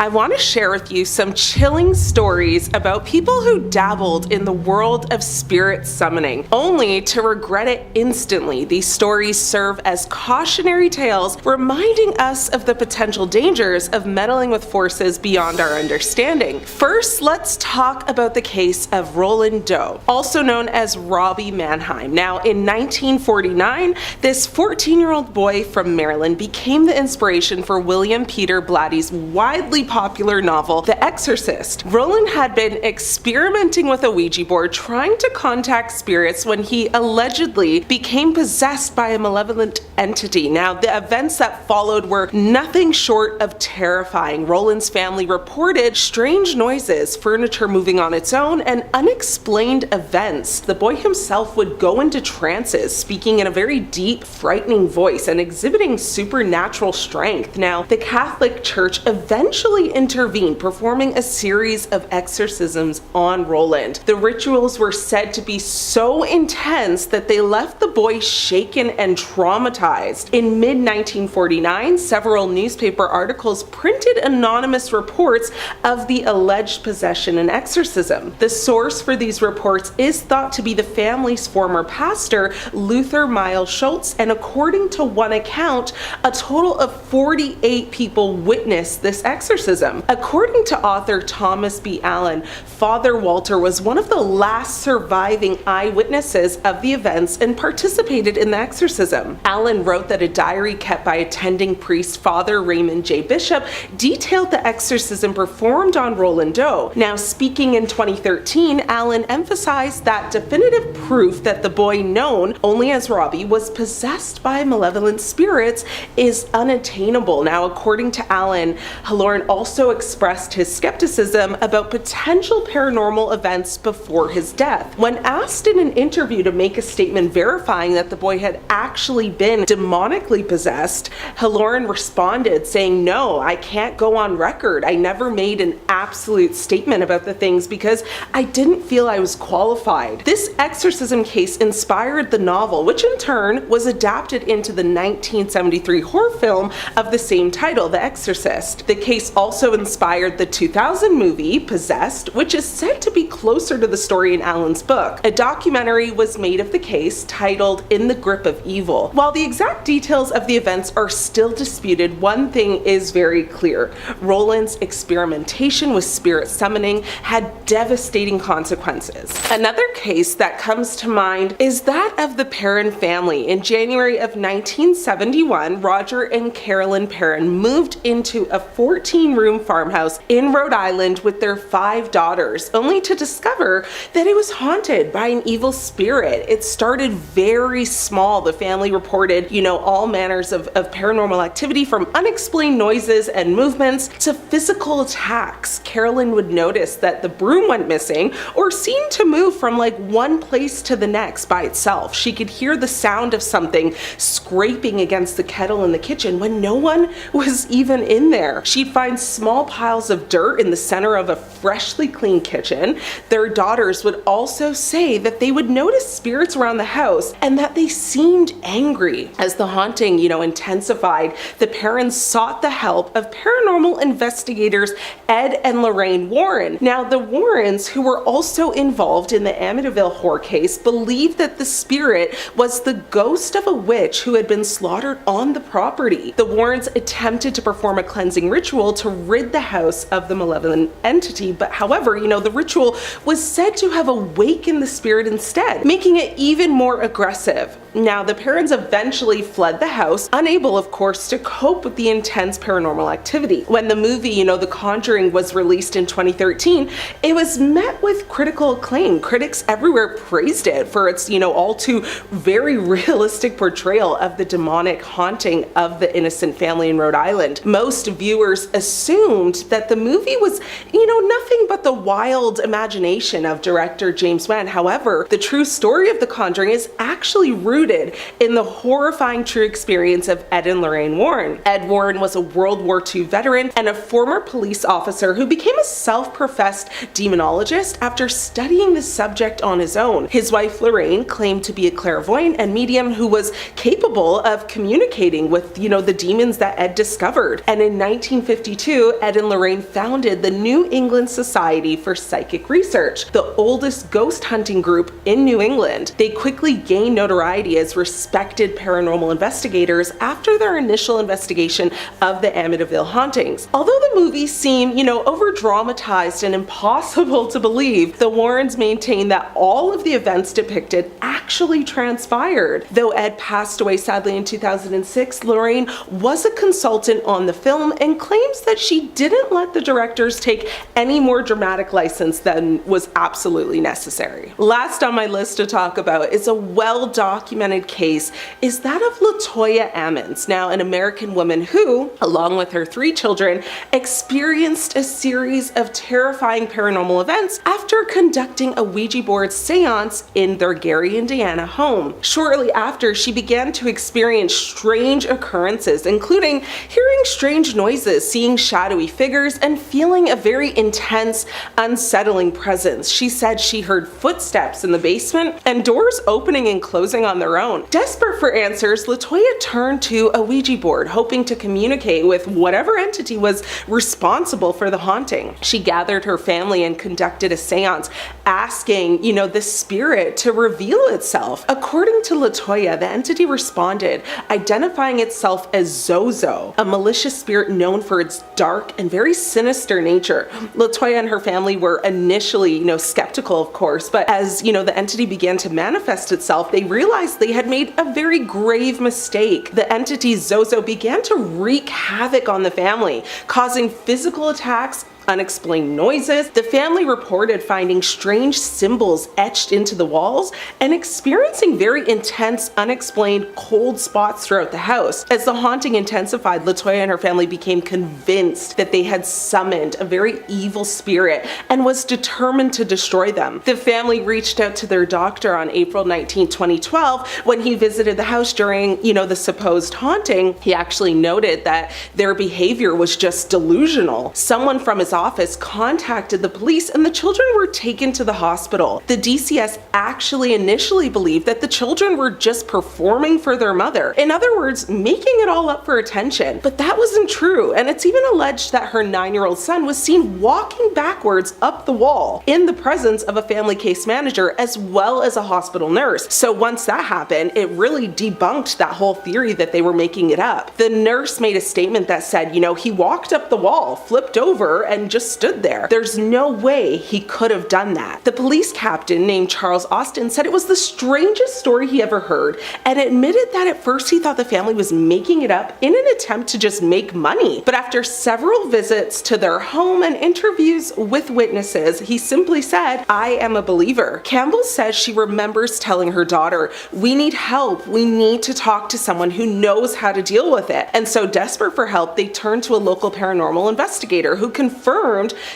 I want to share with you some chilling stories about people who dabbled in the world of spirit summoning, only to regret it instantly. These stories serve as cautionary tales, reminding us of the potential dangers of meddling with forces beyond our understanding. First, let's talk about the case of Roland Doe, also known as Robbie Mannheim. Now, in 1949, this 14-year-old boy from Maryland became the inspiration for William Peter Blatty's widely popular novel, The Exorcist. Roland had been experimenting with a Ouija board, trying to contact spirits when he allegedly became possessed by a malevolent entity. Now, the events that followed were nothing short of terrifying. Roland's family reported strange noises, furniture moving on its own, and unexplained events. The boy himself would go into trances, speaking in a very deep, frightening voice and exhibiting supernatural strength. Now, the Catholic Church eventually intervened, performing a series of exorcisms on Roland. The rituals were said to be so intense that they left the boy shaken and traumatized. In mid-1949, several newspaper articles printed anonymous reports of the alleged possession and exorcism. The source for these reports is thought to be the family's former pastor, Luther Miles Schultz, and according to one account, a total of 48 people witnessed this exorcism. According to author Thomas B. Allen, Father Walter was one of the last surviving eyewitnesses of the events and participated in the exorcism. Allen wrote that a diary kept by attending priest Father Raymond J. Bishop detailed the exorcism performed on Roland Doe. Now, speaking in 2013, Allen emphasized that definitive proof that the boy known only as Robbie was possessed by malevolent spirits is unattainable. Now, according to Allen, Halloran also expressed his skepticism about potential paranormal events before his death. When asked in an interview to make a statement verifying that the boy had actually been demonically possessed, Halloran responded saying, "No, I can't go on record. I never made an absolute statement about the things because I didn't feel I was qualified." This exorcism case inspired the novel, which in turn was adapted into the 1973 horror film of the same title, The Exorcist. The case also inspired the 2000 movie, Possessed, which is said to be closer to the story in Allen's book. A documentary was made of the case titled In the Grip of Evil. While the exact details of the events are still disputed, one thing is very clear. Roland's experimentation with spirit summoning had devastating consequences. Another case that comes to mind is that of the Perron family. In January of 1971, Roger and Carolyn Perron moved into a 14-room farmhouse in Rhode Island with their 5 daughters, only to discover that it was haunted by an evil spirit. It started very small. The family reported, all manners of paranormal activity, from unexplained noises and movements to physical attacks. Carolyn would notice that the broom went missing or seemed to move from one place to the next by itself. She could hear the sound of something scraping against the kettle in the kitchen when no one was even in there. She'd find small piles of dirt in the center of a freshly cleaned kitchen. Their daughters would also say that they would notice spirits around the house and that they seemed angry. As the haunting, intensified, the parents sought the help of paranormal investigators Ed and Lorraine Warren. Now, the Warrens, who were also involved in the Amityville horror case, believed that the spirit was the ghost of a witch who had been slaughtered on the property. The Warrens attempted to perform a cleansing ritual to rid the house of the malevolent entity, but however, the ritual was said to have awakened the spirit instead, making it even more aggressive. Now, the parents eventually fled the house, unable, of course, to cope with the intense paranormal activity. When the movie, The Conjuring, was released in 2013, it was met with critical acclaim. Critics everywhere praised it for its, all too very realistic portrayal of the demonic haunting of the innocent family in Rhode Island. Most viewers assumed that the movie was, nothing but the wild imagination of director James Wan. However, the true story of The Conjuring is actually rooted in the horrifying true experience of Ed and Lorraine Warren. Ed Warren was a World War II veteran and a former police officer who became a self-professed demonologist after studying the subject on his own. His wife Lorraine claimed to be a clairvoyant and medium who was capable of communicating with, the demons that Ed discovered. And in 1952, 1952, Ed and Lorraine founded the New England Society for Psychic Research, the oldest ghost hunting group in New England. They quickly gained notoriety as respected paranormal investigators after their initial investigation of the Amityville hauntings. Although the movies seem, over-dramatized and impossible to believe, the Warrens maintain that all of the events depicted actually transpired. Though Ed passed away sadly in 2006, Lorraine was a consultant on the film and claims that she didn't let the directors take any more dramatic license than was absolutely necessary. Last on my list to talk about is a well-documented case, is that of Latoya Ammons, now an American woman who, along with her 3 children, experienced a series of terrifying paranormal events after conducting a Ouija board seance in their Gary, Indiana home. Shortly after, she began to experience strange occurrences, including hearing strange noises, seeing shadowy figures, and feeling a very intense, unsettling presence. She said she heard footsteps in the basement and doors opening and closing on their own. Desperate for answers, Latoya turned to a Ouija board, hoping to communicate with whatever entity was responsible for the haunting. She gathered her family and conducted a seance, asking, the spirit to reveal itself. According to Latoya, the entity responded, identifying itself as Zozo, a malicious spirit known for its dark and very sinister nature. Latoya and her family were initially, skeptical, of course, but as, the entity began to manifest itself, they realized they had made a very grave mistake. The entity Zozo began to wreak havoc on the family, causing physical attacks, unexplained noises. The family reported finding strange symbols etched into the walls and experiencing very intense, unexplained cold spots throughout the house. As the haunting intensified, Latoya and her family became convinced that they had summoned a very evil spirit and was determined to destroy them. The family reached out to their doctor on April 19, 2012, when he visited the house during, the supposed haunting. He actually noted that their behavior was just delusional. Someone from his office contacted the police and the children were taken to the hospital. The DCS actually initially believed that the children were just performing for their mother. In other words, making it all up for attention. But that wasn't true, and it's even alleged that her 9-year-old son was seen walking backwards up the wall in the presence of a family case manager as well as a hospital nurse. So once that happened, it really debunked that whole theory that they were making it up. The nurse made a statement that said, he walked up the wall, flipped over, and just stood there. There's no way he could have done that. The police captain named Charles Austin said it was the strangest story he ever heard and admitted that at first he thought the family was making it up in an attempt to just make money. But after several visits to their home and interviews with witnesses, he simply said, "I am a believer." Campbell says she remembers telling her daughter, "We need help. We need to talk to someone who knows how to deal with it." And so desperate for help, they turned to a local paranormal investigator who confirmed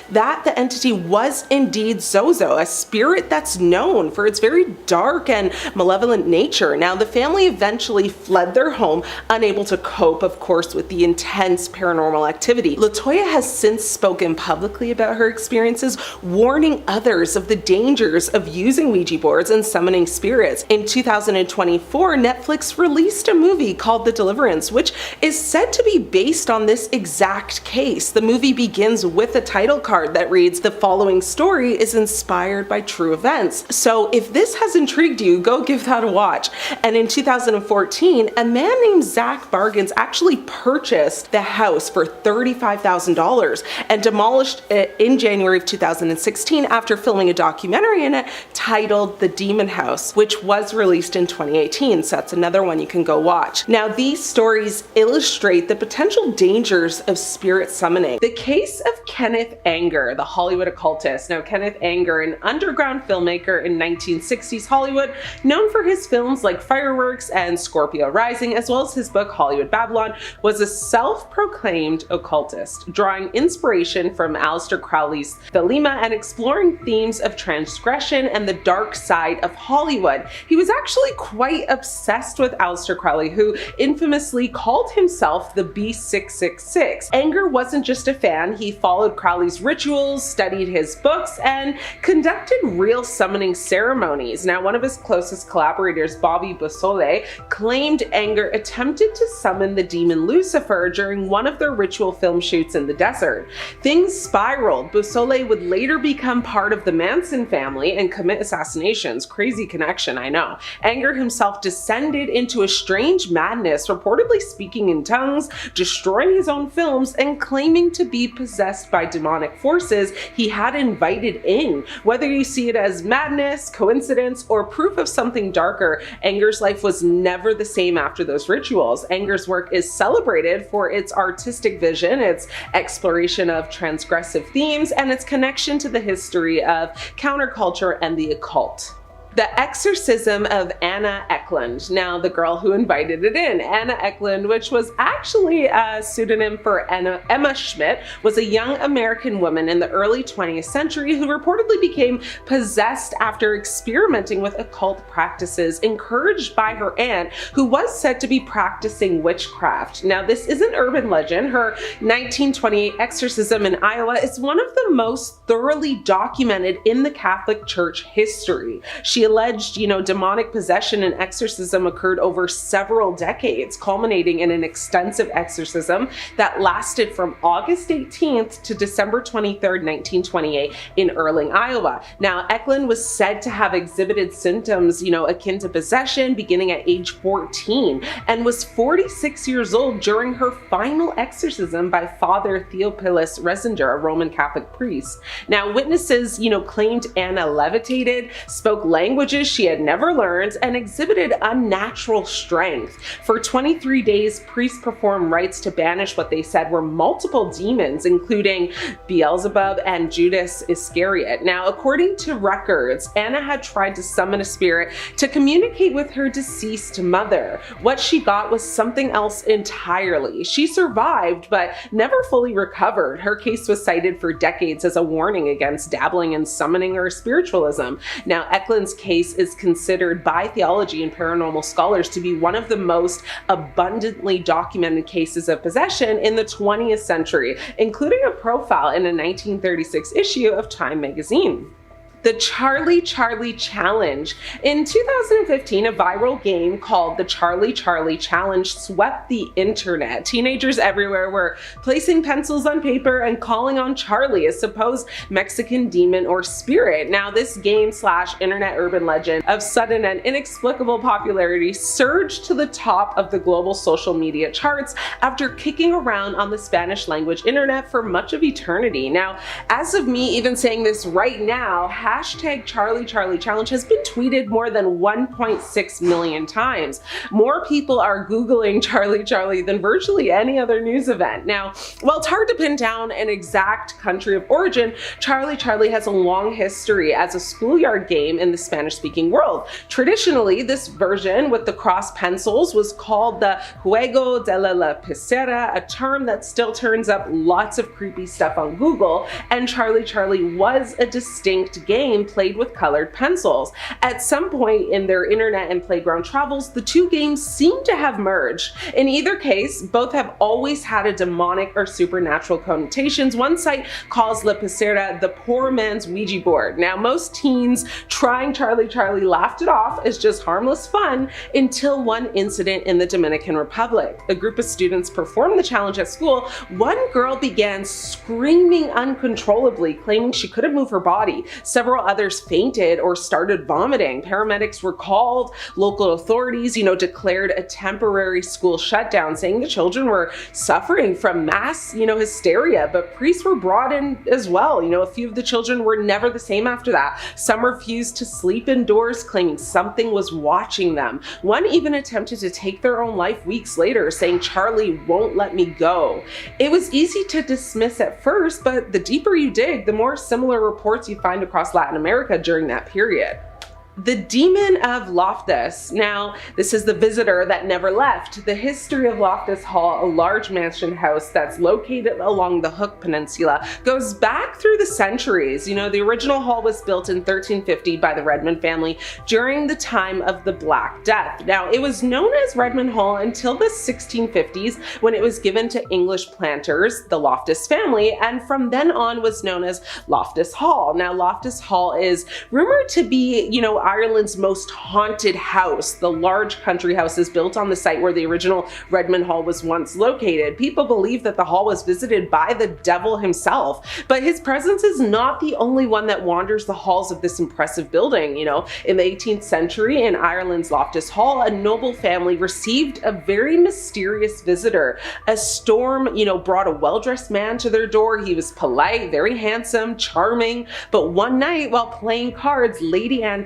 that the entity was indeed Zozo, a spirit that's known for its very dark and malevolent nature. Now, the family eventually fled their home, unable to cope, of course, with the intense paranormal activity. Latoya has since spoken publicly about her experiences, warning others of the dangers of using Ouija boards and summoning spirits. In 2024, Netflix released a movie called The Deliverance, which is said to be based on this exact case. The movie begins with a title card that reads, "The following story is inspired by true events." So if this has intrigued you, go give that a watch. And in 2014, a man named Zach Bargains actually purchased the house for $35,000 and demolished it in January of 2016 after filming a documentary in it titled The Demon House, which was released in 2018. So that's another one you can go watch. Now, these stories illustrate the potential dangers of spirit summoning. The case of Kenneth Anger, the Hollywood occultist. Now, Kenneth Anger, an underground filmmaker in 1960s Hollywood, known for his films like Fireworks and Scorpio Rising, as well as his book Hollywood Babylon, was a self-proclaimed occultist, drawing inspiration from Aleister Crowley's Thelema and exploring themes of transgression and the dark side of Hollywood. He was actually quite obsessed with Aleister Crowley, who infamously called himself the B666. Anger wasn't just a fan, he followed Crowley's rituals, studied his books, and conducted real summoning ceremonies. Now, one of his closest collaborators, Bobby Beausoleil, claimed Anger attempted to summon the demon Lucifer during one of their ritual film shoots in the desert. Things spiraled. Beausoleil would later become part of the Manson family and commit assassinations. Crazy connection, I know. Anger himself descended into a strange madness, reportedly speaking in tongues, destroying his own films, and claiming to be possessed by demonic forces he had invited in. Whether you see it as madness, coincidence, or proof of something darker, Anger's life was never the same after those rituals. Anger's work is celebrated for its artistic vision, its exploration of transgressive themes, and its connection to the history of counterculture and the occult. The Exorcism of Anna Ecklund. Now, the girl who invited it in, Anna Ecklund, which was actually a pseudonym for Emma Schmidt, was a young American woman in the early 20th century who reportedly became possessed after experimenting with occult practices encouraged by her aunt, who was said to be practicing witchcraft. Now, this is an urban legend. Her 1928 exorcism in Iowa is one of the most thoroughly documented in the Catholic Church history. She alleged, demonic possession and exorcism occurred over several decades, culminating in an extensive exorcism that lasted from August 18th to December 23rd, 1928 in Erling, Iowa. Now, Ecklund was said to have exhibited symptoms, akin to possession beginning at age 14 and was 46 years old during her final exorcism by Father Theophilus Resinger, a Roman Catholic priest. Now, witnesses, claimed Anna levitated, spoke languages she had never learned, and exhibited unnatural strength. For 23 days, priests performed rites to banish what they said were multiple demons, including Beelzebub and Judas Iscariot. Now, according to records, Anna had tried to summon a spirit to communicate with her deceased mother. What she got was something else entirely. She survived, but never fully recovered. Her case was cited for decades as a warning against dabbling in summoning or spiritualism. Now, Ecklund's case is considered by theology and paranormal scholars to be one of the most abundantly documented cases of possession in the 20th century, including a profile in a 1936 issue of Time magazine. The Charlie Charlie Challenge. In 2015, a viral game called the Charlie Charlie Challenge swept the internet. Teenagers everywhere were placing pencils on paper and calling on Charlie, a supposed Mexican demon or spirit. Now, this game / internet urban legend of sudden and inexplicable popularity surged to the top of the global social media charts after kicking around on the Spanish language internet for much of eternity. Now, as of me even saying this right now, hashtag Charlie Charlie Challenge has been tweeted more than 1.6 million times. More people are Googling Charlie Charlie than virtually any other news event. Now, while it's hard to pin down an exact country of origin, Charlie Charlie has a long history as a schoolyard game in the Spanish-speaking world. Traditionally, this version with the cross pencils was called the Juego de la Lapicera, a term that still turns up lots of creepy stuff on Google, and Charlie Charlie was a distinct game played with colored pencils. At some point in their internet and playground travels, the two games seem to have merged. In either case, both have always had a demonic or supernatural connotations. One site calls Lapicera the poor man's Ouija board. Now, most teens trying Charlie Charlie laughed it off as just harmless fun until one incident in the Dominican Republic. A group of students performed the challenge at school. One girl began screaming uncontrollably, claiming she couldn't move her body. Several others fainted or started vomiting. Paramedics were called. Local authorities, declared a temporary school shutdown, saying the children were suffering from mass, hysteria. But priests were brought in as well. A few of the children were never the same after that. Some refused to sleep indoors, claiming something was watching them. One even attempted to take their own life weeks later, saying, "Charlie won't let me go." It was easy to dismiss at first, but the deeper you dig, the more similar reports you find across Latin America during that period. The Demon of Loftus. Now, this is the visitor that never left. The history of Loftus Hall, a large mansion house that's located along the Hook Peninsula, goes back through the centuries. You know, the original hall was built in 1350 by the Redmond family during the time of the Black Death. Now, it was known as Redmond Hall until the 1650s when it was given to English planters, the Loftus family, and from then on was known as Loftus Hall. Now, Loftus Hall is rumored to be, you know, Ireland's most haunted house. The large country house is built on the site where the original Redmond Hall was once located. People believe that the hall was visited by the devil himself, but his presence is not the only one that wanders the halls of this impressive building. You know, in the 18th century in Ireland's Loftus Hall, a noble family received a very mysterious visitor. A storm, you know, brought a well-dressed man to their door. He was polite, very handsome, charming, but one night while playing cards, Lady Anne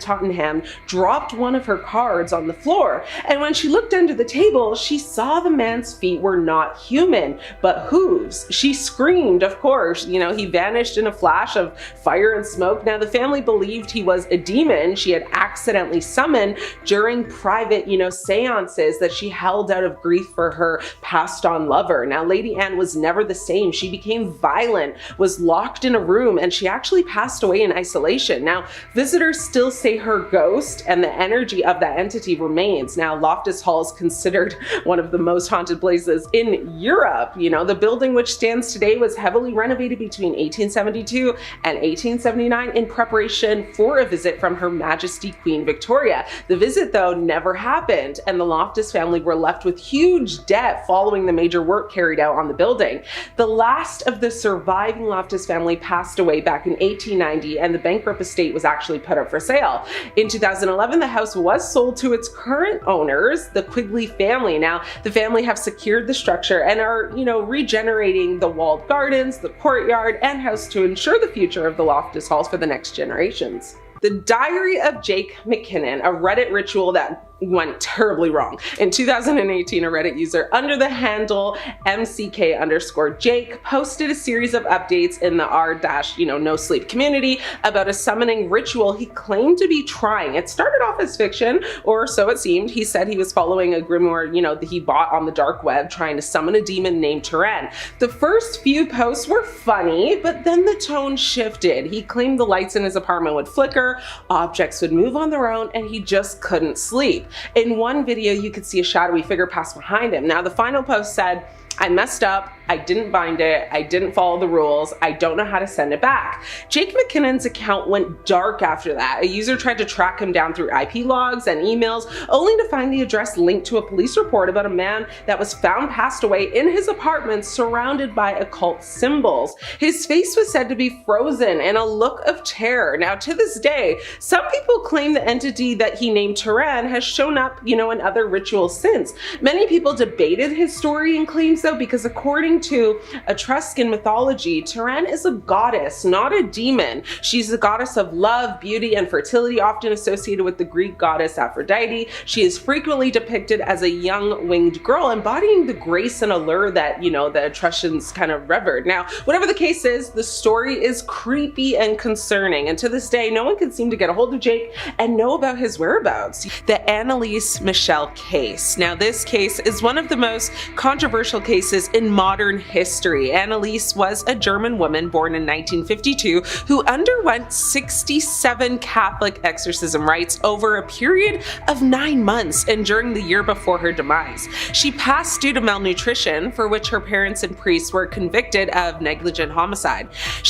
dropped one of her cards on the floor, and when she looked under the table, she saw the man's feet were not human, but hooves. She screamed, of course. You know, he vanished in a flash of fire and smoke. Now, the family believed he was a demon she had accidentally summoned during private, you know, seances that she held out of grief for her passed on lover. Now, Lady Anne was never the same. She became violent, was locked in a room, and she actually passed away in isolation. Now, visitors still say her ghost and the energy of that entity remains. Now, Loftus Hall is considered one of the most haunted places in Europe. You know, the building which stands today was heavily renovated between 1872 and 1879 in preparation for a visit from Her Majesty Queen Victoria. The visit, though, never happened, and the Loftus family were left with huge debt following the major work carried out on the building. The last of the surviving Loftus family passed away back in 1890, and the bankrupt estate was actually put up for sale. In 2011, the house was sold to its current owners, the Quigley family. Now, the family have secured the structure and are, you know, regenerating the walled gardens, the courtyard, and house to ensure the future of the Loftus Halls for the next generations. The Diary of Jake McKinnon, a Reddit ritual that went terribly wrong. In 2018, a Reddit user under the handle MCK_Jake posted a series of updates in the r-no sleep community about a summoning ritual he claimed to be trying. It started off as fiction, or so it seemed. He said he was following a grimoire, you know, that he bought on the dark web, trying to summon a demon named Perron. The first few posts were funny, but then the tone shifted. He claimed the lights in his apartment would flicker, objects would move on their own, and he just couldn't sleep. In one video, you could see a shadowy figure pass behind him. Now, the final post said, "I messed up. I didn't bind it. I didn't follow the rules. I don't know how to send it back." Jake McKinnon's account went dark after that. A user tried to track him down through IP logs and emails, only to find the address linked to a police report about a man that was found passed away in his apartment surrounded by occult symbols. His face was said to be frozen in a look of terror. Now, to this day, some people claim the entity that he named Perron has shown up, you know, in other rituals since. Many people debated his story and claims, though, because according to Etruscan mythology, Perron is a goddess, not a demon. She's the goddess of love, beauty, and fertility, often associated with the Greek goddess Aphrodite. She is frequently depicted as a young winged girl, embodying the grace and allure that, you know, the Etruscans kind of revered. Now, whatever the case is, the story is creepy and concerning, and to this day, no one can seem to get a hold of Jake and know about his whereabouts. The Anneliese Michel case. Now, this case is one of the most controversial cases in modern history. Anneliese was a German woman born in 1952 who underwent 67 Catholic exorcism rites over a period of 9 months and during the year before her demise. She passed due to malnutrition, for which her parents and priests were convicted of negligent homicide.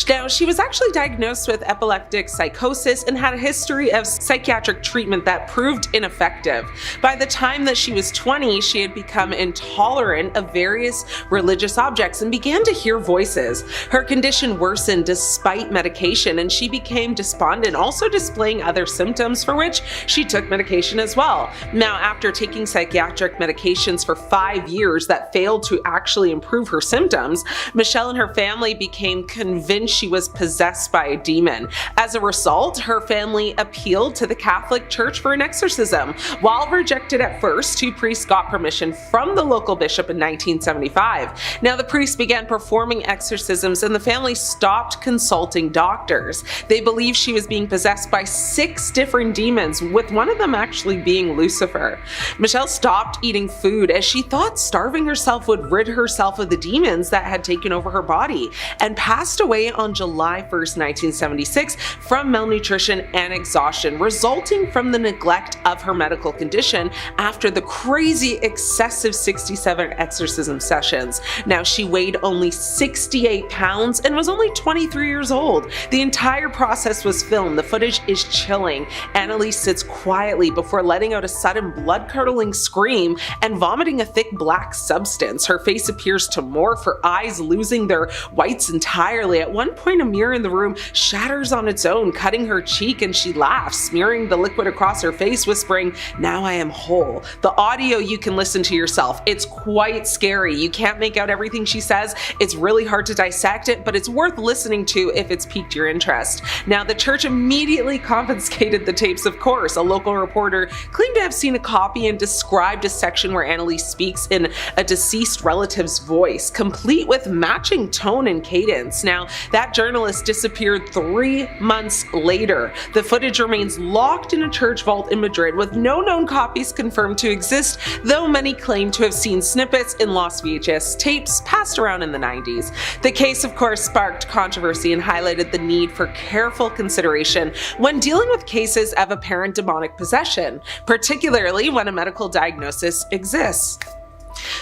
Now, she was actually diagnosed with epileptic psychosis and had a history of psychiatric treatment that proved ineffective. By the time that she was 20, she had become intolerant of various religious objects and began to hear voices. Her condition worsened despite medication, and she became despondent, also displaying other symptoms for which she took medication as well. Now, after taking psychiatric medications for 5 years that failed to actually improve her symptoms, Michelle and her family became convinced she was possessed by a demon. As a result, her family appealed to the Catholic Church for an exorcism. While rejected at first, 2 priests got permission from the local bishop in 1975. Now the priest began performing exorcisms and the family stopped consulting doctors. They believed she was being possessed by 6 different demons, with one of them actually being Lucifer. Michel stopped eating food as she thought starving herself would rid herself of the demons that had taken over her body, and passed away on July 1st, 1976 from malnutrition and exhaustion resulting from the neglect of her medical condition after the crazy excessive 67 exorcism sessions. Now she weighed only 68 pounds and was only 23 years old. The entire process was filmed. The footage is chilling. Anneliese sits quietly before letting out a sudden blood-curdling scream and vomiting a thick black substance. Her face appears to morph, her eyes losing their whites entirely. At one point, a mirror in the room shatters on its own, cutting her cheek, and she laughs, smearing the liquid across her face, whispering, "Now I am whole." The audio you can listen to yourself. It's quite scary. You can't make out everything she says. It's really hard to dissect it, but it's worth listening to if it's piqued your interest. Now, the church immediately confiscated the tapes, of course. A local reporter claimed to have seen a copy and described a section where Anneliese speaks in a deceased relative's voice, complete with matching tone and cadence. Now, that journalist disappeared 3 months later. The footage remains locked in a church vault in Madrid with no known copies confirmed to exist, though many claim to have seen snippets in lost VHS tapes passed around in the 90s. The case, of course, sparked controversy and highlighted the need for careful consideration when dealing with cases of apparent demonic possession, particularly when a medical diagnosis exists.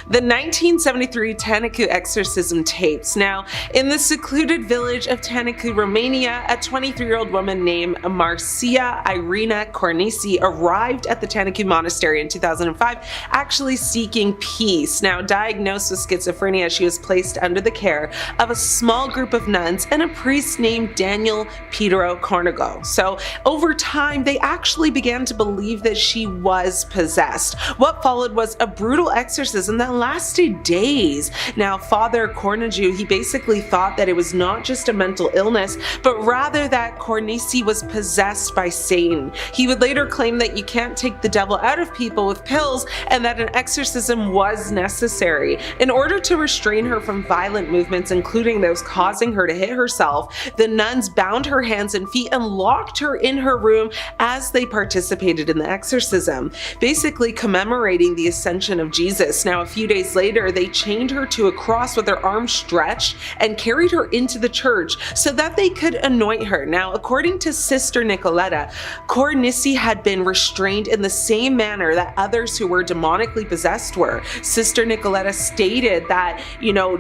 The 1973 Tanaku exorcism tapes. Now, in the secluded village of Tanaku, Romania, a 23-year-old woman named Marcia Irina Cornisi arrived at the Tanaku monastery in 2005, actually seeking peace. Now, diagnosed with schizophrenia, she was placed under the care of a small group of nuns and a priest named Daniel Pedro Cornago. So, over time, they actually began to believe that she was possessed. What followed was a brutal exorcism that lasted days. Now, Father Cornaju, he basically thought that it was not just a mental illness, but rather that Cornisi was possessed by Satan. He would later claim that you can't take the devil out of people with pills and that an exorcism was necessary. In order to restrain her from violent movements, including those causing her to hit herself, the nuns bound her hands and feet and locked her in her room as they participated in the exorcism, basically commemorating the ascension of Jesus. Now, a few days later, they chained her to a cross with her arms stretched and carried her into the church so that they could anoint her. Now, according to Sister Nicoletta, Cornisi had been restrained in the same manner that others who were demonically possessed were. Sister Nicoletta stated that,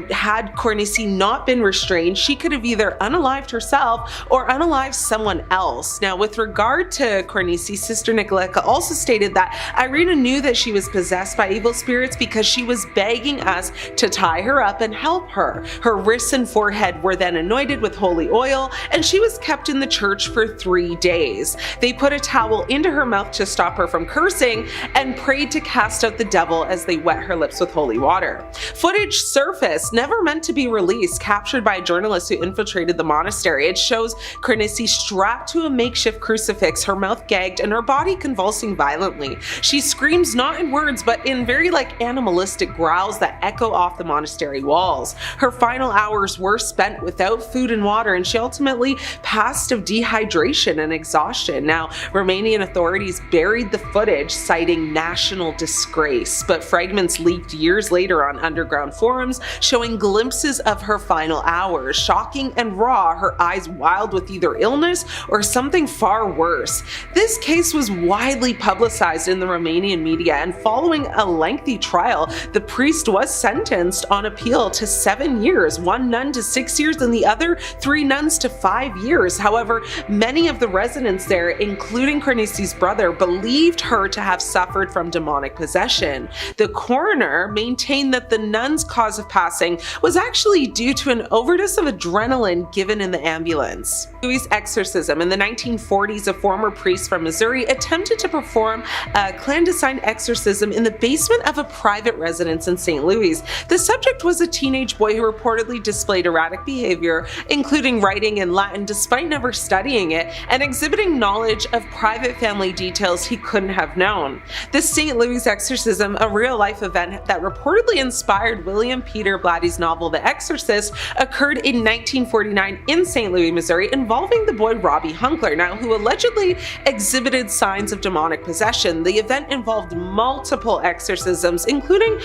had Cornisi not been restrained, she could have either unalived herself or unalived someone else. Now, with regard to Cornisi, Sister Nicoletta also stated that Irina knew that she was possessed by evil spirits because she was begging us to tie her up and help her. Her wrists and forehead were then anointed with holy oil, and she was kept in the church for 3 days. They put a towel into her mouth to stop her from cursing and prayed to cast out the devil as they wet her lips with holy water. Footage surfaced, never meant to be released, captured by a journalist who infiltrated the monastery. It shows Cornisi strapped to a makeshift crucifix, her mouth gagged, and her body convulsing violently. She screams not in words, but in very animalistic growls that echo off the monastery walls. Her final hours were spent without food and water, and she ultimately passed of dehydration and exhaustion. Now, Romanian authorities buried the footage, citing national disgrace, but fragments leaked years later on underground forums showing glimpses of her final hours. Shocking and raw, her eyes wild with either illness or something far worse. This case was widely publicized in the Romanian media, and following a lengthy trial, the priest was sentenced on appeal to 7 years, one nun to 6 years and the other 3 nuns to 5 years. However, many of the residents there, including Cornisi's brother, believed her to have suffered from demonic possession. The coroner maintained that the nun's cause of passing was actually due to an overdose of adrenaline given in the ambulance. Louis' exorcism. In the 1940s, a former priest from Missouri attempted to perform a clandestine exorcism in the basement of a private private residence in St. Louis. The subject was a teenage boy who reportedly displayed erratic behavior, including writing in Latin despite never studying it, and exhibiting knowledge of private family details he couldn't have known. This St. Louis exorcism, a real-life event that reportedly inspired William Peter Blatty's novel The Exorcist, occurred in 1949 in St. Louis, Missouri, involving the boy Robbie Hunkler, now who allegedly exhibited signs of demonic possession. The event involved multiple exorcisms, including,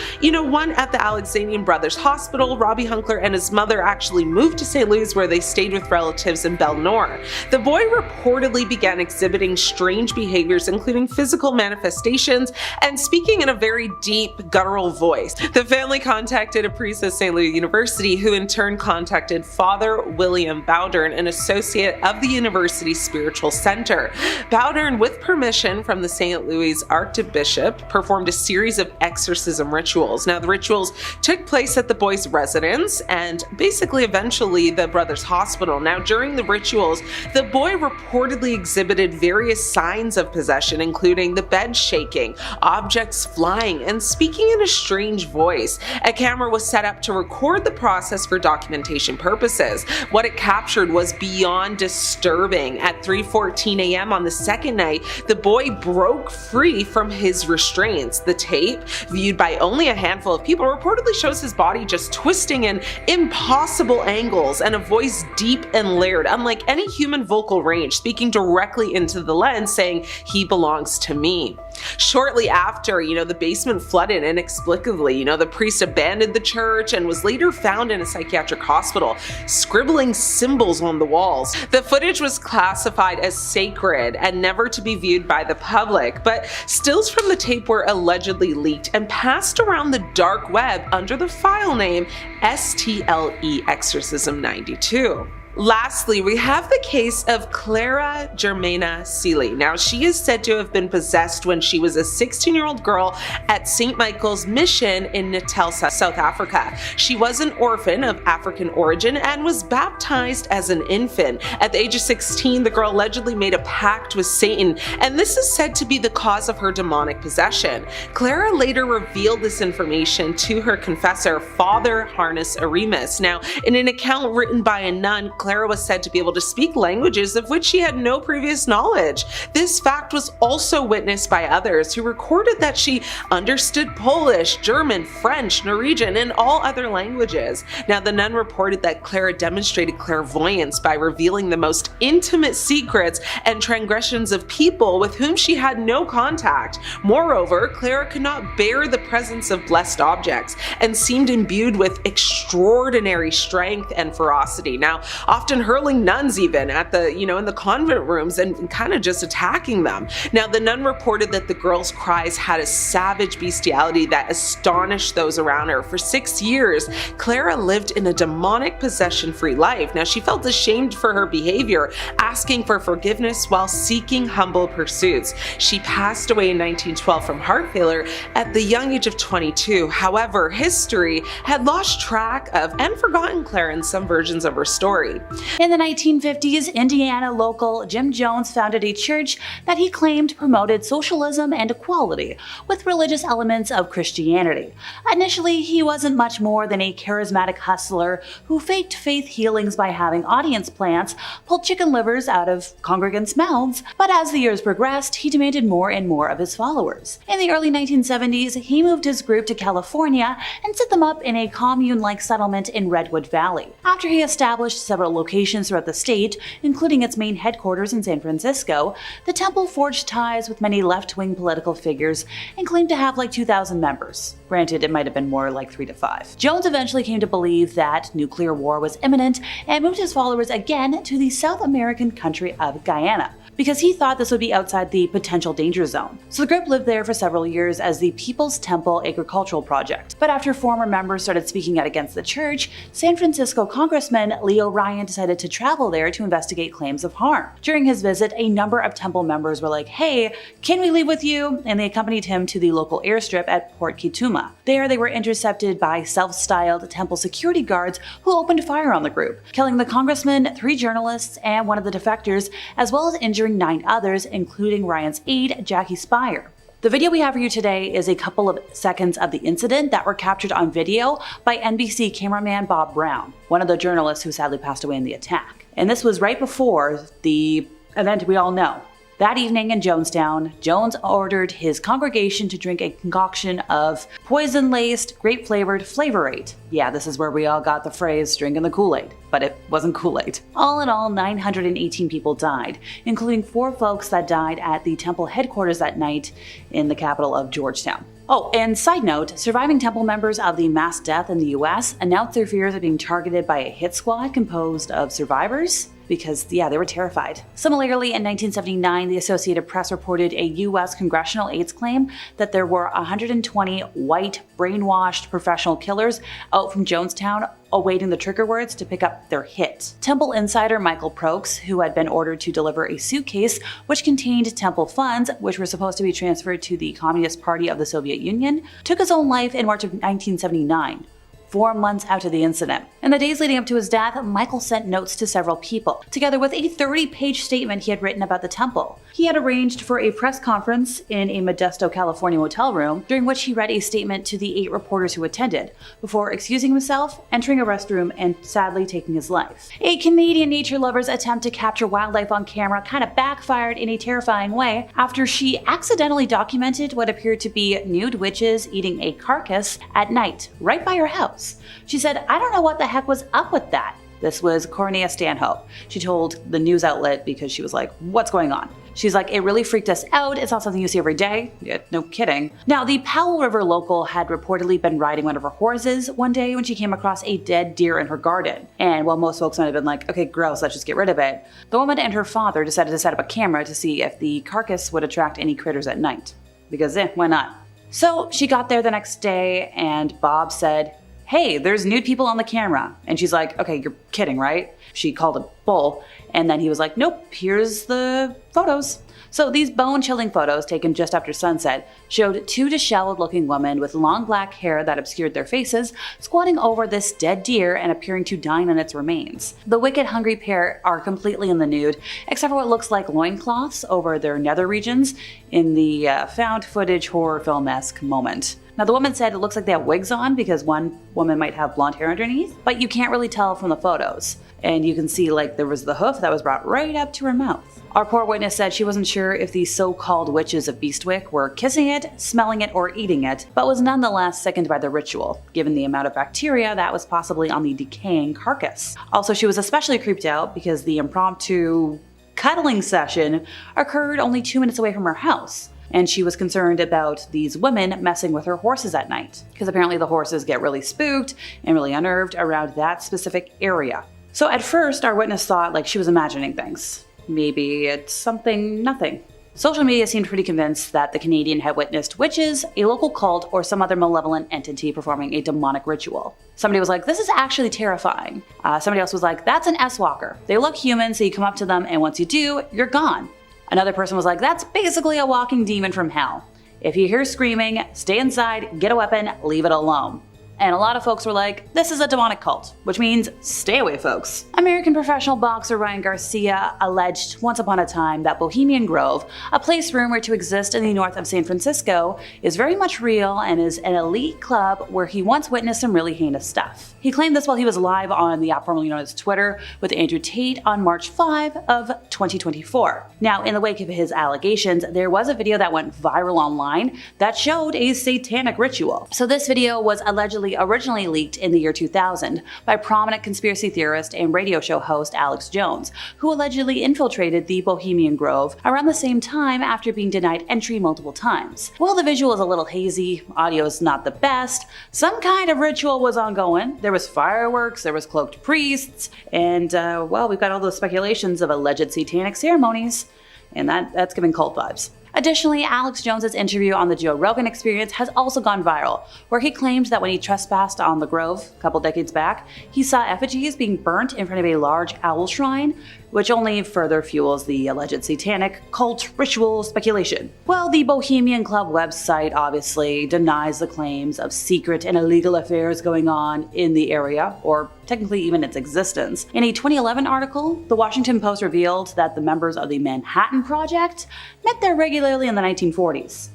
one at the Alexandrian Brothers Hospital. Robbie Hunkler and his mother actually moved to St. Louis, where they stayed with relatives in Belle Noire. The boy reportedly began exhibiting strange behaviors, including physical manifestations and speaking in a very deep, guttural voice. The family contacted a priest at St. Louis University, who in turn contacted Father William Bowdern, an associate of the university's spiritual center. Bowdern, with permission from the St. Louis Archbishop, performed a series of exorcism rituals. Now, the rituals took place at the boy's residence and basically eventually the brothers' hospital. Now, during the rituals, the boy reportedly exhibited various signs of possession, including the bed shaking, objects flying, and speaking in a strange voice. A camera was set up to record the process for documentation purposes. What it captured was beyond disturbing. At 3:14 a.m. on the second night, the boy broke free from his restraints. The tape, viewed by only a handful of people, reportedly shows his body just twisting in impossible angles and a voice deep and layered, unlike any human vocal range, speaking directly into the lens, saying, "He belongs to me." Shortly after, the basement flooded inexplicably. The priest abandoned the church and was later found in a psychiatric hospital, scribbling symbols on the walls. The footage was classified as sacred and never to be viewed by the public, but stills from the tape were allegedly leaked and passed around the dark web under the file name STLE Exorcism 92. Lastly, we have the case of Clara Germana Cele. Now, she is said to have been possessed when she was a 16-year-old girl at St. Michael's Mission in Natal, South Africa. She was an orphan of African origin and was baptized as an infant. At the age of 16, the girl allegedly made a pact with Satan, and this is said to be the cause of her demonic possession. Clara later revealed this information to her confessor, Father Harness Aremus. Now, in an account written by a nun, Clara was said to be able to speak languages of which she had no previous knowledge. This fact was also witnessed by others, who recorded that she understood Polish, German, French, Norwegian, and all other languages. Now, the nun reported that Clara demonstrated clairvoyance by revealing the most intimate secrets and transgressions of people with whom she had no contact. Moreover, Clara could not bear the presence of blessed objects and seemed imbued with extraordinary strength and ferocity. Now, often hurling nuns even at the, in the convent rooms and kind of just attacking them. Now, the nun reported that the girl's cries had a savage bestiality that astonished those around her. For 6 years, Clara lived in a demonic possession-free life. Now, she felt ashamed for her behavior, asking for forgiveness while seeking humble pursuits. She passed away in 1912 from heart failure at the young age of 22. However, history had lost track of and forgotten Clara in some versions of her story. In the 1950s, Indiana local Jim Jones founded a church that he claimed promoted socialism and equality with religious elements of Christianity. Initially, he wasn't much more than a charismatic hustler who faked faith healings by having audience plants pull chicken livers out of congregants' mouths, but as the years progressed, he demanded more and more of his followers. In the early 1970s, he moved his group to California and set them up in a commune-like settlement in Redwood Valley. After he established several locations throughout the state, including its main headquarters in San Francisco, the temple forged ties with many left-wing political figures and claimed to have like 2,000 members. Granted, it might have been more like 3 to 5. Jones eventually came to believe that nuclear war was imminent and moved his followers again to the South American country of Guyana, because he thought this would be outside the potential danger zone. So the group lived there for several years as the People's Temple Agricultural Project. But after former members started speaking out against the church, San Francisco Congressman Leo Ryan decided to travel there to investigate claims of harm. During his visit, a number of temple members were like, "Hey, can we leave with you?" And they accompanied him to the local airstrip at Port Kituma. There they were intercepted by self-styled temple security guards who opened fire on the group, killing the congressman, 3 journalists, and one of the defectors, as well as injuring 9 others, including Ryan's aide, Jackie Spire. The video we have for you today is a couple of seconds of the incident that were captured on video by NBC cameraman Bob Brown, one of the journalists who sadly passed away in the attack. And this was right before the event we all know. That evening in Jonestown, Jones ordered his congregation to drink a concoction of poison-laced, grape-flavored Flavorate. Yeah, this is where we all got the phrase drinking the Kool-Aid, but it wasn't Kool-Aid. All in all, 918 people died, including 4 folks that died at the temple headquarters that night in the capital of Georgetown. Oh, and side note, surviving temple members of the mass death in the US announced their fears of being targeted by a hit squad composed of survivors because, yeah, they were terrified. Similarly, in 1979, the Associated Press reported a US congressional aides claim that there were 120 white, brainwashed professional killers out from Jonestown awaiting the trigger words to pick up their hit. Temple insider Michael Prokes, who had been ordered to deliver a suitcase which contained temple funds, which were supposed to be transferred to the Communist Party of the Soviet Union, took his own life in March of 1979. 4 months after the incident. In the days leading up to his death, Michael sent notes to several people, together with a 30-page statement he had written about the temple. He had arranged for a press conference in a Modesto, California hotel room, during which he read a statement to the 8 reporters who attended, before excusing himself, entering a restroom, and sadly taking his life. A Canadian nature lover's attempt to capture wildlife on camera kind of backfired in a terrifying way after she accidentally documented what appeared to be nude witches eating a carcass at night, right by her house. She said, "I don't know what the heck was up with that." This was Cornea Stanhope. She told the news outlet because she was like, "What's going on?" She's like, "It really freaked us out. It's not something you see every day." Yeah, no kidding. Now, the Powell River local had reportedly been riding one of her horses one day when she came across a dead deer in her garden. And while most folks might have been like, "Okay, gross, let's just get rid of it," the woman and her father decided to set up a camera to see if the carcass would attract any critters at night. Because why not? So she got there the next day and Bob said, "Hey, there's nude people on the camera." And she's like, "Okay, you're kidding, right?" She called a bull, and then he was like, "Nope, here's the photos." So these bone-chilling photos, taken just after sunset, showed 2 disheveled-looking women with long black hair that obscured their faces, squatting over this dead deer and appearing to dine on its remains. The wicked, hungry pair are completely in the nude, except for what looks like loincloths over their nether regions in the found footage horror film-esque moment. Now, the woman said it looks like they have wigs on because one woman might have blonde hair underneath, but you can't really tell from the photos. And you can see like there was the hoof that was brought right up to her mouth. Our poor witness said she wasn't sure if these so-called witches of Beastwick were kissing it, smelling it, or eating it, but was nonetheless sickened by the ritual, given the amount of bacteria that was possibly on the decaying carcass. Also, she was especially creeped out because the impromptu cuddling session occurred only 2 minutes away from her house. And she was concerned about these women messing with her horses at night, because apparently the horses get really spooked and really unnerved around that specific area. So at first, our witness thought like she was imagining things. Maybe it's something nothing. Social media seemed pretty convinced that the Canadian had witnessed witches, a local cult, or some other malevolent entity performing a demonic ritual. Somebody was like, "This is actually terrifying." Somebody else was like, "That's an S-Walker. They look human, so you come up to them, and once you do, you're gone." Another person was like, "That's basically a walking demon from hell. If you hear screaming, stay inside, get a weapon, leave it alone." And a lot of folks were like, "This is a demonic cult," which means stay away, folks. American professional boxer Ryan Garcia alleged once upon a time that Bohemian Grove, a place rumored to exist in the north of San Francisco, is very much real and is an elite club where he once witnessed some really heinous stuff. He claimed this while he was live on the app formerly known as Twitter with Andrew Tate on March 5 of 2024. Now, in the wake of his allegations, there was a video that went viral online that showed a satanic ritual. So this video was allegedly originally leaked in the year 2000 by prominent conspiracy theorist and radio show host Alex Jones, who allegedly infiltrated the Bohemian Grove around the same time after being denied entry multiple times. While the visual is a little hazy, audio is not the best, some kind of ritual was ongoing. There was fireworks, there was cloaked priests, and well, we've got all those speculations of alleged satanic ceremonies, and that's giving cult vibes. Additionally, Alex Jones's interview on the Joe Rogan Experience has also gone viral, where he claimed that when he trespassed on the Grove a couple decades back, he saw effigies being burnt in front of a large owl shrine, which only further fuels the alleged satanic cult ritual speculation. Well, the Bohemian Club website obviously denies the claims of secret and illegal affairs going on in the area, or technically even its existence. In a 2011 article, the Washington Post revealed that the members of the Manhattan Project met there regularly in the 1940s.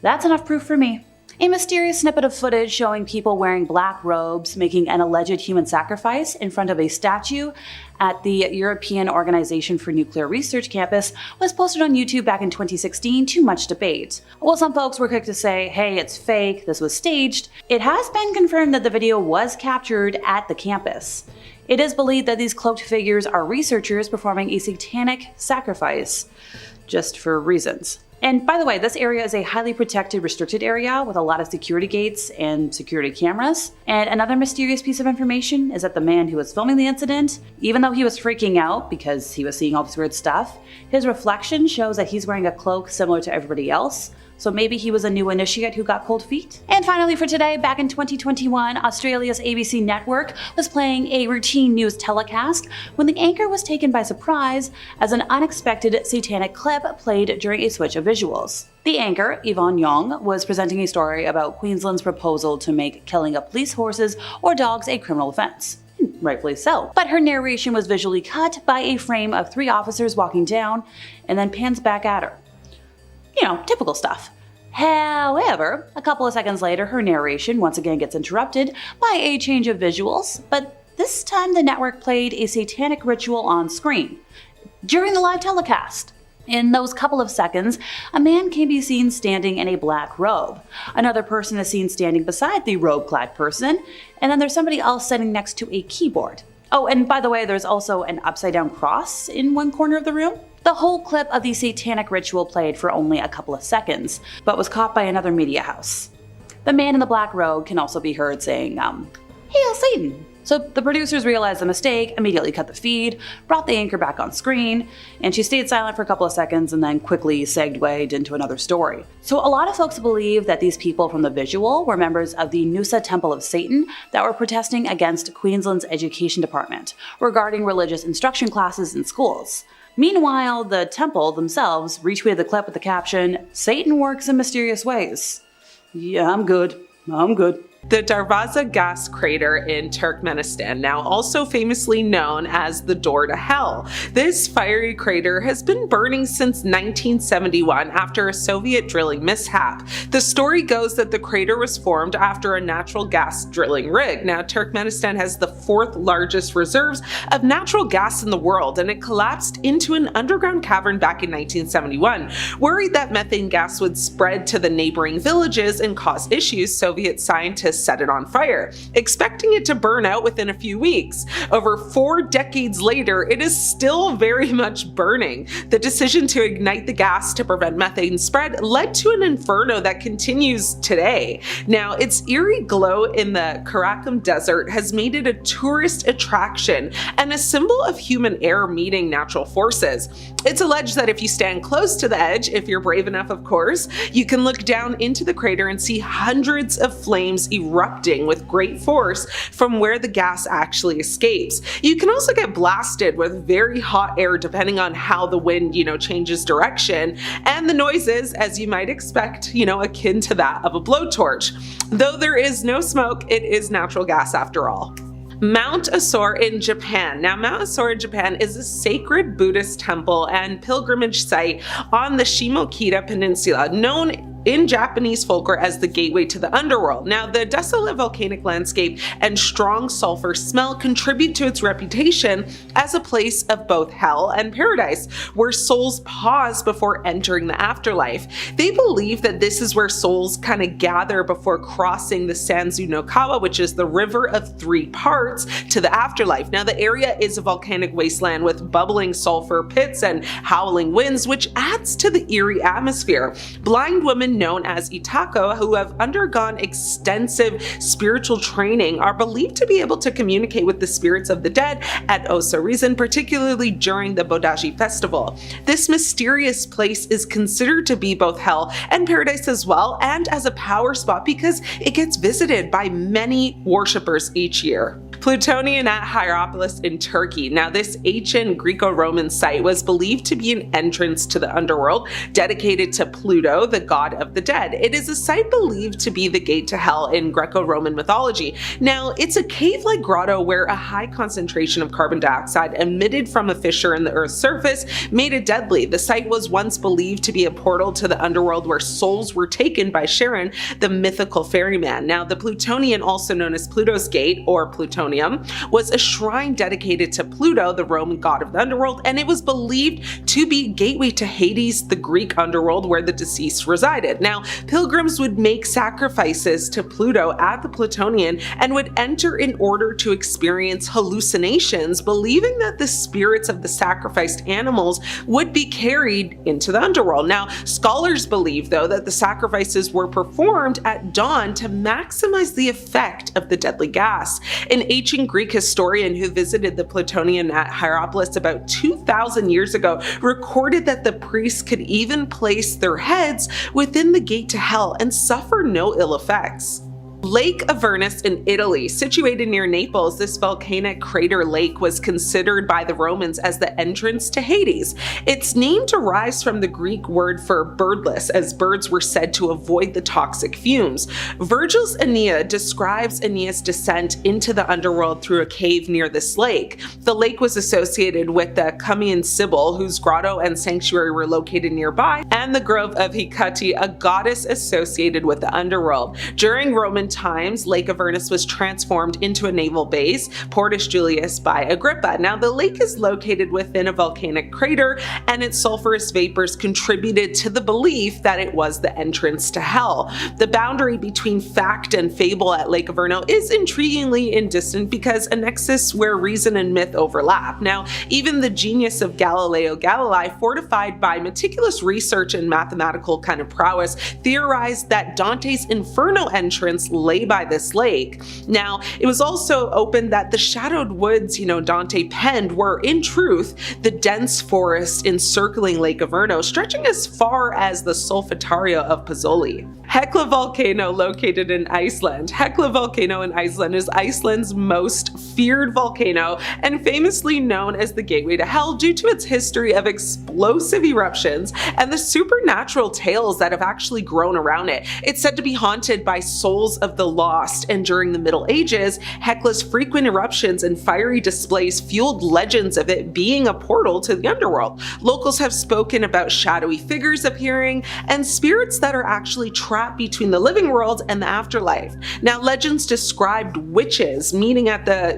That's enough proof for me. A mysterious snippet of footage showing people wearing black robes making an alleged human sacrifice in front of a statue at the European Organization for Nuclear Research campus was posted on YouTube back in 2016 to much debate. While some folks were quick to say, hey, it's fake, this was staged, it has been confirmed that the video was captured at the campus. It is believed that these cloaked figures are researchers performing a satanic sacrifice, just for reasons. And by the way, this area is a highly protected, restricted area with a lot of security gates and security cameras. And another mysterious piece of information is that the man who was filming the incident, even though he was freaking out because he was seeing all this weird stuff, his reflection shows that he's wearing a cloak similar to everybody else. So maybe he was a new initiate who got cold feet? And finally for today, back in 2021, Australia's ABC network was playing a routine news telecast when the anchor was taken by surprise as an unexpected satanic clip played during a switch of visuals. The anchor, Yvonne Young, was presenting a story about Queensland's proposal to make killing of police horses or dogs a criminal offense. Rightfully so. But her narration was visually cut by a frame of 3 officers walking down and then pans back at her. You know, typical stuff. However, a couple of seconds later, her narration once again gets interrupted by a change of visuals, but this time the network played a satanic ritual on screen during the live telecast. In those couple of seconds, a man can be seen standing in a black robe. Another person is seen standing beside the robe-clad person, and then there's somebody else sitting next to a keyboard. Oh, and by the way, there's also an upside-down cross in one corner of the room. The whole clip of the satanic ritual played for only a couple of seconds, but was caught by another media house. The man in the black robe can also be heard saying, "Hail Satan!" So the producers realized the mistake, immediately cut the feed, brought the anchor back on screen, and she stayed silent for a couple of seconds and then quickly segued into another story. So a lot of folks believe that these people from the visual were members of the Noosa Temple of Satan that were protesting against Queensland's education department regarding religious instruction classes in schools. Meanwhile, the temple themselves retweeted the clip with the caption, "Satan works in mysterious ways." Yeah, I'm good. The Darvaza Gas Crater in Turkmenistan, now also famously known as the Door to Hell. This fiery crater has been burning since 1971 after a Soviet drilling mishap. The story goes that the crater was formed after a natural gas drilling rig. Now, Turkmenistan has the 4th largest reserves of natural gas in the world, and it collapsed into an underground cavern back in 1971. Worried that methane gas would spread to the neighboring villages and cause issues, Soviet scientists set it on fire, expecting it to burn out within a few weeks. Over 4 decades later, it is still very much burning. The decision to ignite the gas to prevent methane spread led to an inferno that continues today. Now, its eerie glow in the Karakum Desert has made it a tourist attraction and a symbol of human error meeting natural forces. It's alleged that if you stand close to the edge, if you're brave enough of course, you can look down into the crater and see hundreds of flames erupting with great force from where the gas actually escapes. You can also get blasted with very hot air depending on how the wind, changes direction, and the noises, as you might expect, akin to that of a blowtorch. Though there is no smoke, it is natural gas after all. Mount Osore in Japan. Now, Mount Osore in Japan is a sacred Buddhist temple and pilgrimage site on the Shimokita Peninsula, known in Japanese folklore as the gateway to the underworld. Now, the desolate volcanic landscape and strong sulfur smell contribute to its reputation as a place of both hell and paradise, where souls pause before entering the afterlife. They believe that this is where souls kind of gather before crossing the Sanzu no Kawa, which is the river of 3 parts, to the afterlife. Now, the area is a volcanic wasteland with bubbling sulfur pits and howling winds, which adds to the eerie atmosphere. Blind women known as Itako, who have undergone extensive spiritual training, are believed to be able to communicate with the spirits of the dead at Osorisen, particularly during the Bodaji festival. This mysterious place is considered to be both hell and paradise as well, and as a power spot because it gets visited by many worshippers each year. Plutonium at Hierapolis in Turkey. Now, this ancient Greco-Roman site was believed to be an entrance to the underworld, dedicated to Pluto, the god of the dead. It is a site believed to be the gate to hell in Greco-Roman mythology. Now, it's a cave-like grotto where a high concentration of carbon dioxide emitted from a fissure in the Earth's surface made it deadly. The site was once believed to be a portal to the underworld where souls were taken by Charon, the mythical ferryman. Now, the Plutonium, also known as Pluto's Gate or Plutonium, was a shrine dedicated to Pluto, the Roman god of the underworld, and it was believed to be a gateway to Hades, the Greek underworld where the deceased resided. Now, pilgrims would make sacrifices to Pluto at the Plutonium and would enter in order to experience hallucinations, believing that the spirits of the sacrificed animals would be carried into the underworld. Now, scholars believe, though, that the sacrifices were performed at dawn to maximize the effect of the deadly gas. An ancient Greek historian who visited the Plutonium at Hierapolis about 2,000 years ago recorded that the priests could even place their heads within the gate to hell and suffer no ill effects. Lake Avernus in Italy, situated near Naples, this volcanic crater lake was considered by the Romans as the entrance to Hades. Its name derives from the Greek word for birdless, as birds were said to avoid the toxic fumes. Virgil's Aeneid describes Aeneas' descent into the underworld through a cave near this lake. The lake was associated with the Cave of Sibyl, whose grotto and sanctuary were located nearby, and the Grove of Hecate, a goddess associated with the underworld. During Roman times, Lake Avernus was transformed into a naval base, Portus Julius, by Agrippa. Now, the lake is located within a volcanic crater, and its sulfurous vapors contributed to the belief that it was the entrance to hell. The boundary between fact and fable at Lake Averno is intriguingly indistinct because a nexus where reason and myth overlap. Now, even the genius of Galileo Galilei, fortified by meticulous research and mathematical kind of prowess, theorized that Dante's Inferno entrance lay by this lake. Now, it was also open that the shadowed woods, Dante penned were in truth the dense forest encircling Lake Averno, stretching as far as the Solfataria of Pozzoli. Hekla volcano, located in Iceland. Hekla volcano in Iceland is Iceland's most feared volcano and famously known as the gateway to hell due to its history of explosive eruptions and the supernatural tales that have actually grown around it. It's said to be haunted by souls of the lost, and during the Middle Ages, Hekla's frequent eruptions and fiery displays fueled legends of it being a portal to the underworld. Locals have spoken about shadowy figures appearing and spirits that are actually trapped between the living world and the afterlife. Now, legends described witches meeting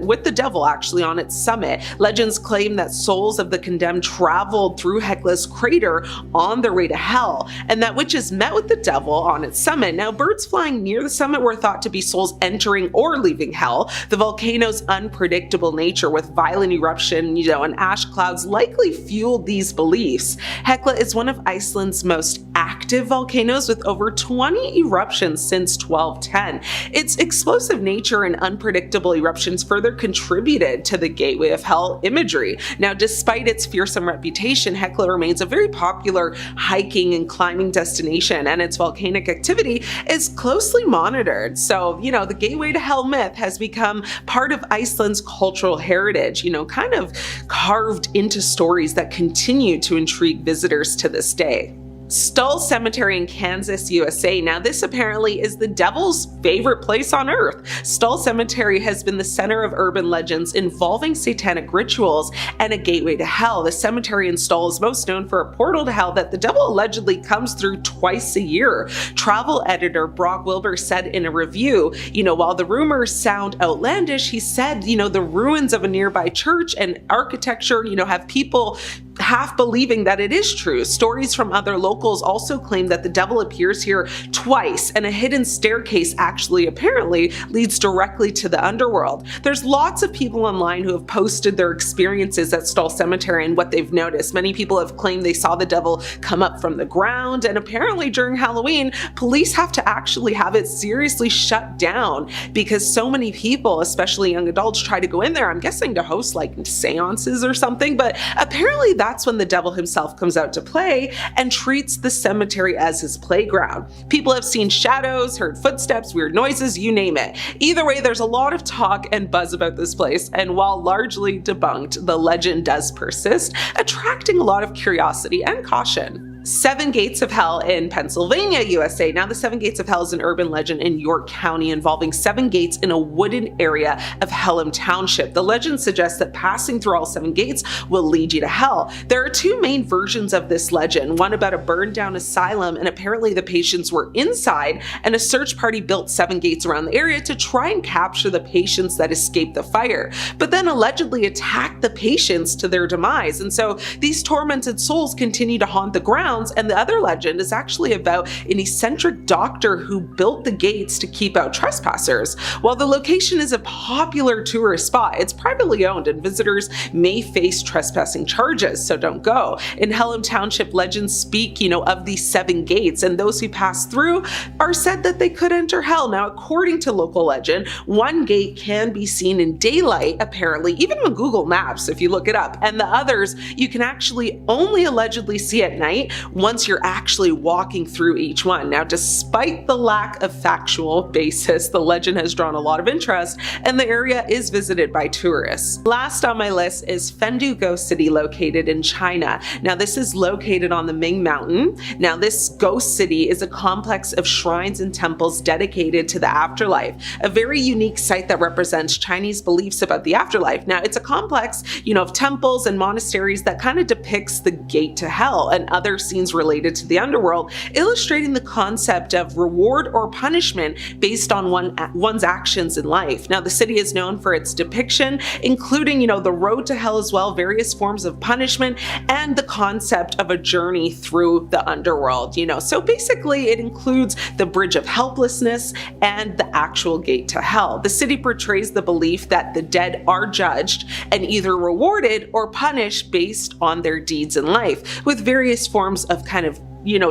with the devil actually on its summit. Legends claim that souls of the condemned traveled through Hekla's crater on their way to hell, and that witches met with the devil on its summit. Now, birds flying near the summit were thought to be souls entering or leaving hell. The volcano's unpredictable nature with violent eruption, and ash clouds likely fueled these beliefs. Hekla is one of Iceland's most active volcanoes with over 20 eruptions since 1210. Its explosive nature and unpredictable eruptions further contributed to the gateway of hell imagery. Now, despite its fearsome reputation, Hekla remains a very popular hiking and climbing destination, and its volcanic activity is closely monitored. So, the gateway to hell myth has become part of Iceland's cultural heritage, kind of carved into stories that continue to intrigue visitors to this day. Stull Cemetery in Kansas, USA. Now, this apparently is the devil's favorite place on earth. Stull Cemetery has been the center of urban legends involving satanic rituals and a gateway to hell. The cemetery in Stull is most known for a portal to hell that the devil allegedly comes through twice a year. Travel editor Brock Wilbur said in a review, while the rumors sound outlandish, he said, the ruins of a nearby church and architecture, have people half believing that it is true. Stories from other locals also claim that the devil appears here twice, and a hidden staircase actually apparently leads directly to the underworld. There's lots of people online who have posted their experiences at Stull Cemetery and what they've noticed. Many people have claimed they saw the devil come up from the ground, and apparently during Halloween, police have to actually have it seriously shut down because so many people, especially young adults, try to go in there, I'm guessing to host like seances or something, but apparently that's when the devil himself comes out to play and treats the cemetery as his playground. People have seen shadows, heard footsteps, weird noises, you name it. Either way, there's a lot of talk and buzz about this place, and while largely debunked, the legend does persist, attracting a lot of curiosity and caution. Seven Gates of Hell in Pennsylvania, USA. Now, the Seven Gates of Hell is an urban legend in York County involving 7 gates in a wooded area of Pelham Township. The legend suggests that passing through all 7 gates will lead you to hell. There are 2 main versions of this legend, one about a burned down asylum, and apparently the patients were inside, and a search party built 7 gates around the area to try and capture the patients that escaped the fire, but then allegedly attacked the patients to their demise. And so these tormented souls continue to haunt the ground. And the other legend is actually about an eccentric doctor who built the gates to keep out trespassers. While the location is a popular tourist spot, it's privately owned and visitors may face trespassing charges, so don't go. In Pelham Township, legends speak, of these 7 gates, and those who pass through are said that they could enter hell. Now, according to local legend, one gate can be seen in daylight, apparently, even on Google Maps if you look it up, and the others you can actually only allegedly see at night once you're actually walking through each one. Now, despite the lack of factual basis, the legend has drawn a lot of interest, and the area is visited by tourists. Last on my list is Fendu Ghost City, located in China. Now, this is located on the Ming Mountain. Now, this ghost city is a complex of shrines and temples dedicated to the afterlife, a very unique site that represents Chinese beliefs about the afterlife. Now, it's a complex, of temples and monasteries that kind of depicts the gate to hell and other scenes related to the underworld, illustrating the concept of reward or punishment based on one's actions in life. Now, the city is known for its depiction, including, the road to hell as well, various forms of punishment, and the concept of a journey through the underworld, So basically, it includes the bridge of helplessness and the actual gate to hell. The city portrays the belief that the dead are judged and either rewarded or punished based on their deeds in life, with various forms of kind of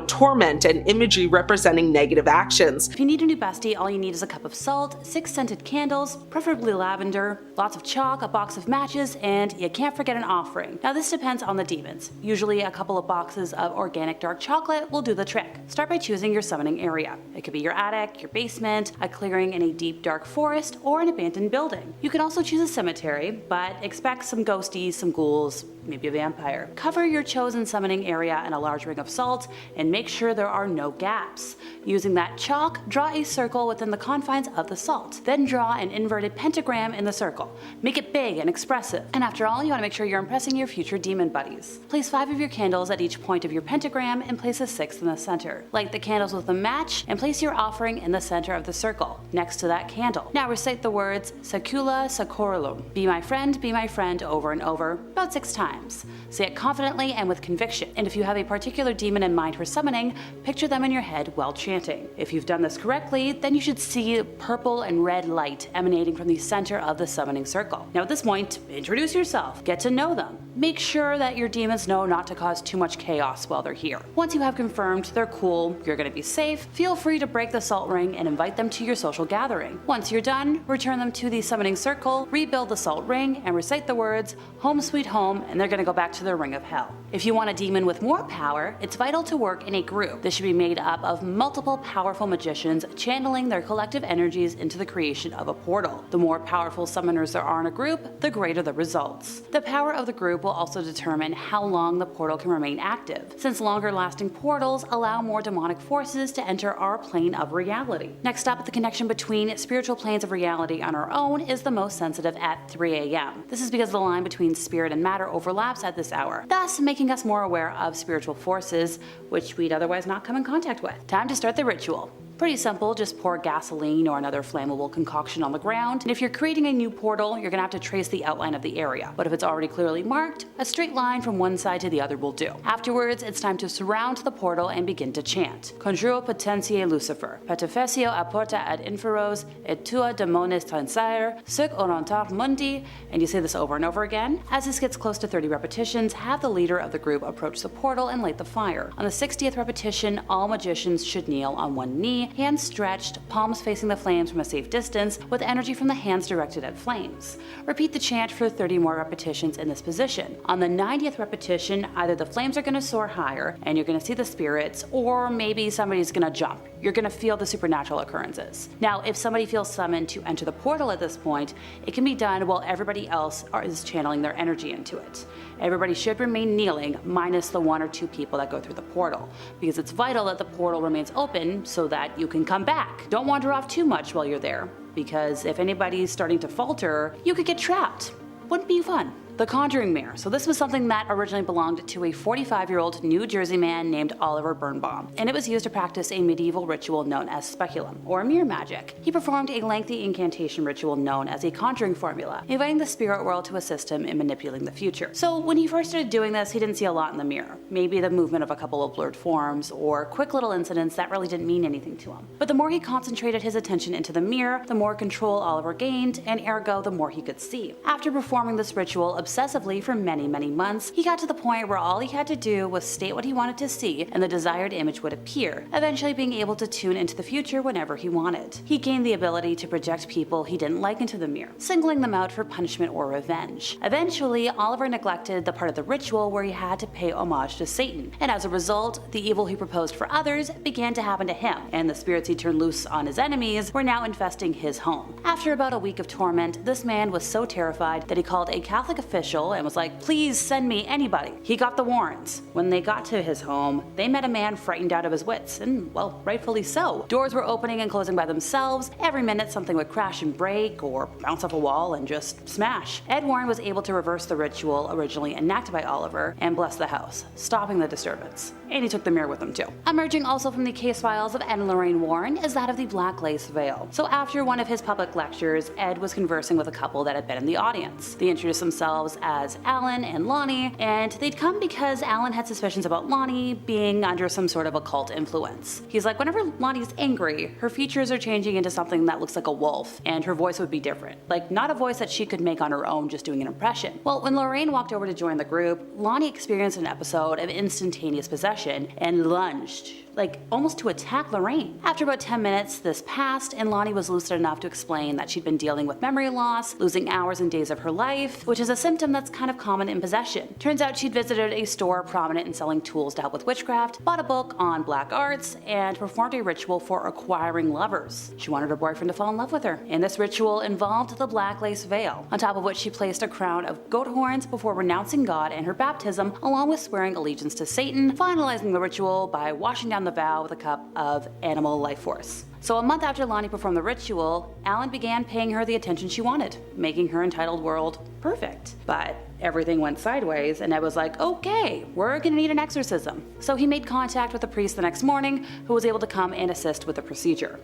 torment and imagery representing negative actions. If you need a new bestie, all you need is a cup of salt, 6 scented candles, preferably lavender, lots of chalk, a box of matches, and you can't forget an offering. Now, this depends on the demons. Usually a couple of boxes of organic dark chocolate will do the trick. Start by choosing your summoning area. It could be your attic, your basement, a clearing in a deep dark forest, or an abandoned building. You can also choose a cemetery, but expect some ghosties, some ghouls, maybe a vampire. Cover your chosen summoning area in a large ring of salt and make sure there are no gaps. Using that chalk, draw a circle within the confines of the salt. Then draw an inverted pentagram in the circle. Make it big and expressive. And after all, you want to make sure you're impressing your future demon buddies. Place 5 of your candles at each point of your pentagram and place a 6th in the center. Light the candles with a match and place your offering in the center of the circle, next to that candle. Now recite the words Secula Secorulum, be my friend, over and over, about 6 times. Say it confidently and with conviction. And if you have a particular demon in mind for summoning, picture them in your head while chanting. If you've done this correctly, then you should see purple and red light emanating from the center of the summoning circle. Now at this point, introduce yourself, get to know them. Make sure that your demons know not to cause too much chaos while they're here. Once you have confirmed they're cool, you're gonna be safe, feel free to break the salt ring and invite them to your social gathering. Once you're done, return them to the summoning circle, rebuild the salt ring, and recite the words home sweet home, and they're gonna go back to their ring of hell. If you want a demon with more power, it's vital to work in a group. This should be made up of multiple powerful magicians channeling their collective energies into the creation of a portal. The more powerful summoners there are in a group, the greater the results. The power of the group will also determine how long the portal can remain active, since longer lasting portals allow more demonic forces to enter our plane of reality. Next up, the connection between spiritual planes of reality on our own is the most sensitive at 3 a.m. This is because the line between spirit and matter overlaps at this hour, thus making us more aware of spiritual forces, which we'd otherwise not come in contact with. Time to start the ritual. Pretty simple, just pour gasoline or another flammable concoction on the ground, and if you're creating a new portal, you're gonna have to trace the outline of the area. But if it's already clearly marked, a straight line from one side to the other will do. Afterwards, it's time to surround the portal and begin to chant. Conjuro potentiae Lucifer, petefessio apporta ad inferos, et tua demones tensire, sic orontar mundi, and you say this over and over again. As this gets close to 30 repetitions, have the leader of the group approach the portal and light the fire. On the 60th repetition, all magicians should kneel on one knee hands stretched, palms facing the flames from a safe distance, with energy from the hands directed at flames. Repeat the chant for 30 more repetitions in this position. On the 90th repetition, either the flames are going to soar higher and you're going to see the spirits, or maybe somebody's going to jump. You're going to feel the supernatural occurrences. Now, if somebody feels summoned to enter the portal at this point, it can be done while everybody else is channeling their energy into it. Everybody should remain kneeling, minus the 1 or 2 people that go through the portal, because it's vital that the portal remains open so that you can come back. Don't wander off too much while you're there, because if anybody's starting to falter, you could get trapped. Wouldn't be fun. The Conjuring Mirror. So this was something that originally belonged to a 45-year-old New Jersey man named Oliver Birnbaum, and it was used to practice a medieval ritual known as speculum, or mirror magic. He performed a lengthy incantation ritual known as a conjuring formula, inviting the spirit world to assist him in manipulating the future. So when he first started doing this, he didn't see a lot in the mirror. Maybe the movement of a couple of blurred forms, or quick little incidents that really didn't mean anything to him. But the more he concentrated his attention into the mirror, the more control Oliver gained, and ergo the more he could see. After performing this ritual obsessively for many months, he got to the point where all he had to do was state what he wanted to see and the desired image would appear, eventually being able to tune into the future whenever he wanted. He gained the ability to project people he didn't like into the mirror, singling them out for punishment or revenge. Eventually, Oliver neglected the part of the ritual where he had to pay homage to Satan, and as a result, the evil he proposed for others began to happen to him, and the spirits he turned loose on his enemies were now infesting his home. After about a week of torment, this man was so terrified that he called a Catholic official and was like, "Please send me anybody." He got the Warrens. When they got to his home, they met a man frightened out of his wits, and well, rightfully so. Doors were opening and closing by themselves. Every minute something would crash and break, or bounce off a wall and just smash. Ed Warren was able to reverse the ritual originally enacted by Oliver and bless the house, stopping the disturbance. And he took the mirror with him too. Emerging also from the case files of Ed and Lorraine Warren is that of the Black Lace Veil. So after one of his public lectures, Ed was conversing with a couple that had been in the audience. They introduced themselves as Alan and Lonnie, and they'd come because Alan had suspicions about Lonnie being under some sort of occult influence. He's like, whenever Lonnie's angry, her features are changing into something that looks like a wolf, and her voice would be different. Like, not a voice that she could make on her own just doing an impression. Well, when Lorraine walked over to join the group, Lonnie experienced an episode of instantaneous possession and lunged, like almost to attack Lorraine. After about 10 minutes, this passed, and Lonnie was lucid enough to explain that she'd been dealing with memory loss, losing hours and days of her life, which is a symptom that's kind of common in possession. Turns out she'd visited a store prominent in selling tools to help with witchcraft, bought a book on black arts, and performed a ritual for acquiring lovers. She wanted her boyfriend to fall in love with her, and this ritual involved the Black Lace Veil, on top of which she placed a crown of goat horns before renouncing God and her baptism, along with swearing allegiance to Satan, finalizing the ritual by washing down the vow with a cup of animal life force. So a month after Lonnie performed the ritual, Alan began paying her the attention she wanted, making her entitled world perfect. But everything went sideways, and Ed was like, okay, we're gonna need an exorcism. So he made contact with a priest the next morning, who was able to come and assist with the procedure.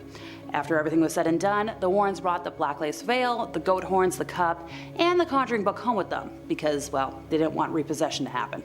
After everything was said and done, the Warrens brought the Black Lace Veil, the goat horns, the cup, and the conjuring book home with them, because, well, they didn't want repossession to happen.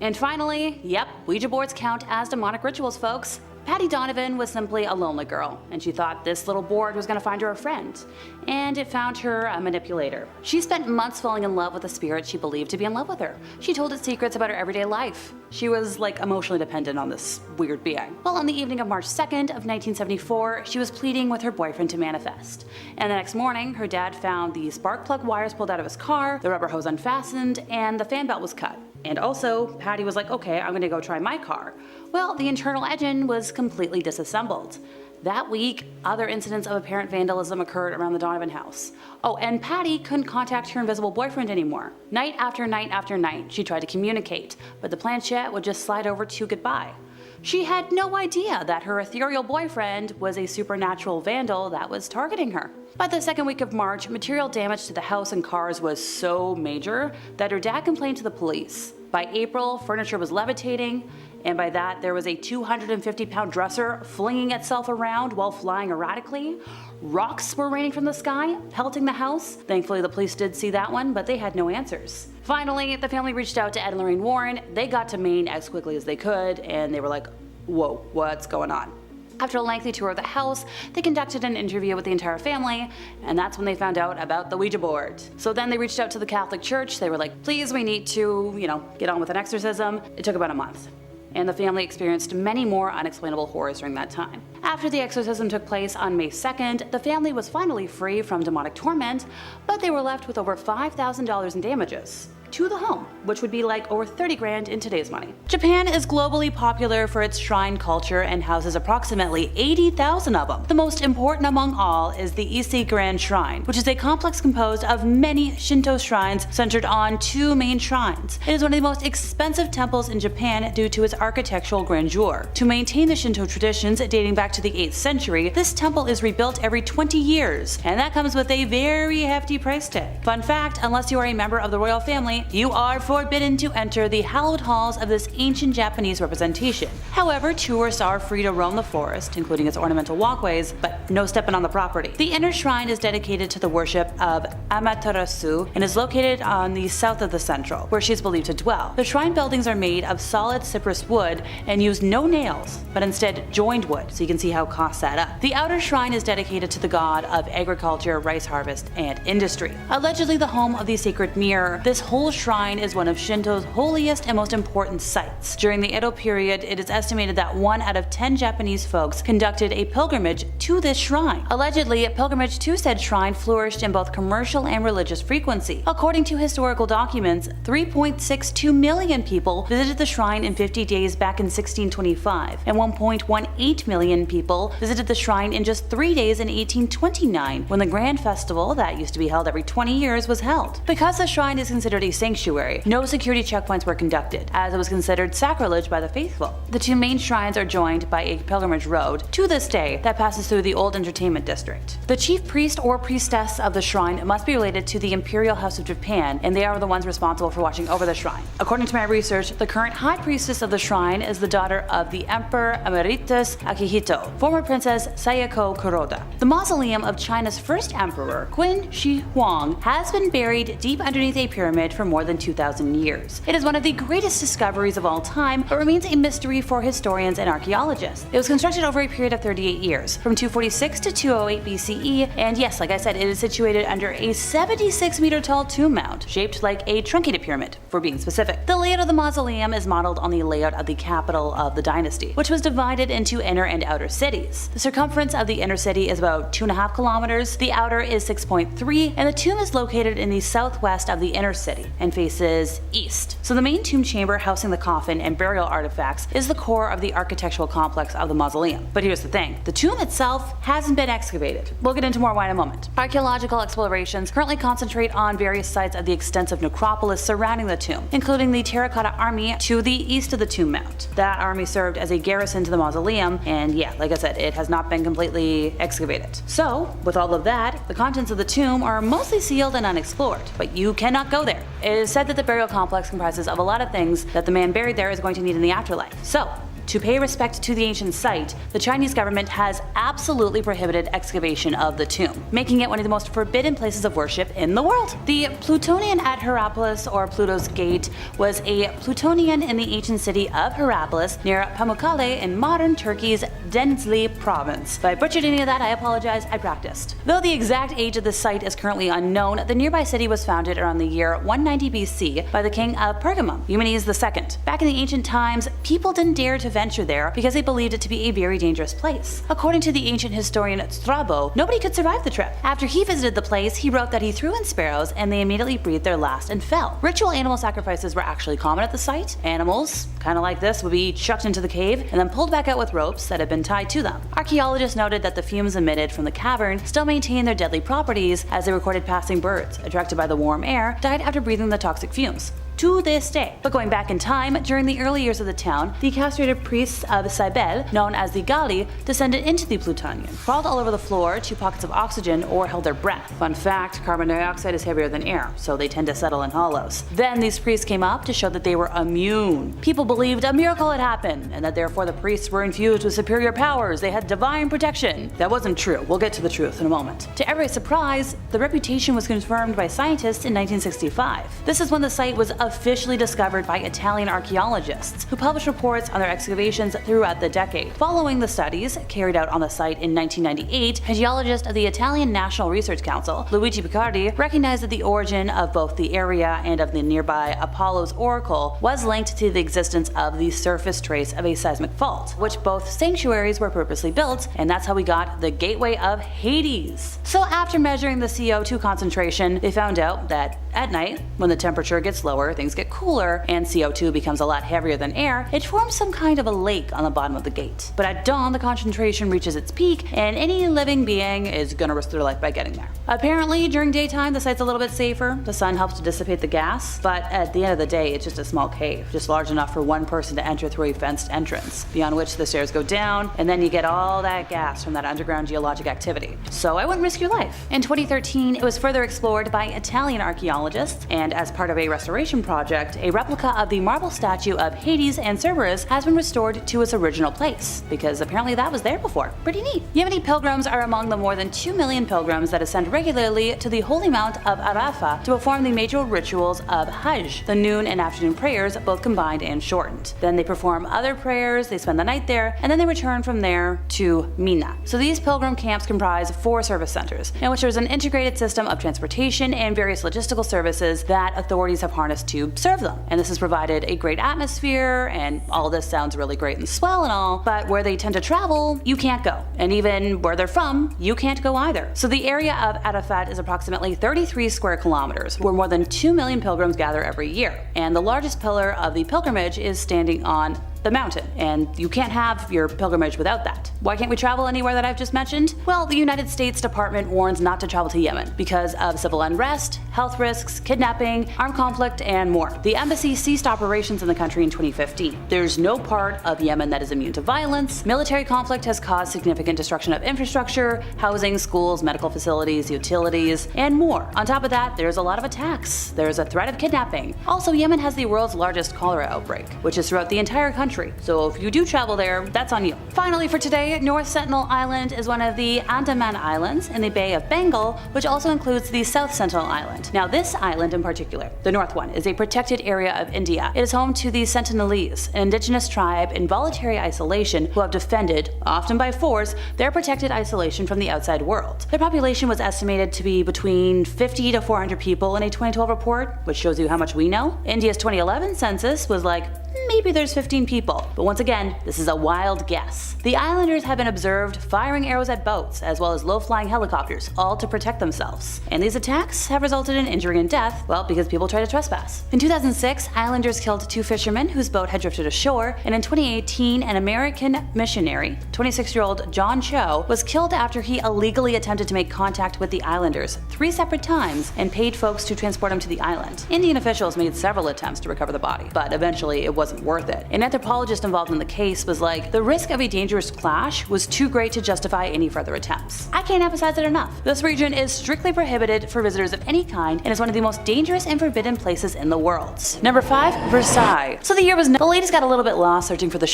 And finally, yep, Ouija boards count as demonic rituals, folks. Patty Donovan was simply a lonely girl, and she thought this little board was going to find her a friend, and it found her a manipulator. She spent months falling in love with a spirit she believed to be in love with her. She told it secrets about her everyday life. She was like emotionally dependent on this weird being. Well, on the evening of March 2nd of 1974, she was pleading with her boyfriend to manifest. And the next morning, her dad found the spark plug wires pulled out of his car, the rubber hose unfastened, and the fan belt was cut. And also, Patty was like, okay, I'm gonna go try my car. Well, the internal engine was completely disassembled. That week, other incidents of apparent vandalism occurred around the Donovan house. Oh, and Patty couldn't contact her invisible boyfriend anymore. Night after night after night, she tried to communicate, but the planchette would just slide over to goodbye. She had no idea that her ethereal boyfriend was a supernatural vandal that was targeting her. By the second week of March, material damage to the house and cars was so major that her dad complained to the police. By April, furniture was levitating, and by that there was a 250-pound dresser flinging itself around while flying erratically. Rocks were raining from the sky, pelting the house. Thankfully the police did see that one, but they had no answers. Finally, the family reached out to Ed and Lorraine Warren. They got to Maine as quickly as they could, and they were like, whoa, what's going on? After a lengthy tour of the house, they conducted an interview with the entire family, and that's when they found out about the Ouija board. So then they reached out to the Catholic Church. They were like, please, we need to, get on with an exorcism. It took about a month. and the family experienced many more unexplainable horrors during that time. After the exorcism took place on May 2nd, the family was finally free from demonic torment, but they were left with over $5,000 in damages to the home, which would be like over 30 grand in today's money. Japan is globally popular for its shrine culture and houses approximately 80,000 of them. The most important among all is the Ise Grand Shrine, which is a complex composed of many Shinto shrines centered on 2 main shrines. It is one of the most expensive temples in Japan due to its architectural grandeur. To maintain the Shinto traditions dating back to the 8th century, this temple is rebuilt every 20 years, and that comes with a very hefty price tag. Fun fact, unless you are a member of the royal family, you are forbidden to enter the hallowed halls of this ancient Japanese representation. However, tourists are free to roam the forest, including its ornamental walkways, but no stepping on the property. The inner shrine is dedicated to the worship of Amaterasu and is located on the south of the central, where she is believed to dwell. The shrine buildings are made of solid cypress wood and use no nails, but instead joined wood, so you can see how costs add up. The outer shrine is dedicated to the god of agriculture, rice harvest, and industry. Allegedly the home of the sacred mirror, this whole shrine is one of Shinto's holiest and most important sites. During the Edo period, it is estimated that 1 out of 10 Japanese folks conducted a pilgrimage to this shrine. Allegedly, a pilgrimage to said shrine flourished in both commercial and religious frequency. According to historical documents, 3.62 million people visited the shrine in 50 days back in 1625, and 1.18 million people visited the shrine in just 3 days in 1829, when the Grand Festival, that used to be held every 20 years, was held. Because the shrine is considered a sanctuary, no security checkpoints were conducted, as it was considered sacrilege by the faithful. The 2 main shrines are joined by a pilgrimage road to this day that passes through the old entertainment district. The chief priest or priestess of the shrine must be related to the Imperial House of Japan, and they are the ones responsible for watching over the shrine. According to my research, the current high priestess of the shrine is the daughter of the Emperor Emeritus Akihito, former Princess Sayako Kuroda. The mausoleum of China's first emperor, Qin Shi Huang, has been buried deep underneath a pyramid for more than 2,000 years. It is one of the greatest discoveries of all time, but remains a mystery for historians and archaeologists. It was constructed over a period of 38 years, from 246 to 208 BCE, and yes, like I said, it is situated under a 76-meter tall tomb mound, shaped like a truncated pyramid, for being specific. The layout of the mausoleum is modeled on the layout of the capital of the dynasty, which was divided into inner and outer cities. The circumference of the inner city is about 2.5 kilometers, the outer is 6.3, and the tomb is located in the southwest of the inner city and faces east. So the main tomb chamber housing the coffin and burial artifacts is the core of the architectural complex of the mausoleum. But here's the thing, the tomb itself hasn't been excavated. We'll get into more why in a moment. Archaeological explorations currently concentrate on various sites of the extensive necropolis surrounding the tomb, including the Terracotta Army to the east of the tomb mount. That army served as a garrison to the mausoleum, and yeah, like I said, it has not been completely excavated. So, with all of that, the contents of the tomb are mostly sealed and unexplored, but you cannot go there. It is said that the burial complex comprises of a lot of things that the man buried there is going to need in the afterlife. So, to pay respect to the ancient site, the Chinese government has absolutely prohibited excavation of the tomb, making it one of the most forbidden places of worship in the world. The Plutonium at Hierapolis, or Pluto's Gate, was a Plutonium in the ancient city of Hierapolis near Pamukkale in modern Turkey's Denizli province. If I butchered any of that, I apologize, I practiced. Though the exact age of the site is currently unknown, the nearby city was founded around the year 190 BC by the king of Pergamum, Eumenes II. Back in the ancient times, people didn't dare to venture there because they believed it to be a very dangerous place. According to the ancient historian Strabo, nobody could survive the trip. After he visited the place, he wrote that he threw in sparrows and they immediately breathed their last and fell. Ritual animal sacrifices were actually common at the site. Animals, kind of like this, would be chucked into the cave and then pulled back out with ropes that had been tied to them. Archaeologists noted that the fumes emitted from the cavern still maintained their deadly properties, as they recorded passing birds, attracted by the warm air, died after breathing the toxic fumes. To this day. But going back in time, during the early years of the town, the castrated priests of Sibyl, known as the Gali, descended into the Plutonium, crawled all over the floor to pockets of oxygen, or held their breath. Fun fact, carbon dioxide is heavier than air, so they tend to settle in hollows. Then these priests came up to show that they were immune. People believed a miracle had happened, and that therefore the priests were infused with superior powers, they had divine protection. That wasn't true, we'll get to the truth in a moment. To every surprise, the reputation was confirmed by scientists in 1965. This is when the site was officially discovered by Italian archaeologists, who published reports on their excavations throughout the decade. Following the studies carried out on the site in 1998, a geologist of the Italian National Research Council, Luigi Picardi, recognized that the origin of both the area and of the nearby Apollo's oracle was linked to the existence of the surface trace of a seismic fault, which both sanctuaries were purposely built, and that's how we got the Gateway of Hades. So after measuring the CO2 concentration, they found out that at night, when the temperature gets lower, things get cooler, and CO2 becomes a lot heavier than air, it forms some kind of a lake on the bottom of the gate. But at dawn, the concentration reaches its peak, and any living being is gonna risk their life by getting there. Apparently, during daytime, the site's a little bit safer. The sun helps to dissipate the gas, but at the end of the day, it's just a small cave, just large enough for one person to enter through a fenced entrance, beyond which the stairs go down, and then you get all that gas from that underground geologic activity. So I wouldn't risk your life. In 2013, it was further explored by Italian archaeologists, and as part of a restoration project, a replica of the marble statue of Hades and Cerberus has been restored to its original place, because apparently that was there before. Pretty neat. Yemeni pilgrims are among the more than 2 million pilgrims that ascend regularly to the holy mount of Arafah to perform the major rituals of Hajj, the noon and afternoon prayers, both combined and shortened. Then they perform other prayers, they spend the night there, and then they return from there to Mina. So these pilgrim camps comprise 4 service centers, in which there's an integrated system of transportation and various logistical services that authorities have harnessed to serve them. And this has provided a great atmosphere, and all this sounds really great and swell and all, but where they tend to travel, you can't go. And even where they're from, you can't go either. So the area of Arafat is approximately 33 square kilometers, where more than 2 million pilgrims gather every year. And the largest pillar of the pilgrimage is standing on the mountain, and you can't have your pilgrimage without that. Why can't we travel anywhere that I've just mentioned? Well, the United States Department warns not to travel to Yemen because of civil unrest, health risks, kidnapping, armed conflict, and more. The embassy ceased operations in the country in 2015. There's no part of Yemen that is immune to violence. Military conflict has caused significant destruction of infrastructure, housing, schools, medical facilities, utilities, and more. On top of that, there's a lot of attacks. There's a threat of kidnapping. Also, Yemen has the world's largest cholera outbreak, which is throughout the entire country. So if you do travel there, that's on you. Finally for today, North Sentinel Island is one of the Andaman Islands in the Bay of Bengal, which also includes the South Sentinel Island. Now this island in particular, the north one, is a protected area of India. It is home to the Sentinelese, an indigenous tribe in voluntary isolation who have defended, often by force, their protected isolation from the outside world. Their population was estimated to be between 50 to 400 people in a 2012 report, which shows you how much we know. India's 2011 census was like, maybe there's 15 people, but once again, this is a wild guess. The islanders have been observed firing arrows at boats, as well as low-flying helicopters, all to protect themselves. And these attacks have resulted in injury and death, well, because people try to trespass. In 2006, islanders killed 2 fishermen whose boat had drifted ashore, and in 2018, an American missionary, 26-year-old John Cho, was killed after he illegally attempted to make contact with the islanders 3 separate times and paid folks to transport him to the island. Indian officials made several attempts to recover the body, but eventually it wasn't worth it. An anthropologist involved in the case was like, the risk of a dangerous clash was too great to justify any further attempts. I can't emphasize it enough. This region is strictly prohibited for visitors of any kind and is one of the most dangerous and forbidden places in the world. Number 5, Versailles. So the year was the ladies got a little bit lost searching for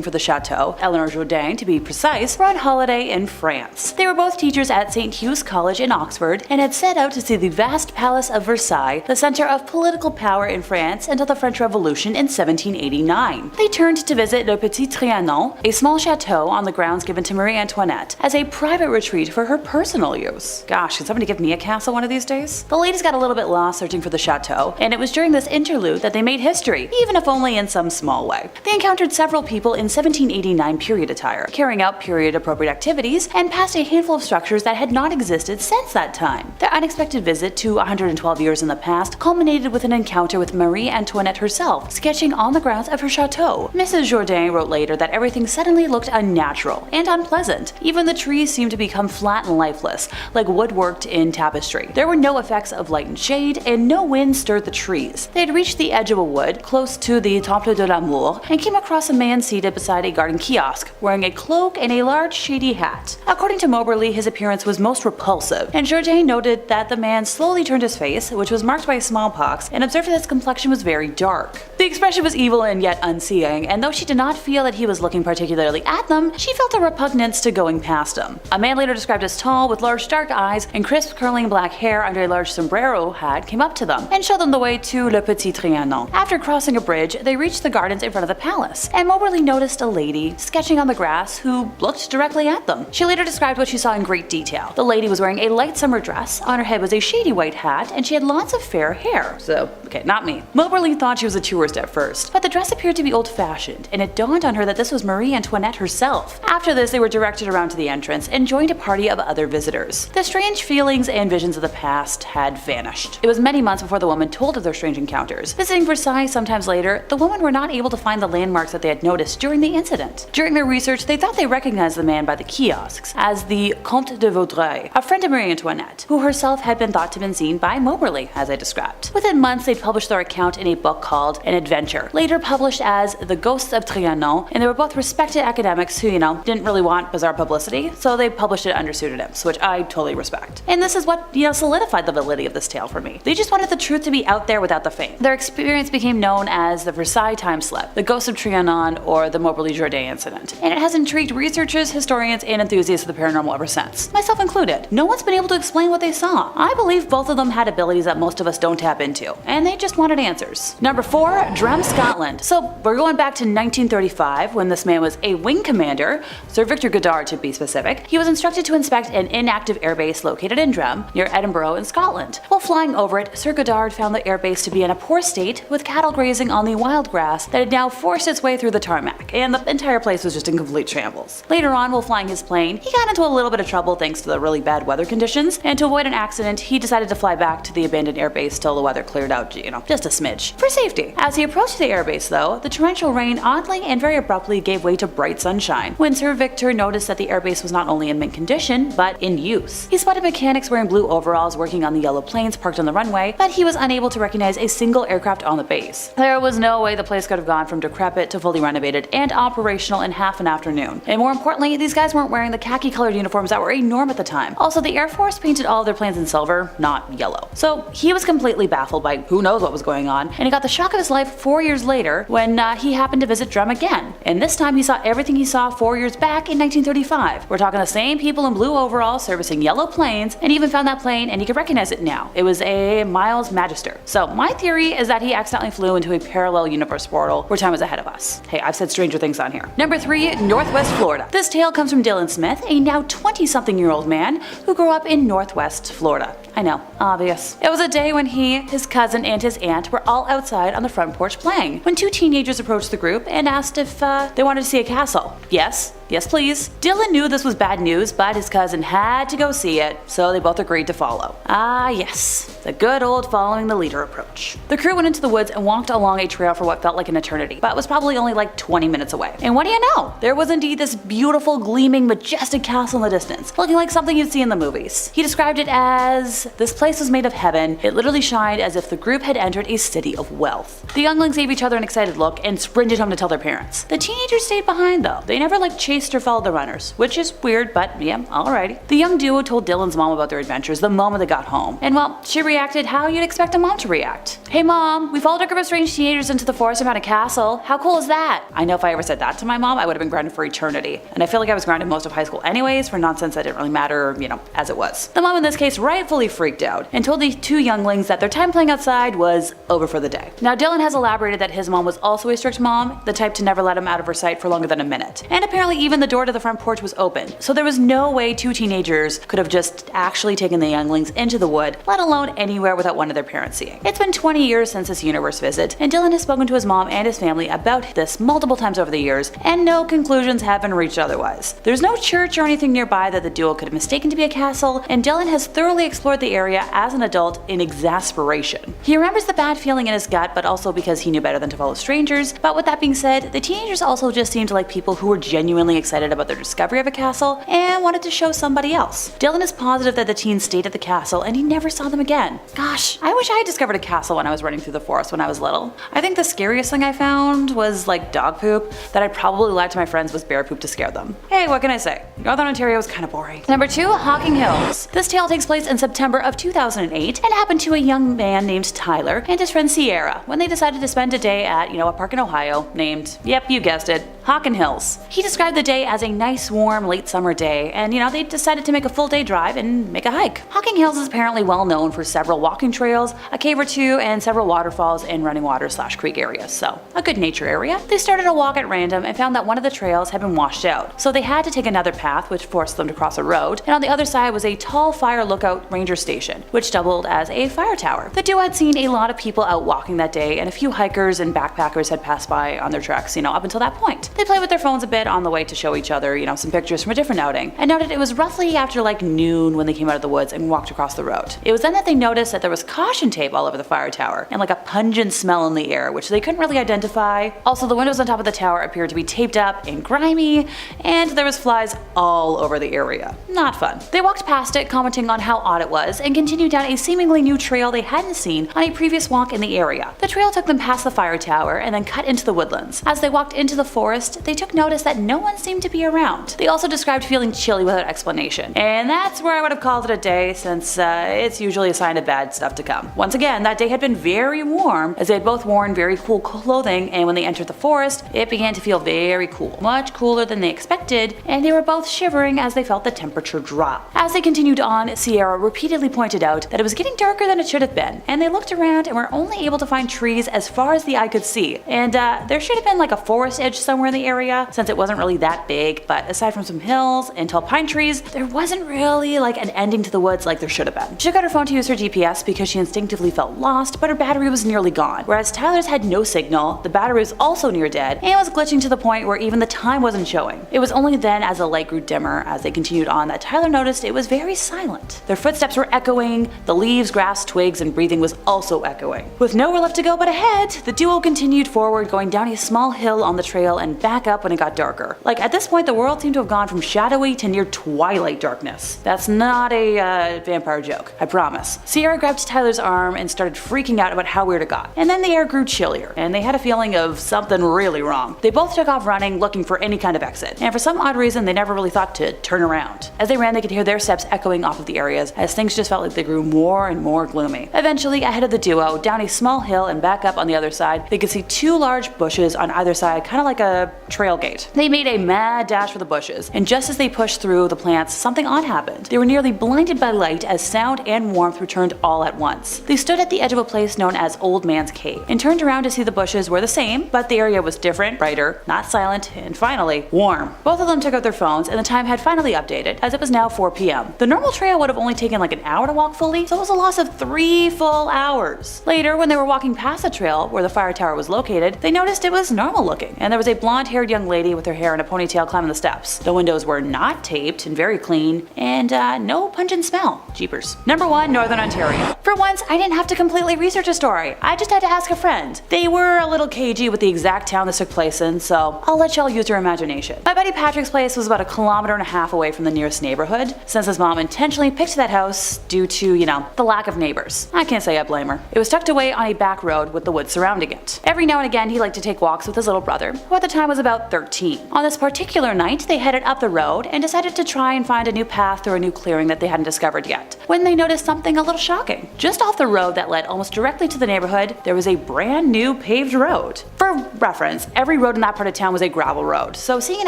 the chateau. Eleanor Jourdain, to be precise, were on holiday in France. They were both teachers at St. Hugh's College in Oxford and had set out to see the vast palace of Versailles, the center of political power in France until the French Revolution in 1789. They turned to visit Le Petit Trianon, a small chateau on the grounds given to Marie Antoinette, as a private retreat for her personal use. Gosh, can somebody give me a castle one of these days? The ladies got a little bit lost searching for the chateau, and it was during this interlude that they made history, even if only in some small way. They encountered several people in 1789 period attire, carrying out period-appropriate activities, and passed a handful of structures that had not existed since that time. Their unexpected visit to 112 years in the past culminated with an encounter with Marie Antoinette herself, sketching on the grounds of her chateau. Mrs. Jourdain wrote later that everything suddenly looked unnatural and unpleasant. Even the trees seemed to become flat and lifeless, like wood worked in tapestry. There were no effects of light and shade, and no wind stirred the trees. They had reached the edge of a wood, close to the Temple de l'Amour, and came across a man seated beside a garden kiosk, wearing a cloak and a large shady hat. According to Moberly, his appearance was most repulsive, and Jourdain noted that the man slowly turned his face, which was marked by smallpox, and observed that his complexion was very dark. The expression was evil and yet unseeing, and though she did not feel that he was looking particularly at them, she felt a repugnance to going past him. A man later described as tall, with large dark eyes and crisp curling black hair under a large sombrero hat came up to them and showed them the way to Le Petit Trianon. After crossing a bridge, they reached the gardens in front of the palace, and Moberly noticed a lady sketching on the grass who looked directly at them. She later described what she saw in great detail. The lady was wearing a light summer dress, on her head was a shady white hat, and she had lots of fair hair. So, okay, not me. Moberly thought she was a tourist at first, but the dress appeared to be old-fashioned, and it dawned on her that this was Marie Antoinette herself. After this, they were directed around to the entrance and joined a party of other visitors. The strange feelings and visions of the past had vanished. It was many months before the woman told of their strange encounters. Visiting Versailles sometimes later, the women were not able to find the landmarks that they had noticed during the incident. During their research, they thought they recognized the man by the kiosks as the Comte de Vaudreuil, a friend of Marie Antoinette, who herself had been thought to have been seen by Moberly, as I described. Within months, they published their account in a book called An Adventure, later published as The Ghosts of Trianon, and they were both respected academics who, didn't really want bizarre publicity, so they published it under pseudonyms, which I totally respect. And this is what, solidified the validity of this tale for me. They just wanted the truth to be out there without the fame. Their experience became known as the Versailles time slip, the Ghost of Trianon, or the Moberly Jourdain incident, and it has intrigued researchers, historians, and enthusiasts of the paranormal ever since, myself included. No one's been able to explain what they saw. I believe both of them had abilities that most of us don't tap into, and they just wanted answers. Number 4, Drem, Scotland. So we're going back to 1935 when this man was a wing commander, Sir Victor Goddard to be specific. He was instructed to inspect an inactive airbase located in Drem, near Edinburgh in Scotland. While flying over it, Sir Goddard found the airbase to be in a poor state, with cattle grazing on the wild grass that had now forced its way through the tarmac, and the entire place was just in complete shambles. Later on, while flying his plane, he got into a little bit of trouble thanks to the really bad weather conditions, and to avoid an accident, he decided to fly back to the abandoned airbase till the weather cleared out, just a smidge, for safety. As he approached the airbase though, the torrential rain oddly and very abruptly gave way to bright sunshine, when Sir Victor noticed that the airbase was not only in mint condition, but in use. He spotted mechanics wearing blue overalls working on the yellow planes parked on the runway, but he was unable to recognize a single aircraft on the base. There was no way the place could have gone from decrepit to fully renovated and operational in half an afternoon. And more importantly, these guys weren't wearing the khaki-colored uniforms that were a norm at the time. Also, the Air Force painted all of their planes in silver, not yellow. So he was completely baffled by who knows what was going on, and he got the shock of his life 4 years later when he happened to visit Drem again. And this time he saw everything he saw 4 years back in 1935. We're talking the same people in blue overalls servicing yellow planes, and he even found that plane and he could recognize it now. It was a Miles Magister. So my theory is that he accidentally flew into a parallel universe portal where time was ahead of us. Hey, I've said stranger things on here. Number 3, Northwest Florida. This tale comes from Dylan Smith, a now 20-something-year-old man who grew up in Northwest Florida. I know, obvious. It was a day when he, his cousin, and his aunt were all outside on the front porch playing, when 2 teenagers approached the group and asked if they wanted to see a castle. Yes please. Dylan knew this was bad news, but his cousin had to go see it, so they both agreed to follow. Ah yes, the good old following the leader approach. The crew went into the woods and walked along a trail for what felt like an eternity, but was probably only like 20 minutes away. And what do you know? There was indeed this beautiful, gleaming, majestic castle in the distance, looking like something you'd see in the movies. He described it as, this place was made of heaven. It literally shined as if the group had entered a city of wealth. The younglings gave each other an excited look and sprinted home to tell their parents. The teenagers stayed behind though. They never chased or followed the runners, which is weird, but yeah, alrighty. The young duo told Dylan's mom about their adventures the moment they got home, and well, she reacted how you'd expect a mom to react. Hey mom, we followed a group of strange teenagers into the forest and found a castle. How cool is that? I know if I ever said that to my mom, I would have been grounded for eternity. And I feel like I was grounded most of high school anyways for nonsense that didn't really matter, as it was. The mom in this case rightfully freaked out and told the 2 younglings that their time playing outside was over for the day. Now Dylan has elaborated that his mom was also a strict mom, the type to never let him out of her sight for longer than a minute. And apparently even the door to the front porch was open, so there was no way 2 teenagers could have just actually taken the younglings into the wood, let alone anywhere without one of their parents seeing. It's been 20 years since this universe visit, and Dylan has spoken to his mom and his family about this multiple times over the years, and no conclusions have been reached otherwise. There's no church or anything nearby that the duo could have mistaken to be a castle, and Dylan has thoroughly explored the area as an adult in exasperation. He remembers the bad feeling in his gut, but also because he knew better than to follow strangers. But with that being said, the teenagers also just seemed like people who were genuinely genuinely excited about their discovery of a castle and wanted to show somebody else. Dylan is positive that the teens stayed at the castle and he never saw them again. Gosh, I wish I had discovered a castle when I was running through the forest when I was little. I think the scariest thing I found was like dog poop that I probably lied to my friends was bear poop to scare them. Hey, what can I say? Northern Ontario is kind of boring. Number 2, Hocking Hills. This tale takes place in September of 2008 and happened to a young man named Tyler and his friend Sierra when they decided to spend a day at, a park in Ohio named, yep, you guessed it, Hocking Hills. He described the day as a nice, warm, late summer day, and they decided to make a full day drive and make a hike. Hocking Hills is apparently well known for several walking trails, a cave or two, and several waterfalls and running water / creek areas, so a good nature area. They started a walk at random and found that one of the trails had been washed out, so they had to take another path, which forced them to cross a road, and on the other side was a tall fire lookout ranger station, which doubled as a fire tower. The duo had seen a lot of people out walking that day, and a few hikers and backpackers had passed by on their treks, up until that point. They played with their phones a bit on the way to show each other, some pictures from a different outing, and noted it was roughly after like noon when they came out of the woods and walked across the road. It was then that they noticed that there was caution tape all over the fire tower, and like a pungent smell in the air, which they couldn't really identify. Also, the windows on top of the tower appeared to be taped up and grimy, and there was flies all over the area. Not fun. They walked past it, commenting on how odd it was, and continued down a seemingly new trail they hadn't seen on a previous walk in the area. The trail took them past the fire tower and then cut into the woodlands. As they walked into the forest, they took notice that no one seemed to be around. They also described feeling chilly without explanation, and that's where I would have called it a day, since it's usually a sign of bad stuff to come. Once again, that day had been very warm, as they had both worn very cool clothing, and when they entered the forest, it began to feel very cool. Much cooler than they expected, and they were both shivering as they felt the temperature drop. As they continued on, Sierra repeatedly pointed out that it was getting darker than it should have been, and they looked around and were only able to find trees as far as the eye could see, and there should have been like a forest edge somewhere in the area, since it wasn't really that big, but aside from some hills and tall pine trees, there wasn't really like an ending to the woods like there should have been. She took out her phone to use her GPS because she instinctively felt lost, but her battery was nearly gone, whereas Tyler's had no signal, the battery was also near dead, and was glitching to the point where even the time wasn't showing. It was only then, as the light grew dimmer as they continued on, that Tyler noticed it was very silent. Their footsteps were echoing, the leaves, grass, twigs, and breathing was also echoing. With nowhere left to go but ahead, the duo continued forward, going down a small hill on the trail and back up when it got darker. Like, at this point, the world seemed to have gone from shadowy to near twilight darkness. That's not a vampire joke, I promise. Sierra grabbed Tyler's arm and started freaking out about how weird it got. And then the air grew chillier, and they had a feeling of something really wrong. They both took off running, looking for any kind of exit, and for some odd reason, they never really thought to turn around. As they ran, they could hear their steps echoing off of the areas, as things just felt like they grew more and more gloomy. Eventually, ahead of the duo, down a small hill and back up on the other side, they could see two large bushes on either side, kind of like a trail gate. They made a mad dash for the bushes, and just as they pushed through the plants, something odd happened. They were nearly blinded by light as sound and warmth returned all at once. They stood at the edge of a place known as Old Man's Cave, and turned around to see the bushes were the same, but the area was different, brighter, not silent, and finally, warm. Both of them took out their phones, and the time had finally updated, as it was now 4 p.m. The normal trail would have only taken like an hour to walk fully, so it was a loss of 3 full hours. Later, when they were walking past the trail where the fire tower was located, they noticed it was normal looking, and there was a blonde-haired young lady with her hair in a ponytail climbing the steps. The windows were not taped and very clean, and no pungent smell. Jeepers. Number 1, Northern Ontario. For once, I didn't have to completely research a story. I just had to ask a friend. They were a little cagey with the exact town this took place in, so I'll let y'all use your imagination. My buddy Patrick's place was about 1.5 kilometers away from the nearest neighborhood, since his mom intentionally picked that house due to, the lack of neighbors. I can't say I blame her. It was tucked away on a back road with the woods surrounding it. Every now and again, he liked to take walks with his little brother, who at the time was about 13. On this particular night, they headed up the road and decided to try and find a new path through a new clearing that they hadn't discovered yet, when they noticed something a little shocking. Just off the road that led almost directly to the neighborhood, there was a brand new paved road. For reference, every road in that part of town was a gravel road, so seeing an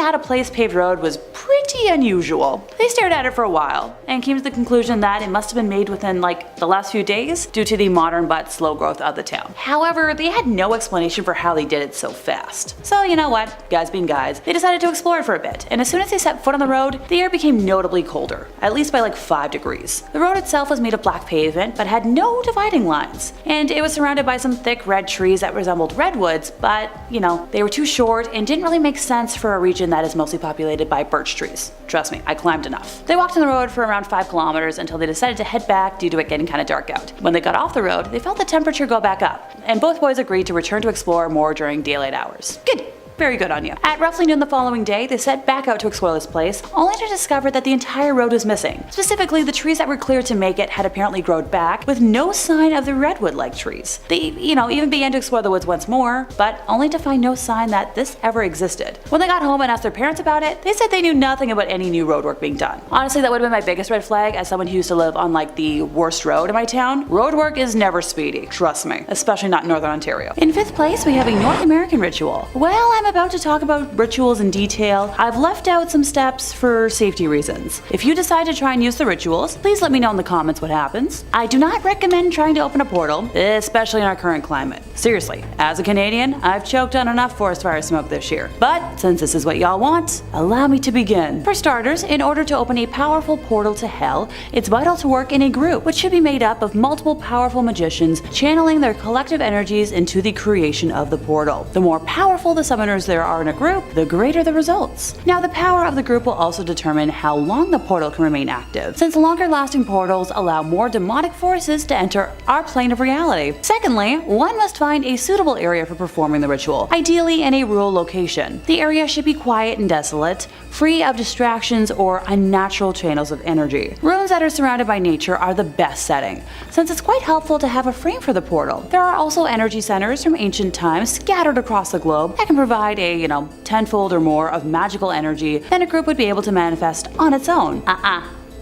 out-of-place paved road was pretty unusual. They stared at it for a while, and came to the conclusion that it must have been made within the last few days due to the modern but slow growth of the town. However, they had no explanation for how they did it so fast. So you know what, guys being guys, they decided to explore it for a bit, and as soon as they set foot on the road, the air became notably colder, at least by 5 degrees. The road itself was made of black pavement, but had no dividing lines, and it was surrounded by some thick red trees that resembled redwoods, but they were too short and didn't really make sense for a region that is mostly populated by birch trees. Trust me, I climbed enough. They walked on the road for around 5 kilometers until they decided to head back due to it getting kind of dark out. When they got off the road, they felt the temperature go back up, and both boys agreed to return to explore more during daylight hours. Good. Very good on you. At roughly noon the following day, they set back out to explore this place, only to discover that the entire road was missing. Specifically, the trees that were cleared to make it had apparently grown back, with no sign of the redwood-like trees. They, even began to explore the woods once more, but only to find no sign that this ever existed. When they got home and asked their parents about it, they said they knew nothing about any new roadwork being done. Honestly, that would have been my biggest red flag as someone who used to live on like the worst road in my town. Roadwork is never speedy, trust me, especially not in Northern Ontario. In 5th place, we have a North American ritual. Well, I'm about to talk about rituals in detail. I've left out some steps for safety reasons. If you decide to try and use the rituals, please let me know in the comments what happens. I do not recommend trying to open a portal, especially in our current climate. Seriously, as a Canadian, I've choked on enough forest fire smoke this year. But since this is what y'all want, allow me to begin. For starters, in order to open a powerful portal to hell, it's vital to work in a group, which should be made up of multiple powerful magicians channeling their collective energies into the creation of the portal. The more powerful the summoners there are in a group, the greater the results. Now, the power of the group will also determine how long the portal can remain active, since longer lasting portals allow more demonic forces to enter our plane of reality. Secondly, one must find a suitable area for performing the ritual, ideally in a rural location. The area should be quiet and desolate, free of distractions or unnatural channels of energy. Rooms that are surrounded by nature are the best setting, since it's quite helpful to have a frame for the portal. There are also energy centers from ancient times scattered across the globe that can provide a, tenfold or more of magical energy than a group would be able to manifest on its own.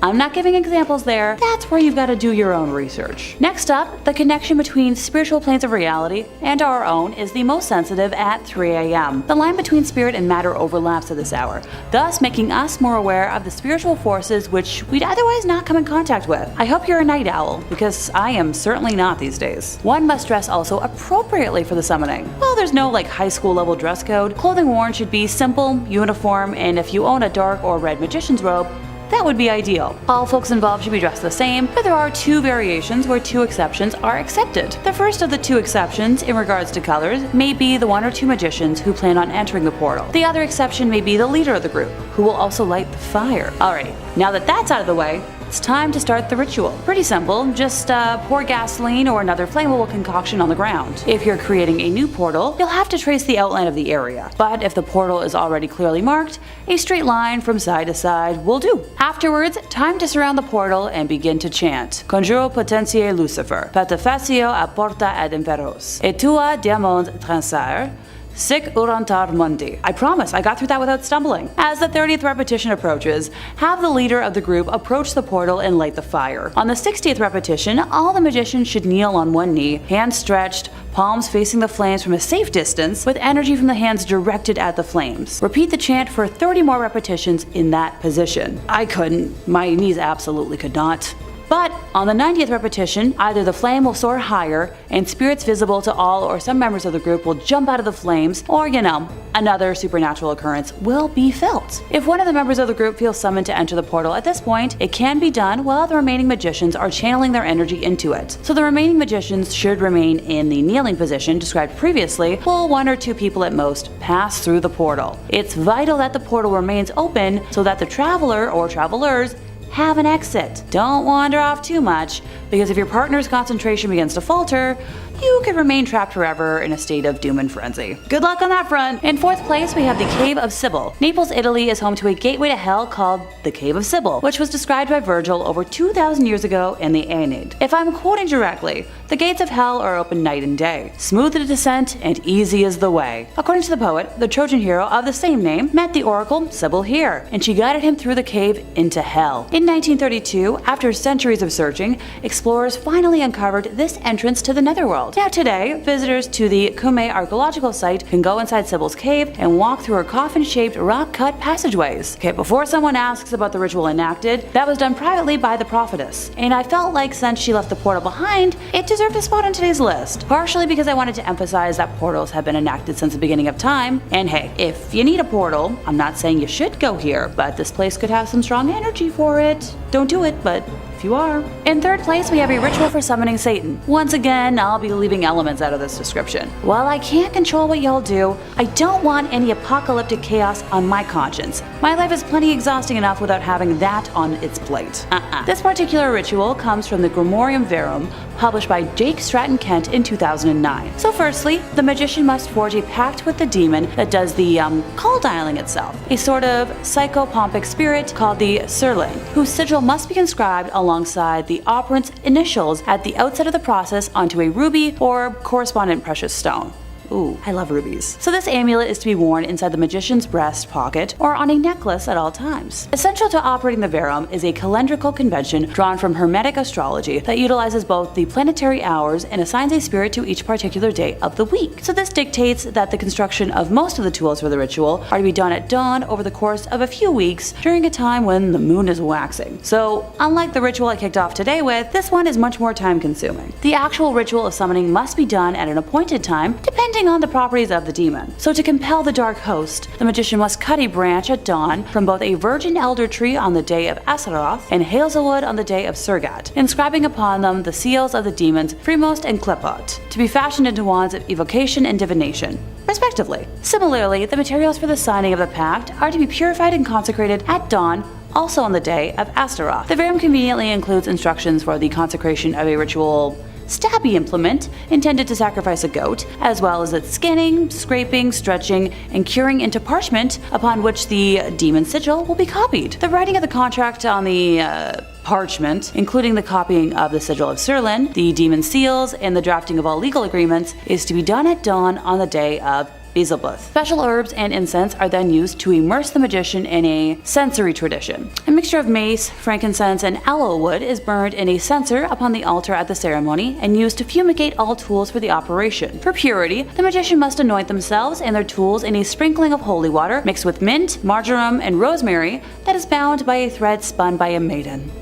I'm not giving examples there, that's where you've got to do your own research. Next up, the connection between spiritual planes of reality and our own is the most sensitive at 3 a.m. The line between spirit and matter overlaps at this hour, thus making us more aware of the spiritual forces which we'd otherwise not come in contact with. I hope you're a night owl, because I am certainly not these days. One must dress also appropriately for the summoning. While there's no high school level dress code, clothing worn should be simple, uniform, and if you own a dark or red magician's robe, that would be ideal. All folks involved should be dressed the same, but there are 2 variations where 2 exceptions are accepted. The first of the 2 exceptions in regards to colors may be the 1 or 2 magicians who plan on entering the portal. The other exception may be the leader of the group, who will also light the fire. Alrighty, now that that's out of the way, it's time to start the ritual. Pretty simple, just pour gasoline or another flammable concoction on the ground. If you're creating a new portal, you'll have to trace the outline of the area, but if the portal is already clearly marked, a straight line from side to side will do. Afterwards, time to surround the portal and begin to chant. Conjuro potentiae Lucifer, patefacio a porta ad inferos, et tua diamond transire, sic urantar mundi. I promise, I got through that without stumbling. As the 30th repetition approaches, have the leader of the group approach the portal and light the fire. On the 60th repetition, all the magicians should kneel on one knee, hands stretched, palms facing the flames from a safe distance, with energy from the hands directed at the flames. Repeat the chant for 30 more repetitions in that position. I couldn't. My knees absolutely could not. But on the 90th repetition, either the flame will soar higher and spirits visible to all or some members of the group will jump out of the flames, or another supernatural occurrence will be felt. If one of the members of the group feels summoned to enter the portal at this point, it can be done while the remaining magicians are channeling their energy into it. So the remaining magicians should remain in the kneeling position described previously, while 1 or 2 people at most pass through the portal. It's vital that the portal remains open so that the traveler or travelers have an exit. Don't wander off too much, because if your partner's concentration begins to falter, you could remain trapped forever in a state of doom and frenzy. Good luck on that front! In 4th place, we have the Cave of Sibyl. Naples, Italy is home to a gateway to hell called the Cave of Sibyl, which was described by Virgil over 2,000 years ago in the Aeneid. If I'm quoting directly, the gates of hell are open night and day. Smooth the descent and easy is the way. According to the poet, the Trojan hero of the same name met the oracle Sibyl here, and she guided him through the cave into hell. In 1932, after centuries of searching, explorers finally uncovered this entrance to the netherworld. Now today, visitors to the Cumae archaeological site can go inside Sibyl's cave and walk through her coffin-shaped rock-cut passageways. Okay, before someone asks about the ritual enacted, that was done privately by the prophetess, and I felt like since she left the portal behind, it deserved a spot on today's list. Partially because I wanted to emphasize that portals have been enacted since the beginning of time, and hey, if you need a portal, I'm not saying you should go here, but this place could have some strong energy for it. Don't do it, but if you are. In 3rd place, we have a ritual for summoning Satan. Once again, I'll be leaving elements out of this description. While I can't control what y'all do, I don't want any apocalyptic chaos on my conscience. My life is plenty exhausting enough without having that on its plate. This particular ritual comes from the Grimorium Verum, published by Jake Stratton Kent in 2009. So firstly, the magician must forge a pact with the demon that does the call dialing itself, a sort of psychopompic spirit called the Surling, whose sigil must be inscribed alongside the operant's initials at the outset of the process onto a ruby or correspondent precious stone. Ooh, I love rubies. So this amulet is to be worn inside the magician's breast pocket or on a necklace at all times. Essential to operating the Verum is a calendrical convention drawn from Hermetic astrology that utilizes both the planetary hours and assigns a spirit to each particular day of the week. So this dictates that the construction of most of the tools for the ritual are to be done at dawn over the course of a few weeks during a time when the moon is waxing. So unlike the ritual I kicked off today with, this one is much more time consuming. The actual ritual of summoning must be done at an appointed time, depending on the properties of the demon. So to compel the dark host, the magician must cut a branch at dawn from both a virgin elder tree on the day of Asaroth and hazelwood on the day of Surgat, inscribing upon them the seals of the demons Fremost and Klepot, to be fashioned into wands of evocation and divination, respectively. Similarly, the materials for the signing of the pact are to be purified and consecrated at dawn, also on the day of Astaroth. The Verum conveniently includes instructions for the consecration of a ritual stabby implement intended to sacrifice a goat, as well as its scanning, scraping, stretching, and curing into parchment upon which the demon sigil will be copied. The writing of the contract on the parchment, including the copying of the sigil of Surlin, the demon seals, and the drafting of all legal agreements, is to be done at dawn on the day of Beelzebub. Special herbs and incense are then used to immerse the magician in a sensory tradition. A mixture of mace, frankincense, and aloe wood is burned in a censer upon the altar at the ceremony and used to fumigate all tools for the operation. For purity, the magician must anoint themselves and their tools in a sprinkling of holy water mixed with mint, marjoram, and rosemary that is bound by a thread spun by a maiden.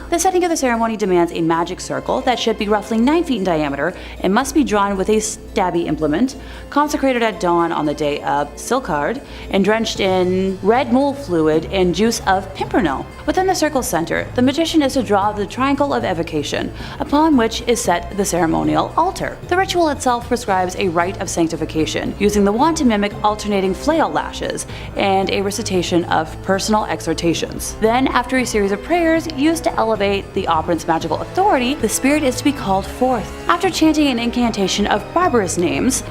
The setting of the ceremony demands a magic circle that should be roughly 9 feet in diameter and must be drawn with a stabby implement, consecrated at dawn on the day of Silkard, and drenched in red mole fluid and juice of pimpernel. Within the circle's center, the magician is to draw the triangle of evocation, upon which is set the ceremonial altar. The ritual itself prescribes a rite of sanctification, using the wand to mimic alternating flail lashes, and a recitation of personal exhortations. Then, after a series of prayers used to elevate the operant's magical authority, the spirit is to be called forth. After chanting an incantation of barbarous names,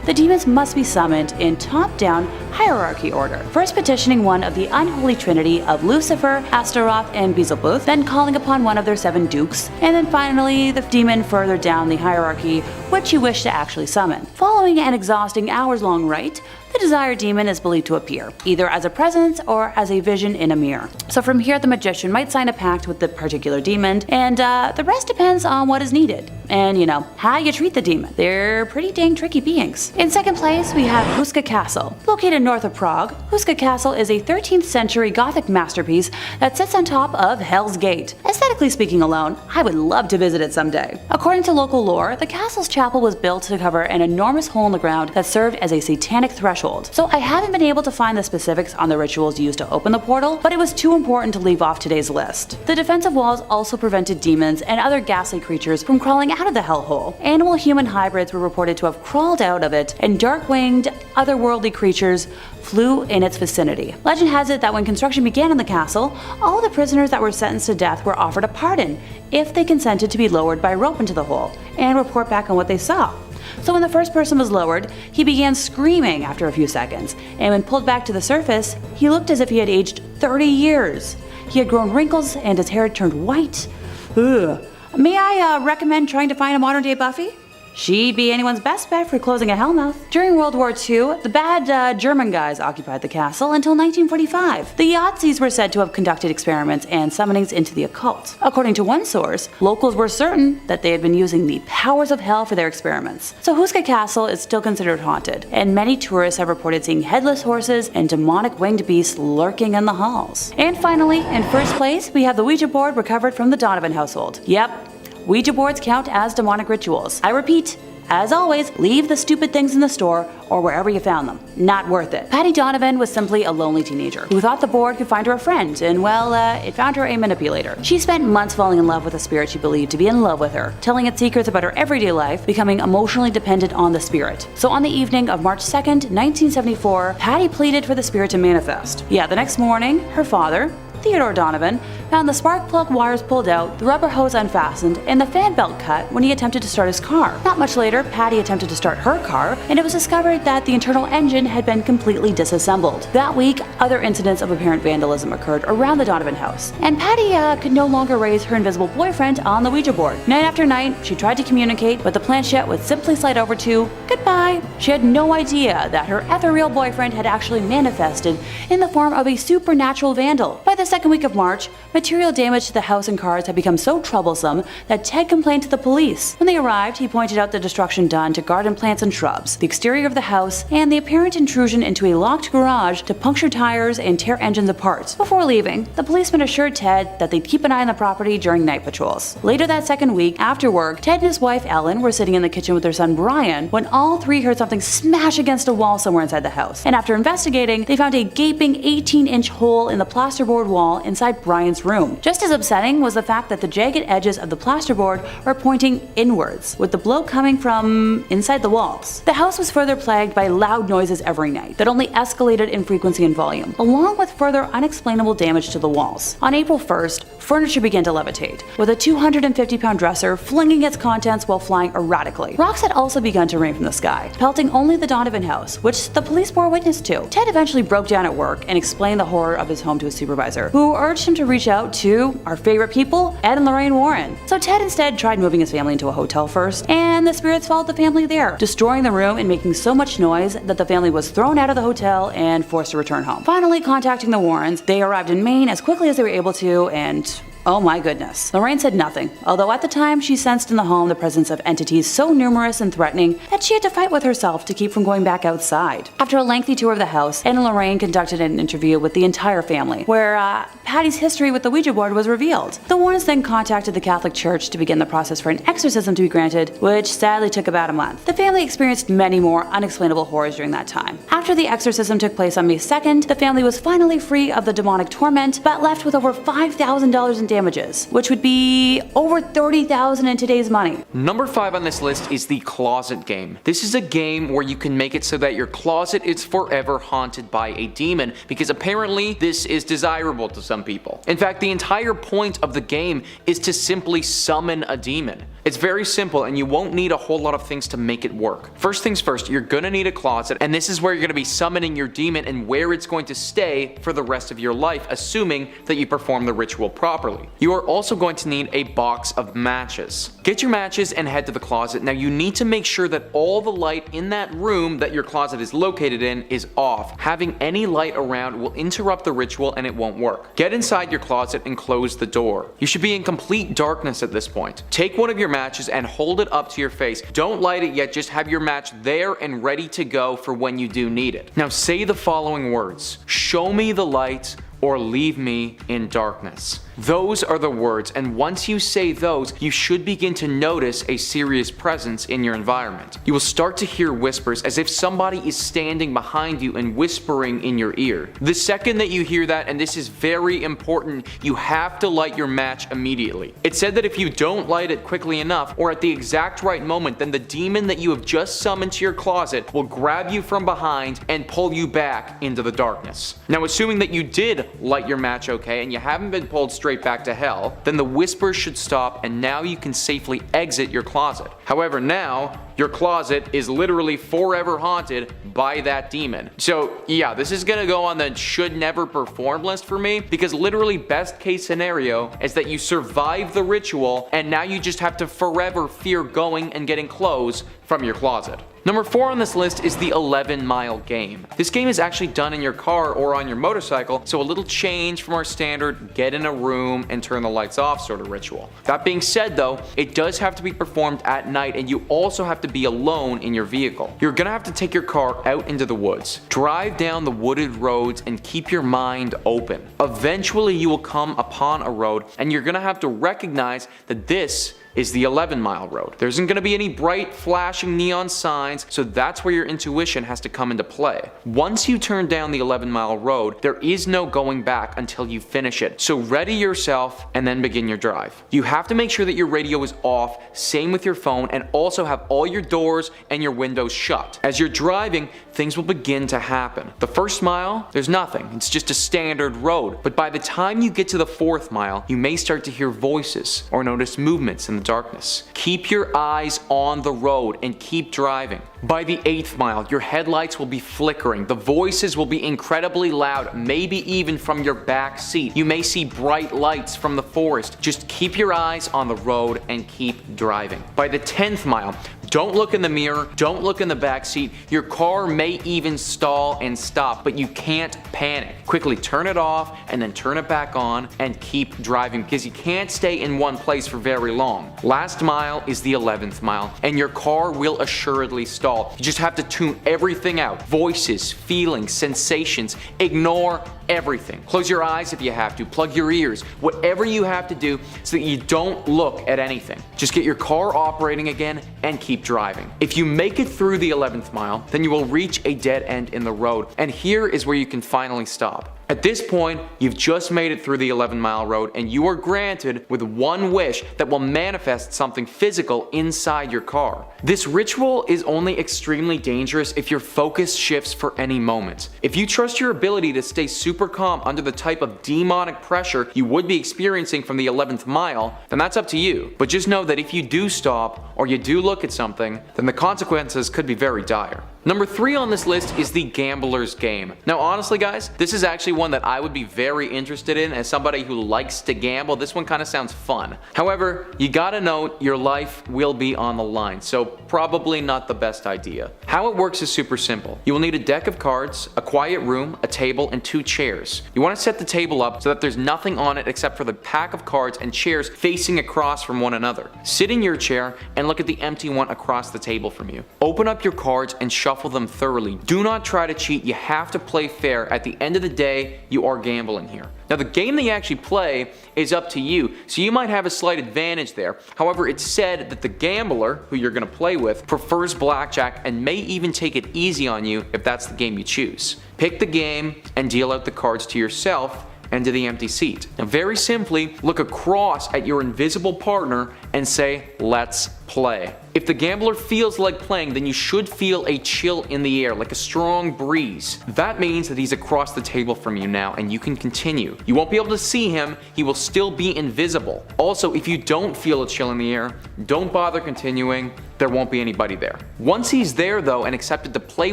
the demons must be summoned in top-down hierarchy order. First petitioning one of the unholy trinity of Lucifer, Astaroth, and Beelzebub, then calling upon one of their 7 dukes, and then finally the demon further down the hierarchy which you wish to actually summon. Following an exhausting hours-long rite, the desired demon is believed to appear, either as a presence or as a vision in a mirror. So from here, the magician might sign a pact with the particular demon, and the rest depends on what is needed. And how you treat the demon. They're pretty dang tricky beings. In second place, we have Houska Castle. Located north of Prague, Houska Castle is a 13th century Gothic masterpiece that sits on top of Hell's Gate. Aesthetically speaking alone, I would love to visit it someday. According to local lore, the castle's chapel was built to cover an enormous hole in the ground that served as a satanic threshold. So I haven't been able to find the specifics on the rituals used to open the portal, but it was too important to leave off today's list. The defensive walls also prevented demons and other ghastly creatures from crawling out of the hellhole. Animal-human hybrids were reported to have crawled out of it, and dark-winged, otherworldly creatures flew in its vicinity. Legend has it that when construction began in the castle, all the prisoners that were sentenced to death were offered a pardon if they consented to be lowered by rope into the hole and report back on what they saw. So when the first person was lowered, he began screaming after a few seconds, and when pulled back to the surface, he looked as if he had aged 30 years. He had grown wrinkles and his hair had turned white. Ugh. May I recommend trying to find a modern-day Buffy? She'd be anyone's best bet for closing a hellmouth. During World War II, the bad German guys occupied the castle until 1945. The Yahtzees were said to have conducted experiments and summonings into the occult. According to one source, locals were certain that they had been using the powers of hell for their experiments. So Houska Castle is still considered haunted, and many tourists have reported seeing headless horses and demonic winged beasts lurking in the halls. And finally, in first place, we have the Ouija board recovered from the Donovan household. Yep. Ouija boards count as demonic rituals. I repeat, as always, leave the stupid things in the store or wherever you found them. Not worth it. Patty Donovan was simply a lonely teenager who thought the board could find her a friend, and it found her a manipulator. She spent months falling in love with a spirit she believed to be in love with her, telling it secrets about her everyday life, becoming emotionally dependent on the spirit. So on the evening of March 2nd, 1974, Patty pleaded for the spirit to manifest. Yeah, the next morning, her father, Theodore Donovan, found the spark plug wires pulled out, the rubber hose unfastened, and the fan belt cut when he attempted to start his car. Not much later, Patty attempted to start her car, and it was discovered that the internal engine had been completely disassembled. That week, other incidents of apparent vandalism occurred around the Donovan house, and Patty could no longer raise her invisible boyfriend on the Ouija board. Night after night, she tried to communicate, but the planchette would simply slide over to goodbye. She had no idea that her ethereal boyfriend had actually manifested in the form of a supernatural vandal. By the second week of March, material damage to the house and cars had become so troublesome that Ted complained to the police. When they arrived, he pointed out the destruction done to garden plants and shrubs, the exterior of the house, and the apparent intrusion into a locked garage to puncture tires and tear engines apart. Before leaving, the policeman assured Ted that they'd keep an eye on the property during night patrols. Later that second week, after work, Ted and his wife Ellen were sitting in the kitchen with their son Brian when all three heard something smash against a wall somewhere inside the house. And after investigating, they found a gaping 18-inch hole in the plasterboard wall inside Brian's room. Just as upsetting was the fact that the jagged edges of the plasterboard were pointing inwards, with the blow coming from inside the walls. The house was further plagued by loud noises every night that only escalated in frequency and volume, along with further unexplainable damage to the walls. On April 1st, furniture began to levitate, with a 250-pound dresser flinging its contents while flying erratically. Rocks had also begun to rain from the sky, pelting only the Donovan house, which the police bore witness to. Ted eventually broke down at work and explained the horror of his home to his supervisor, who urged him to reach out to our favorite people, Ed and Lorraine Warren. So Ted instead tried moving his family into a hotel first, and the spirits followed the family there, destroying the room and making so much noise that the family was thrown out of the hotel and forced to return home. Finally contacting the Warrens, they arrived in Maine as quickly as they were able to, and oh my goodness. Lorraine said nothing, although at the time she sensed in the home the presence of entities so numerous and threatening that she had to fight with herself to keep from going back outside. After a lengthy tour of the house, Ed and Lorraine conducted an interview with the entire family, where Patty's history with the Ouija board was revealed. The Warrens then contacted the Catholic Church to begin the process for an exorcism to be granted, which sadly took about a month. The family experienced many more unexplainable horrors during that time. After the exorcism took place on May 2nd, the family was finally free of the demonic torment, but left with over $5,000 in damages, which would be over $30,000 in today's money. Number 5 on this list is the closet game. This is a game where you can make it so that your closet is forever haunted by a demon, because apparently this is desirable to some people. In fact, the entire point of the game is to simply summon a demon. It's very simple, and you won't need a whole lot of things to make it work. First things first, you're gonna need a closet, and this is where you're gonna be summoning your demon and where it's going to stay for the rest of your life, assuming that you perform the ritual properly. You are also going to need a box of matches. Get your matches and head to the closet. Now you need to make sure that all the light in that room that your closet is located in is off. Having any light around will interrupt the ritual and it won't work. Get inside your closet and close the door. You should be in complete darkness at this point. Take one of your matches and hold it up to your face. Don't light it yet, just have your match there and ready to go for when you do need it. Now say the following words: "Show me the light or leave me in darkness." Those are the words, and once you say those, you should begin to notice a serious presence in your environment. You will start to hear whispers as if somebody is standing behind you and whispering in your ear. The second that you hear that, and this is very important, you have to light your match immediately. It's said that if you don't light it quickly enough or at the exact right moment, then the demon that you have just summoned to your closet will grab you from behind and pull you back into the darkness. Now, assuming that you did light your match okay and you haven't been pulled straight back to hell, then the whispers should stop and now you can safely exit your closet. However, now your closet is literally forever haunted by that demon. So yeah, this is gonna go on the should never perform list for me, because literally best case scenario is that you survive the ritual and now you just have to forever fear going and getting clothes from your closet. Number 4 on this list is the 11-mile game. This game is actually done in your car or on your motorcycle, so a little change from our standard get in a room and turn the lights off sort of ritual. That being said though, it does have to be performed at night, and you also have to be alone in your vehicle. You're gonna have to take your car out into the woods, drive down the wooded roads, and keep your mind open. Eventually you will come upon a road, and you're gonna have to recognize that this is the 11-mile road. There isn't going to be any bright flashing neon signs, so that's where your intuition has to come into play. Once you turn down the 11-mile road, there is no going back until you finish it, so ready yourself and then begin your drive. You have to make sure that your radio is off, same with your phone, and also have all your doors and your windows shut. As you're driving, things will begin to happen. The first mile, there's nothing, it's just a standard road, but by the time you get to the 4th mile, you may start to hear voices or notice movements in the darkness. Keep your eyes on the road and keep driving. By the 8th mile, your headlights will be flickering, the voices will be incredibly loud, maybe even from your back seat. You may see bright lights from the forest. Just keep your eyes on the road and keep driving. By the 10th mile, don't look in the mirror, don't look in the back seat. Your car may even stall and stop, but you can't panic. Quickly turn it off and then turn it back on and keep driving because you can't stay in one place for very long. Last mile is the 11th mile and your car will assuredly stall. You just have to tune everything out. Voices, feelings, sensations. Ignore everything. Close your eyes if you have to, plug your ears, whatever you have to do so that you don't look at anything. Just get your car operating again and keep driving. If you make it through the 11th mile, then you will reach a dead end in the road, and here is where you can finally stop. At this point, you've just made it through the 11-mile road and you are granted with one wish that will manifest something physical inside your car. This ritual is only extremely dangerous if your focus shifts for any moment. If you trust your ability to stay super calm under the type of demonic pressure you would be experiencing from the 11th mile, then that's up to you. But just know that if you do stop or you do look at something, then the consequences could be very dire. Number 3 on this list is the gambler's game. Now honestly guys, this is actually one that I would be very interested in as somebody who likes to gamble. This one kind of sounds fun. However, you gotta note your life will be on the line, so probably not the best idea. How it works is super simple. You will need a deck of cards, a quiet room, a table, and 2 chairs. You want to set the table up so that there's nothing on it except for the pack of cards and chairs facing across from one another. Sit in your chair and look at the empty one across the table from you. Open up your cards and shuffle them thoroughly. Do not try to cheat. You have to play fair. At the end of the day, you are gambling here. Now the game that you actually play is up to you, so you might have a slight advantage there. However, it's said that the gambler, who you're going to play with, prefers blackjack and may even take it easy on you if that's the game you choose. Pick the game and deal out the cards to yourself and to the empty seat. Now very simply, look across at your invisible partner and say, "Let's play." If the gambler feels like playing, then you should feel a chill in the air, like a strong breeze. That means that he's across the table from you now and you can continue. You won't be able to see him, he will still be invisible. Also, if you don't feel a chill in the air, don't bother continuing, there won't be anybody there. Once he's there though and accepted to play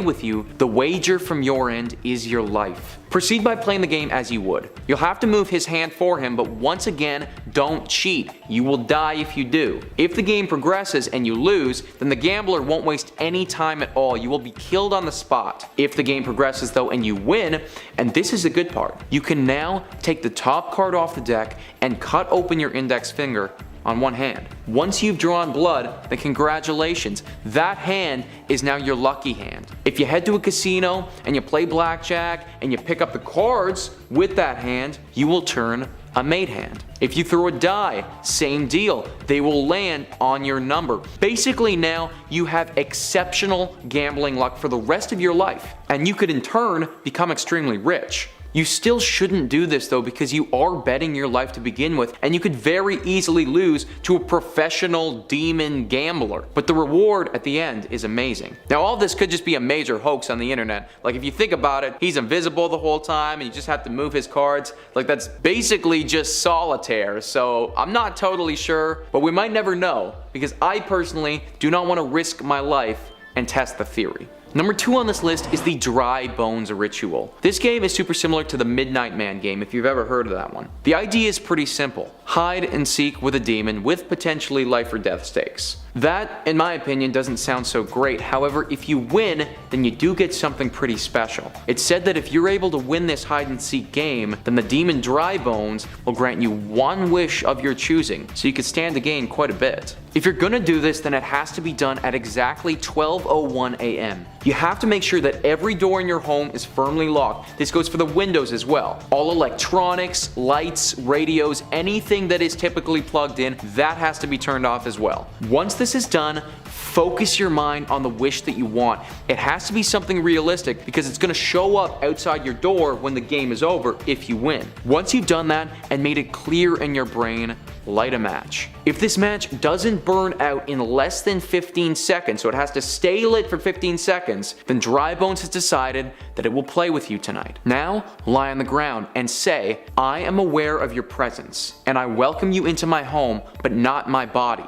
with you, the wager from your end is your life. Proceed by playing the game as you would. You'll have to move his hand for him, but once again, don't cheat. You will die if you do. If the game progresses and you lose, then the gambler won't waste any time at all. You will be killed on the spot. If the game progresses though and you win, and this is the good part, you can now take the top card off the deck and cut open your index finger on one hand. Once you've drawn blood, then congratulations, that hand is now your lucky hand. If you head to a casino and you play blackjack and you pick up the cards with that hand, you will turn a made hand. If you throw a die, same deal, they will land on your number. Basically now you have exceptional gambling luck for the rest of your life, and you could in turn become extremely rich. You still shouldn't do this though, because you are betting your life to begin with and you could very easily lose to a professional demon gambler. But the reward at the end is amazing. Now all this could just be a major hoax on the internet. Like if you think about it, he's invisible the whole time and you just have to move his cards. Like that's basically just solitaire. So I'm not totally sure, but we might never know, because I personally do not want to risk my life and test the theory. Number 2 on this list is the Dry Bones Ritual. This game is super similar to the Midnight Man game, if you've ever heard of that one. The idea is pretty simple. Hide and seek with a demon with potentially life or death stakes. That, in my opinion, doesn't sound so great. However, if you win, then you do get something pretty special. It's said that if you're able to win this hide and seek game, then the demon Dry Bones will grant you one wish of your choosing, so you could stand to gain quite a bit. If you're gonna do this, then it has to be done at exactly 12:01 a.m. You have to make sure that every door in your home is firmly locked. This goes for the windows as well. All electronics, lights, radios, anything that is typically plugged in, that has to be turned off as well. Once this is done, focus your mind on the wish that you want. It has to be something realistic because it's going to show up outside your door when the game is over if you win. Once you've done that and made it clear in your brain, light a match. If this match doesn't burn out in less than 15 seconds, so it has to stay lit for 15 seconds, then Dry Bones has decided that it will play with you tonight. Now, lie on the ground and say, I am aware of your presence, and I welcome you into my home, but not my body.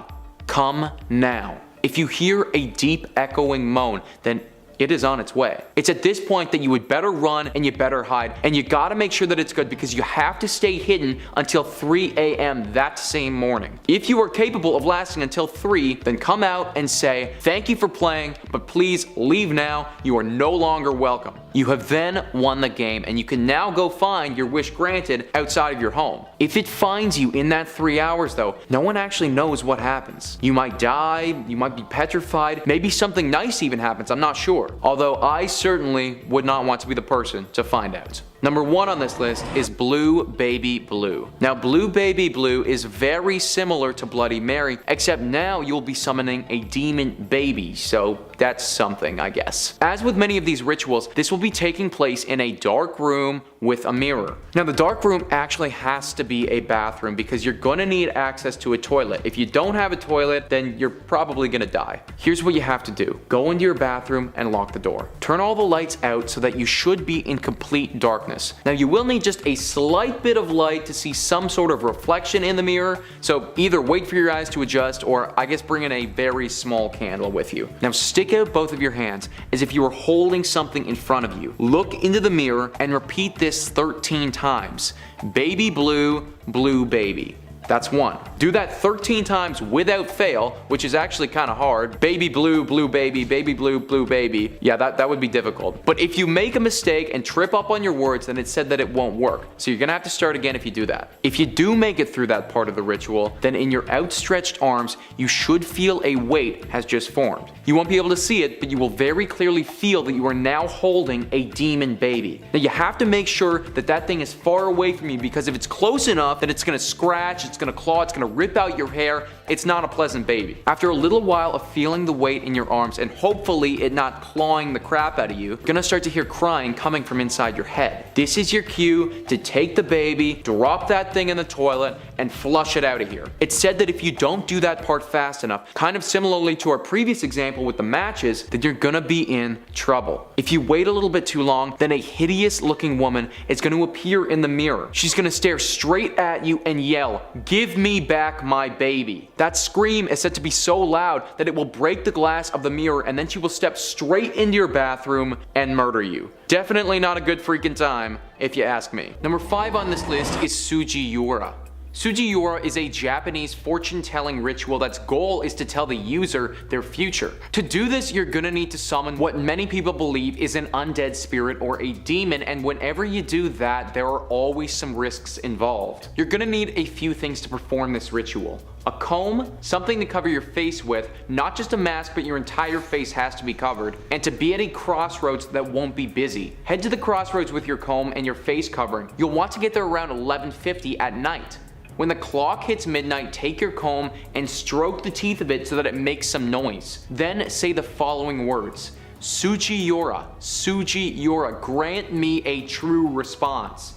Come now. If you hear a deep echoing moan, then it is on its way. It's at this point that you would better run and you better hide, and you gotta make sure that it's good because you have to stay hidden until 3 a.m. that same morning. If you are capable of lasting until 3, then come out and say, thank you for playing, but please leave now. You are no longer welcome. You have then won the game, and you can now go find your wish granted outside of your home. If it finds you in that 3 hours though, no one actually knows what happens. You might die, you might be petrified, maybe something nice even happens, I'm not sure. Although I certainly would not want to be the person to find out. Number 1 on this list is Blue Baby Blue. Now, Blue Baby Blue is very similar to Bloody Mary, except now you'll be summoning a demon baby, so that's something, I guess. As with many of these rituals, this will be taking place in a dark room with a mirror. Now, the dark room actually has to be a bathroom because you're gonna need access to a toilet. If you don't have a toilet, then you're probably gonna die. Here's what you have to do. Go into your bathroom and lock the door. Turn all the lights out so that you should be in complete darkness. Now, you will need just a slight bit of light to see some sort of reflection in the mirror, so either wait for your eyes to adjust or I guess bring in a very small candle with you. Now, stick out both of your hands as if you were holding something in front of you. Look into the mirror and repeat this 13 times. Baby blue, blue baby. That's 1. Do that 13 times without fail, which is actually kind of hard. Baby blue, blue baby, baby blue, blue baby. Yeah, that would be difficult. But if you make a mistake and trip up on your words, then it said that it won't work. So you're gonna have to start again if you do that. If you do make it through that part of the ritual, then in your outstretched arms, you should feel a weight has just formed. You won't be able to see it, but you will very clearly feel that you are now holding a demon baby. Now you have to make sure that that thing is far away from you because if it's close enough, then it's gonna scratch, it's gonna claw, it's gonna rip out your hair. It's not a pleasant baby. After a little while of feeling the weight in your arms and hopefully it not clawing the crap out of you, you're gonna start to hear crying coming from inside your head. This is your cue to take the baby, drop that thing in the toilet, and flush it out of here. It's said that if you don't do that part fast enough, kind of similarly to our previous example with the matches, then you're gonna be in trouble. If you wait a little bit too long, then a hideous looking woman is gonna appear in the mirror. She's gonna stare straight at you and yell, "Give me back my baby." That scream is said to be so loud that it will break the glass of the mirror and then she will step straight into your bathroom and murder you. Definitely not a good freaking time, if you ask me. Number 5 on this list is Suji-Yora. Suji-Yora is a Japanese fortune-telling ritual that's goal is to tell the user their future. To do this, you're gonna need to summon what many people believe is an undead spirit or a demon, and whenever you do that, there are always some risks involved. You're gonna need a few things to perform this ritual. A comb, something to cover your face with, not just a mask, but your entire face has to be covered, and to be at a crossroads that won't be busy. Head to the crossroads with your comb and your face covering. You'll want to get there around 11:50 at night. When the clock hits midnight, take your comb and stroke the teeth of it so that it makes some noise. Then say the following words. Suji-Yora, Suji-Yora, grant me a true response.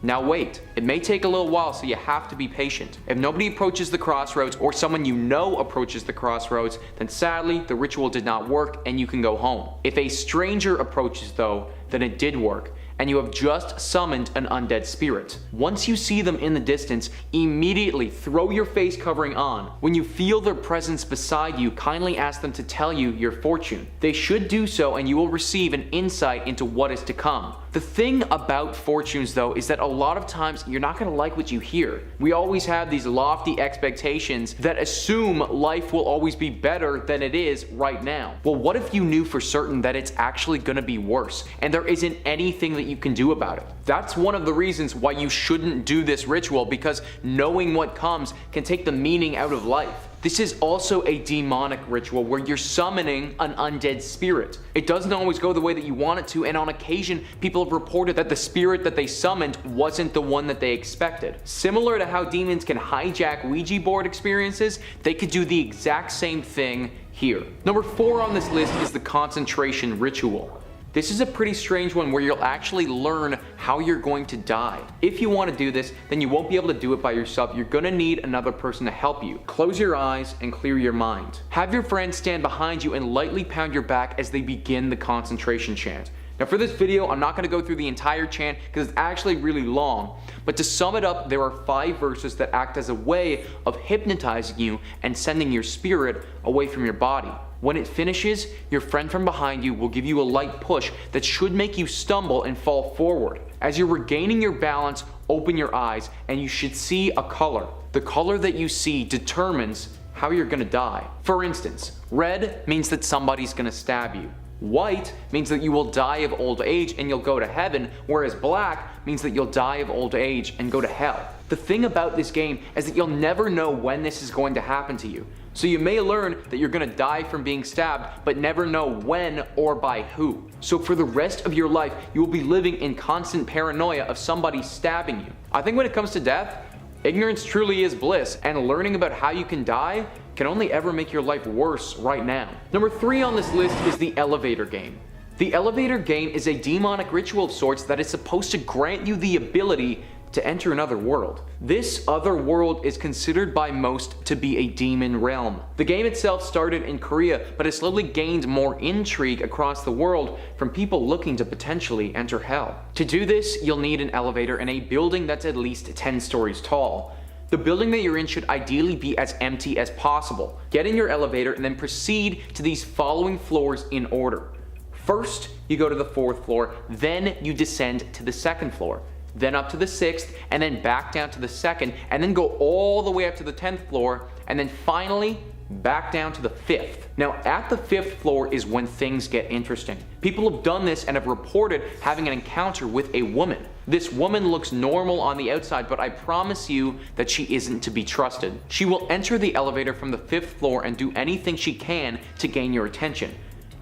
Now wait, it may take a little while, so you have to be patient. If nobody approaches the crossroads or someone you know approaches the crossroads, then sadly the ritual did not work and you can go home. If a stranger approaches though, then it did work, and you have just summoned an undead spirit. Once you see them in the distance, immediately throw your face covering on. When you feel their presence beside you, kindly ask them to tell you your fortune. They should do so and you will receive an insight into what is to come. The thing about fortunes though is that a lot of times you're not gonna like what you hear. We always have these lofty expectations that assume life will always be better than it is right now. Well, what if you knew for certain that it's actually gonna be worse and there isn't anything that you can do about it? That's one of the reasons why you shouldn't do this ritual, because knowing what comes can take the meaning out of life. This is also a demonic ritual where you're summoning an undead spirit. It doesn't always go the way that you want it to, and on occasion, people have reported that the spirit that they summoned wasn't the one that they expected. Similar to how demons can hijack Ouija board experiences, they could do the exact same thing here. Number 4 on this list is the concentration ritual. This is a pretty strange one where you'll actually learn how you're going to die. If you want to do this, then you won't be able to do it by yourself. You're going to need another person to help you. Close your eyes and clear your mind. Have your friend stand behind you and lightly pound your back as they begin the concentration chant. Now for this video, I'm not going to go through the entire chant because it's actually really long, but to sum it up, there are 5 verses that act as a way of hypnotizing you and sending your spirit away from your body. When it finishes, your friend from behind you will give you a light push that should make you stumble and fall forward. As you're regaining your balance, open your eyes and you should see a color. The color that you see determines how you're gonna die. For instance, red means that somebody's gonna stab you. White means that you will die of old age and you'll go to heaven, whereas black means that you'll die of old age and go to hell. The thing about this game is that you'll never know when this is going to happen to you. So you may learn that you're gonna die from being stabbed, but never know when or by who. So for the rest of your life, you will be living in constant paranoia of somebody stabbing you. I think when it comes to death, ignorance truly is bliss, and learning about how you can die can only ever make your life worse right now. Number 3 on this list is the elevator game. The elevator game is a demonic ritual of sorts that is supposed to grant you the ability to enter another world. This other world is considered by most to be a demon realm. The game itself started in Korea, but has slowly gained more intrigue across the world from people looking to potentially enter hell. To do this, you'll need an elevator in a building that's at least 10 stories tall. The building that you're in should ideally be as empty as possible. Get in your elevator and then proceed to these following floors in order. First, you go to the 4th floor, then you descend to the 2nd floor. Then up to the 6th, and then back down to the 2nd, and then go all the way up to the 10th floor, and then finally back down to the 5th. Now at the 5th floor is when things get interesting. People have done this and have reported having an encounter with a woman. This woman looks normal on the outside, but I promise you that she isn't to be trusted. She will enter the elevator from the 5th floor and do anything she can to gain your attention.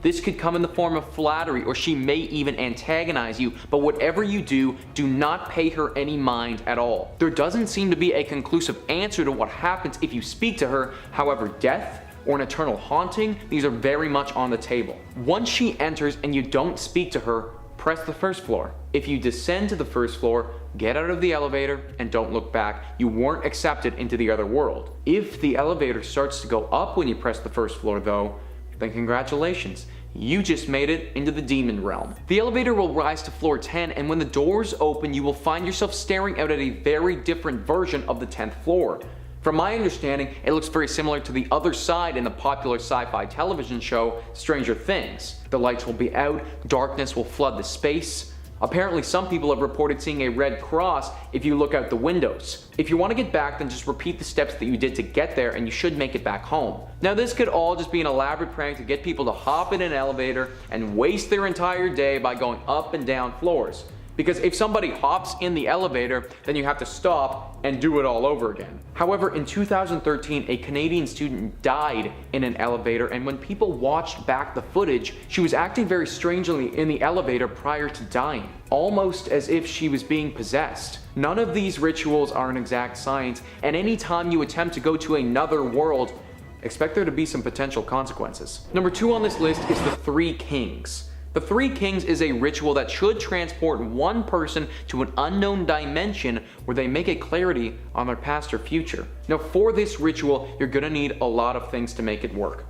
This could come in the form of flattery, or she may even antagonize you, but whatever you do, do not pay her any mind at all. There doesn't seem to be a conclusive answer to what happens if you speak to her. However, death or an eternal haunting, these are very much on the table. Once she enters and you don't speak to her, press the 1st floor. If you descend to the 1st floor, get out of the elevator and don't look back. You weren't accepted into the other world. If the elevator starts to go up when you press the 1st floor though, then congratulations, you just made it into the demon realm. The elevator will rise to floor 10, and when the doors open, you will find yourself staring out at a very different version of the 10th floor. From my understanding, it looks very similar to the other side in the popular sci-fi television show Stranger Things. The lights will be out, darkness will flood the space. Apparently some people have reported seeing a red cross if you look out the windows. If you want to get back, then just repeat the steps that you did to get there and you should make it back home. Now this could all just be an elaborate prank to get people to hop in an elevator and waste their entire day by going up and down floors. Because if somebody hops in the elevator, then you have to stop and do it all over again. However, in 2013, a Canadian student died in an elevator, and when people watched back the footage, she was acting very strangely in the elevator prior to dying, almost as if she was being possessed. None of these rituals are an exact science, and anytime you attempt to go to another world, expect there to be some potential consequences. Number 2 on this list is the 3 Kings. The 3 Kings is a ritual that should transport one person to an unknown dimension where they may get clarity on their past or future. Now for this ritual, you're gonna need a lot of things to make it work.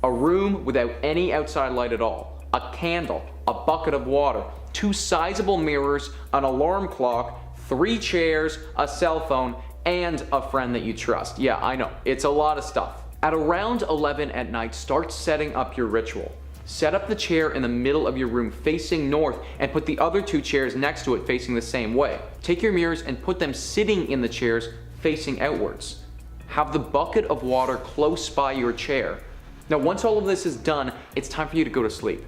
A room without any outside light at all, a candle, a bucket of water, 2 sizable mirrors, an alarm clock, 3 chairs, a cell phone, and a friend that you trust. Yeah, I know, it's a lot of stuff. At around 11 at night, start setting up your ritual. Set up the chair in the middle of your room facing north and put the other 2 chairs next to it facing the same way. Take your mirrors and put them sitting in the chairs facing outwards. Have the bucket of water close by your chair. Now once all of this is done, it's time for you to go to sleep.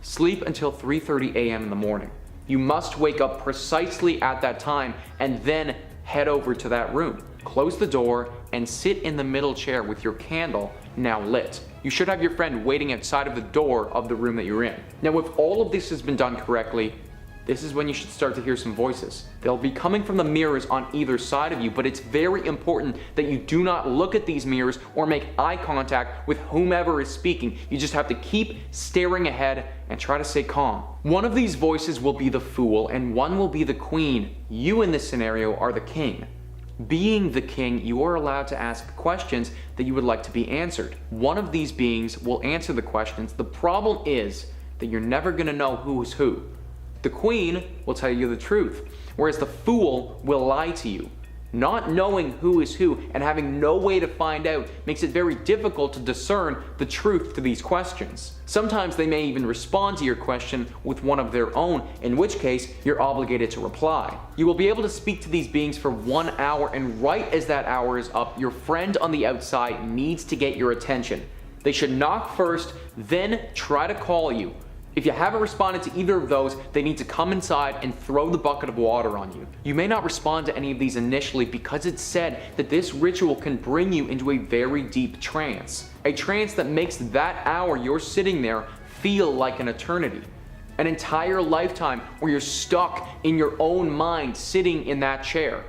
Sleep until 3:30 a.m. in the morning. You must wake up precisely at that time and then head over to that room. Close the door and sit in the middle chair with your candle now lit. You should have your friend waiting outside of the door of the room that you're in. Now, if all of this has been done correctly, this is when you should start to hear some voices. They'll be coming from the mirrors on either side of you, but it's very important that you do not look at these mirrors or make eye contact with whomever is speaking. You just have to keep staring ahead and try to stay calm. One of these voices will be the fool and one will be the queen. You in this scenario are the king. Being the king, you are allowed to ask questions that you would like to be answered. One of these beings will answer the questions. The problem is that you're never going to know who is who. The queen will tell you the truth, whereas the fool will lie to you. Not knowing who is who and having no way to find out makes it very difficult to discern the truth to these questions. Sometimes they may even respond to your question with one of their own, in which case you're obligated to reply. You will be able to speak to these beings for 1 hour, and right as that hour is up, your friend on the outside needs to get your attention. They should knock first, then try to call you. If you haven't responded to either of those, they need to come inside and throw the bucket of water on you. You may not respond to any of these initially because it's said that this ritual can bring you into a very deep trance. A trance that makes that hour you're sitting there feel like an eternity. An entire lifetime where you're stuck in your own mind sitting in that chair.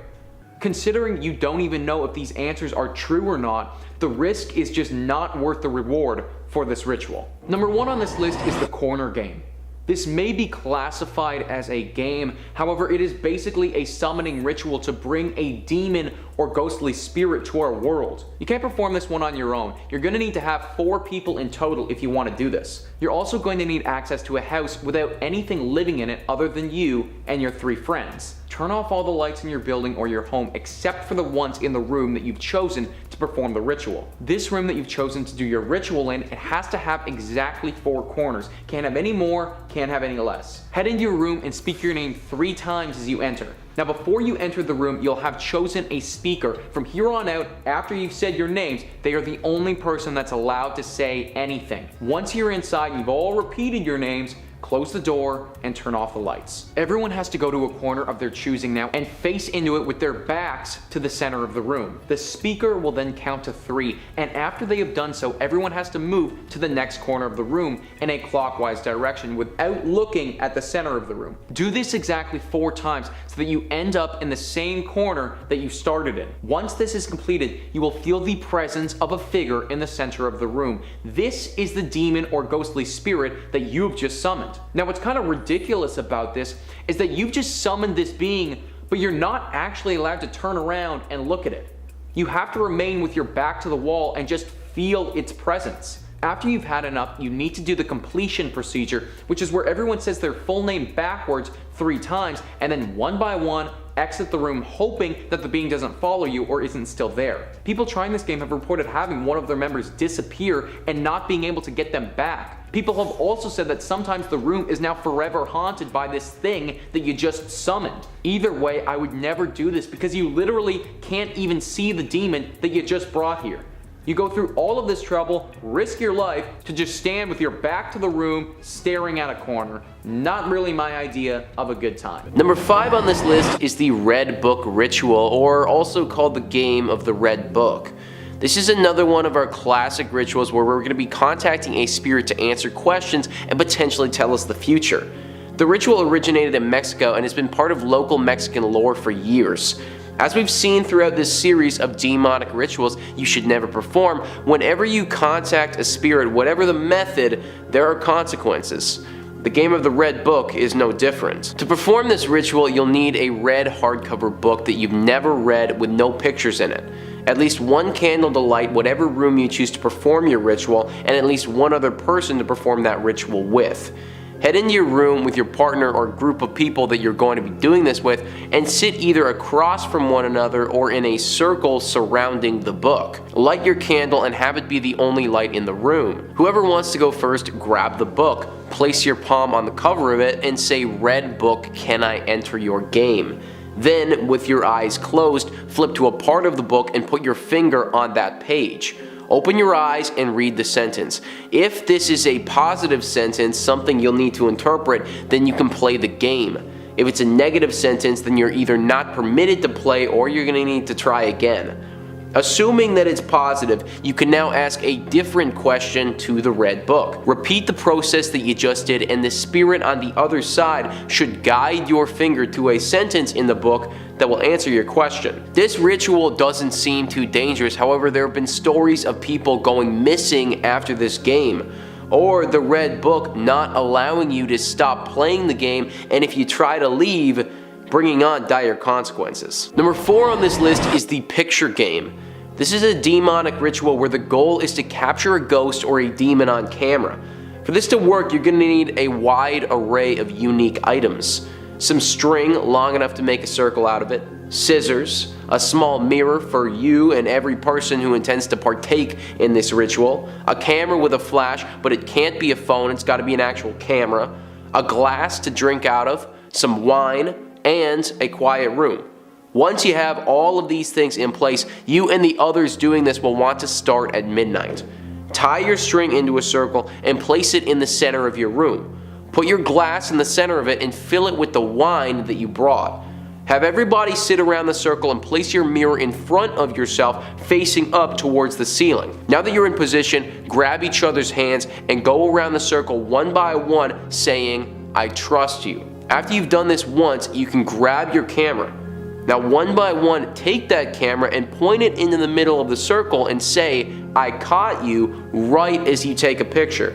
Considering you don't even know if these answers are true or not, the risk is just not worth the reward for this ritual. Number 1 on this list is the corner game. This may be classified as a game, however it is basically a summoning ritual to bring a demon or ghostly spirit to our world. You can't perform this one on your own. You're going to need to have 4 people in total if you want to do this. You're also going to need access to a house without anything living in it other than you and your 3 friends. Turn off all the lights in your building or your home except for the ones in the room that you've chosen to perform the ritual. This room that you've chosen to do your ritual in, it has to have exactly 4 corners. Can't have any more, can't have any less. Head into your room and speak your name 3 times as you enter. Now before you enter the room, you'll have chosen a speaker. From here on out, after you've said your names, they are the only person that's allowed to say anything. Once you're inside and you've all repeated your names, close the door and turn off the lights. Everyone has to go to a corner of their choosing now and face into it with their backs to the center of the room. The speaker will then count to 3, and after they have done so, everyone has to move to the next corner of the room in a clockwise direction without looking at the center of the room. Do this exactly 4 times so that you end up in the same corner that you started in. Once this is completed, you will feel the presence of a figure in the center of the room. This is the demon or ghostly spirit that you've just summoned. Now what's kind of ridiculous about this is that you've just summoned this being, but you're not actually allowed to turn around and look at it. You have to remain with your back to the wall and just feel its presence. After you've had enough, you need to do the completion procedure, which is where everyone says their full name backwards 3 times, and then one by one exit the room hoping that the being doesn't follow you or isn't still there. People trying this game have reported having one of their members disappear and not being able to get them back. People have also said that sometimes the room is now forever haunted by this thing that you just summoned. Either way, I would never do this because you literally can't even see the demon that you just brought here. You go through all of this trouble, risk your life to just stand with your back to the room, staring at a corner. Not really my idea of a good time. Number 5 on this list is the Red Book Ritual, or also called the Game of the Red Book. This is another one of our classic rituals where we're going to be contacting a spirit to answer questions and potentially tell us the future. The ritual originated in Mexico and has been part of local Mexican lore for years. As we've seen throughout this series of demonic rituals you should never perform, whenever you contact a spirit, whatever the method, there are consequences. The Game of the Red Book is no different. To perform this ritual, you'll need a red hardcover book that you've never read with no pictures in it. At least 1 candle to light whatever room you choose to perform your ritual, and at least 1 other person to perform that ritual with. Head into your room with your partner or group of people that you're going to be doing this with and sit either across from one another or in a circle surrounding the book. Light your candle and have it be the only light in the room. Whoever wants to go first, grab the book, place your palm on the cover of it and say, "Red Book, can I enter your game?" Then, with your eyes closed, flip to a part of the book and put your finger on that page. Open your eyes and read the sentence. If this is a positive sentence, something you'll need to interpret, then you can play the game. If it's a negative sentence, then you're either not permitted to play or you're going to need to try again. Assuming that it's positive, you can now ask a different question to the red book. Repeat the process that you just did, and the spirit on the other side should guide your finger to a sentence in the book that will answer your question. This ritual doesn't seem too dangerous, however there have been stories of people going missing after this game, or the red book not allowing you to stop playing the game, and if you try to leave, bringing on dire consequences. Number 4 on this list is the picture game. This is a demonic ritual where the goal is to capture a ghost or a demon on camera. For this to work, you're going to need a wide array of unique items. Some string long enough to make a circle out of it, scissors, a small mirror for you and every person who intends to partake in this ritual, a camera with a flash, but it can't be a phone, it's got to be an actual camera, a glass to drink out of, some wine, and a quiet room. Once you have all of these things in place, you and the others doing this will want to start at midnight. Tie your string into a circle and place it in the center of your room. Put your glass in the center of it and fill it with the wine that you brought. Have everybody sit around the circle and place your mirror in front of yourself facing up towards the ceiling. Now that you're in position, grab each other's hands and go around the circle one by one saying, "I trust you." After you've done this once, you can grab your camera. Now one by one, take that camera and point it into the middle of the circle and say, "I caught you," right as you take a picture.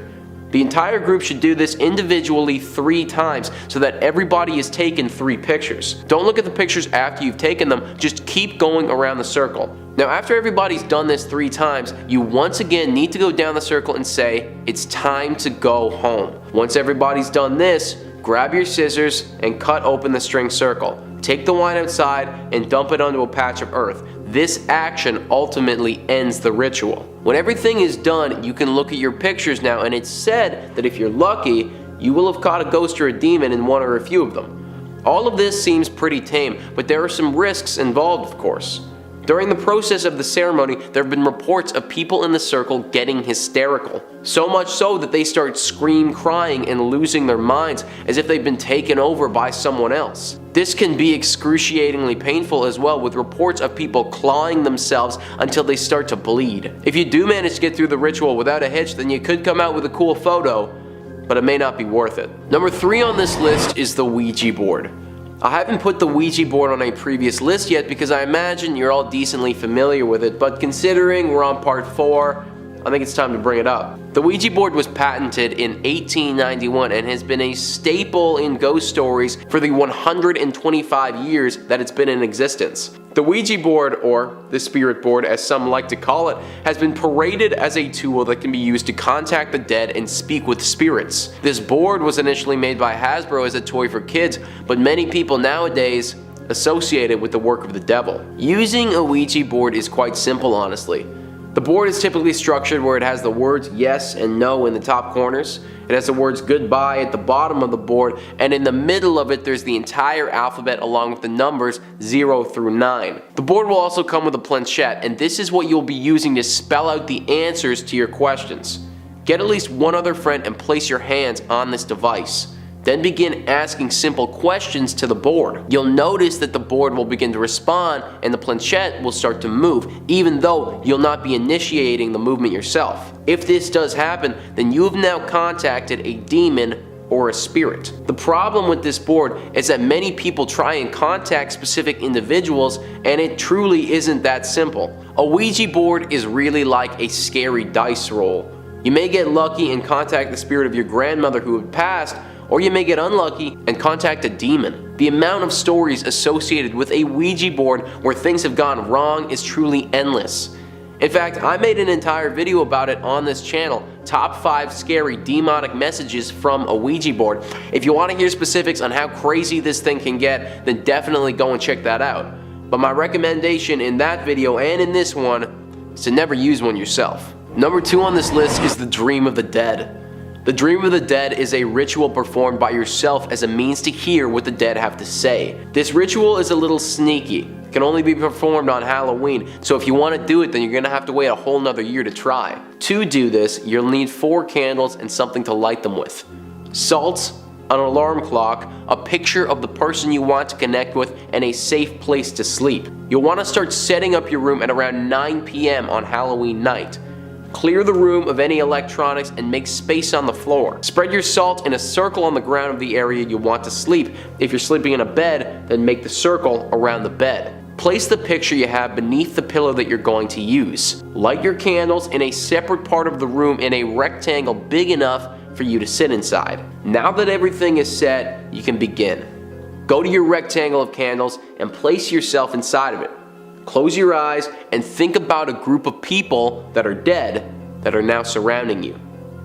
The entire group should do this individually 3 times so that everybody has taken 3 pictures. Don't look at the pictures after you've taken them, just keep going around the circle. Now after everybody's done this 3 times, you once again need to go down the circle and say, "It's time to go home." Once everybody's done this, grab your scissors and cut open the string circle. Take the wine outside and dump it onto a patch of earth. This action ultimately ends the ritual. When everything is done, you can look at your pictures now, and it's said that if you're lucky, you will have caught a ghost or a demon in one or a few of them. All of this seems pretty tame, but there are some risks involved, of course. During the process of the ceremony, there have been reports of people in the circle getting hysterical. So much so that they start crying and losing their minds as if they've been taken over by someone else. This can be excruciatingly painful as well, with reports of people clawing themselves until they start to bleed. If you do manage to get through the ritual without a hitch, then you could come out with a cool photo, but it may not be worth it. Number 3 on this list is the Ouija board. I haven't put the Ouija board on a previous list yet because I imagine you're all decently familiar with it, but considering we're on part 4, I think it's time to bring it up. The Ouija board was patented in 1891 and has been a staple in ghost stories for the 125 years that it's been in existence. The Ouija board, or the spirit board as some like to call it, has been paraded as a tool that can be used to contact the dead and speak with spirits. This board was initially made by Hasbro as a toy for kids, but many people nowadays associate it with the work of the devil. Using a Ouija board is quite simple, honestly. The board is typically structured where it has the words yes and no in the top corners. It has the words goodbye at the bottom of the board, and in the middle of it there's the entire alphabet along with the numbers 0 through 9. The board will also come with a planchette, and this is what you'll be using to spell out the answers to your questions. Get at least one other friend and place your hands on this device. Then begin asking simple questions to the board. You'll notice that the board will begin to respond and the planchette will start to move, even though you'll not be initiating the movement yourself. If this does happen, then you have now contacted a demon or a spirit. The problem with this board is that many people try and contact specific individuals, and it truly isn't that simple. A Ouija board is really like a scary dice roll. You may get lucky and contact the spirit of your grandmother who had passed, or you may get unlucky and contact a demon. The amount of stories associated with a Ouija board where things have gone wrong is truly endless. In fact, I made an entire video about it on this channel, top 5 scary demonic messages from a Ouija board. If you want to hear specifics on how crazy this thing can get, then definitely go and check that out. But my recommendation in that video and in this one is to never use one yourself. Number 2 on this list is the Dream of the Dead. The Dream of the Dead is a ritual performed by yourself as a means to hear what the dead have to say. This ritual is a little sneaky. It can only be performed on Halloween, so if you want to do it, then you're going to have to wait a whole nother year to try. To do this, you'll need 4 candles and something to light them with. Salt, an alarm clock, a picture of the person you want to connect with, and a safe place to sleep. You'll want to start setting up your room at around 9 p.m. on Halloween night. Clear the room of any electronics and make space on the floor. Spread your salt in a circle on the ground of the area you want to sleep. If you're sleeping in a bed, then make the circle around the bed. Place the picture you have beneath the pillow that you're going to use. Light your candles in a separate part of the room in a rectangle big enough for you to sit inside. Now that everything is set, you can begin. Go to your rectangle of candles and place yourself inside of it. Close your eyes and think about a group of people that are dead that are now surrounding you.